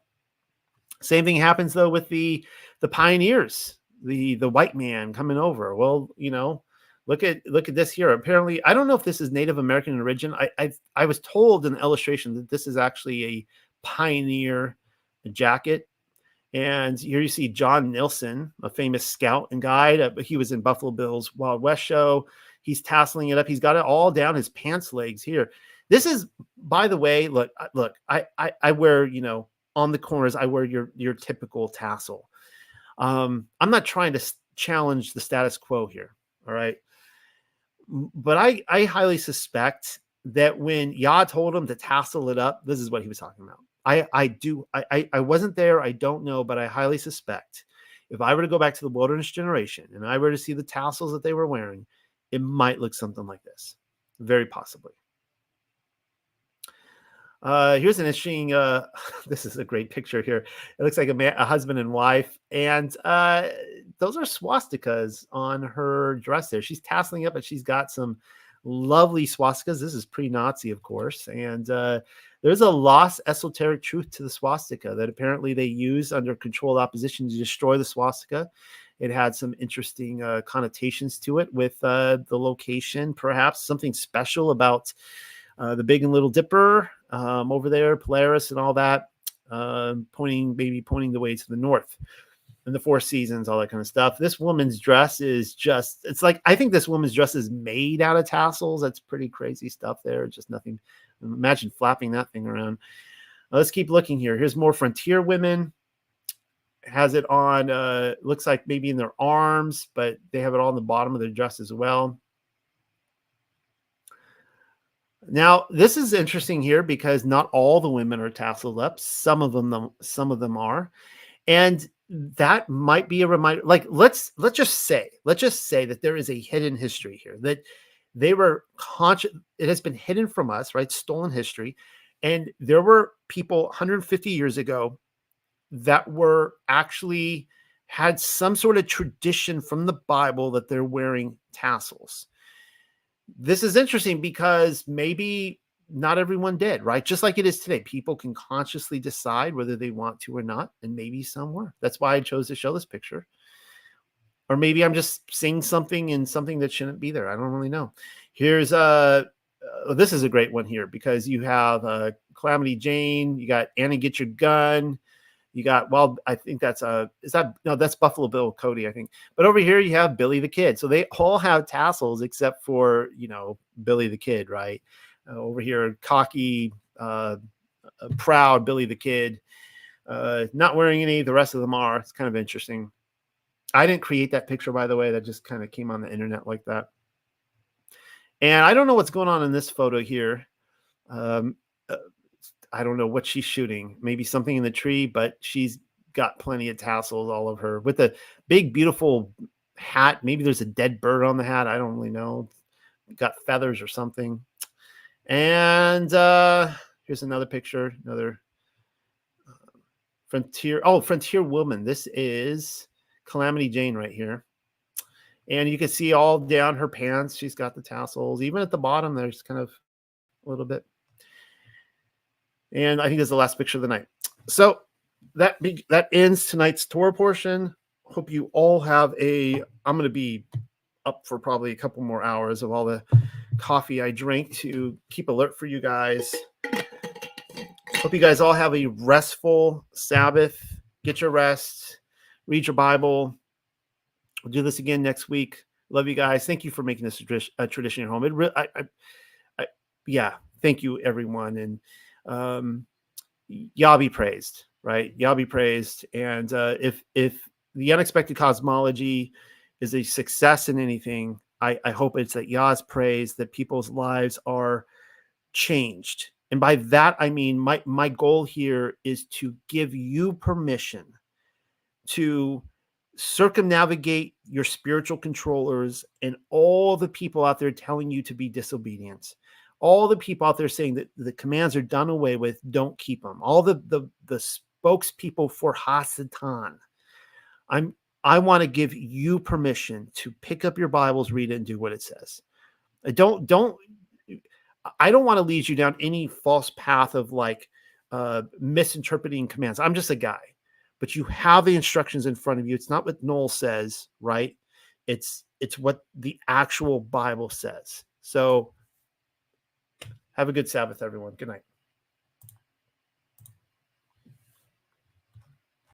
Same thing happens, though, with the pioneers, the white man coming over. Well, look at this here. Apparently, I don't know if this is Native American in origin. I was told in the illustration that this is actually a pioneer jacket. And here you see John Nilsson, a famous scout and guide. He was in Buffalo Bill's Wild West show. He's tasseling it up. He's got it all down his pants legs here. This is, by the way, look. I wear, on the corners, I wear your typical tassel. I'm not trying to challenge the status quo here. All right. But I highly suspect that when Yah told him to tassel it up, this is what he was talking about. I wasn't there. I don't know, but I highly suspect if I were to go back to the wilderness generation and I were to see the tassels that they were wearing, it might look something like this. Very possibly. Here's an interesting, this is a great picture here. It looks like a husband and wife, and those are swastikas on her dress there. She's tasseling up, and she's got some lovely swastikas. This is pre-Nazi, of course, and there's a lost esoteric truth to the swastika that apparently they used under controlled opposition to destroy the swastika. It had some interesting connotations to it with the location, perhaps something special about the Big and Little Dipper over there, Polaris and all that, pointing the way to the north, and the 4 seasons, all that kind of stuff. This woman's dress is just, it's like, I think this woman's dress is made out of tassels. That's pretty crazy stuff there. Just nothing. Imagine flapping that thing around. Let's keep looking here. Here's more frontier women. Has it on, looks like maybe in their arms, but they have it all on the bottom of their dress as well. Now, this is interesting here because not all the women are tasseled up. Some of them are. And that might be a reminder. Like, let's just say that there is a hidden history here, that they were conscious. It has been hidden from us, right? Stolen history. And there were people 150 years ago that were actually had some sort of tradition from the Bible that they're wearing tassels. This is interesting because maybe not everyone did, right? Just like it is today. People can consciously decide whether they want to or not, and maybe some were. That's why I chose to show this picture. Or maybe I'm just seeing something in something that shouldn't be there. I don't really know. Here's this is a great one here because you have Calamity Jane, you got Annie Get Your Gun, you got, well, I think that's that's Buffalo Bill Cody, I think. But over here you have Billy the Kid. So they all have tassels except for, Billy the Kid, right? Over here, cocky, proud Billy the Kid, not wearing any. The rest of them are. It's kind of interesting. I didn't create that picture, by the way. That just kind of came on the internet like that. And I don't know what's going on in this photo here. I don't know what she's shooting. Maybe something in the tree, but she's got plenty of tassels all over her with a big, beautiful hat. Maybe there's a dead bird on the hat. I don't really know. got feathers or something. And here's another picture, another Frontier. Oh, Frontier Woman. This is Calamity Jane right here. And you can see all down her pants. She's got the tassels. Even at the bottom, there's kind of a little bit. And I think that's the last picture of the night. So that ends tonight's Torah portion. Hope you all have I'm going to be up for probably a couple more hours of all the coffee I drink to keep alert for you guys. Hope you guys all have a restful Sabbath. Get your rest. Read your Bible. We'll do this again next week. Love you guys. Thank you for making this a tradition at home. Yeah. Thank you, everyone. And Yah be praised, right? Yah be praised. And if the unexpected cosmology is a success in anything, I hope it's that Yah's praise, that people's lives are changed. And by that, I mean, my goal here is to give you permission to circumnavigate your spiritual controllers and all the people out there telling you to be disobedient. All the people out there saying that the commands are done away with, don't keep them. All the spokespeople for Hasatan. I want to give you permission to pick up your Bibles, read it, and do what it says. I don't want to lead you down any false path of misinterpreting commands. I'm just a guy, but you have the instructions in front of you. It's not what Noel says, right? It's what the actual Bible says. So have a good Sabbath, everyone. Good night.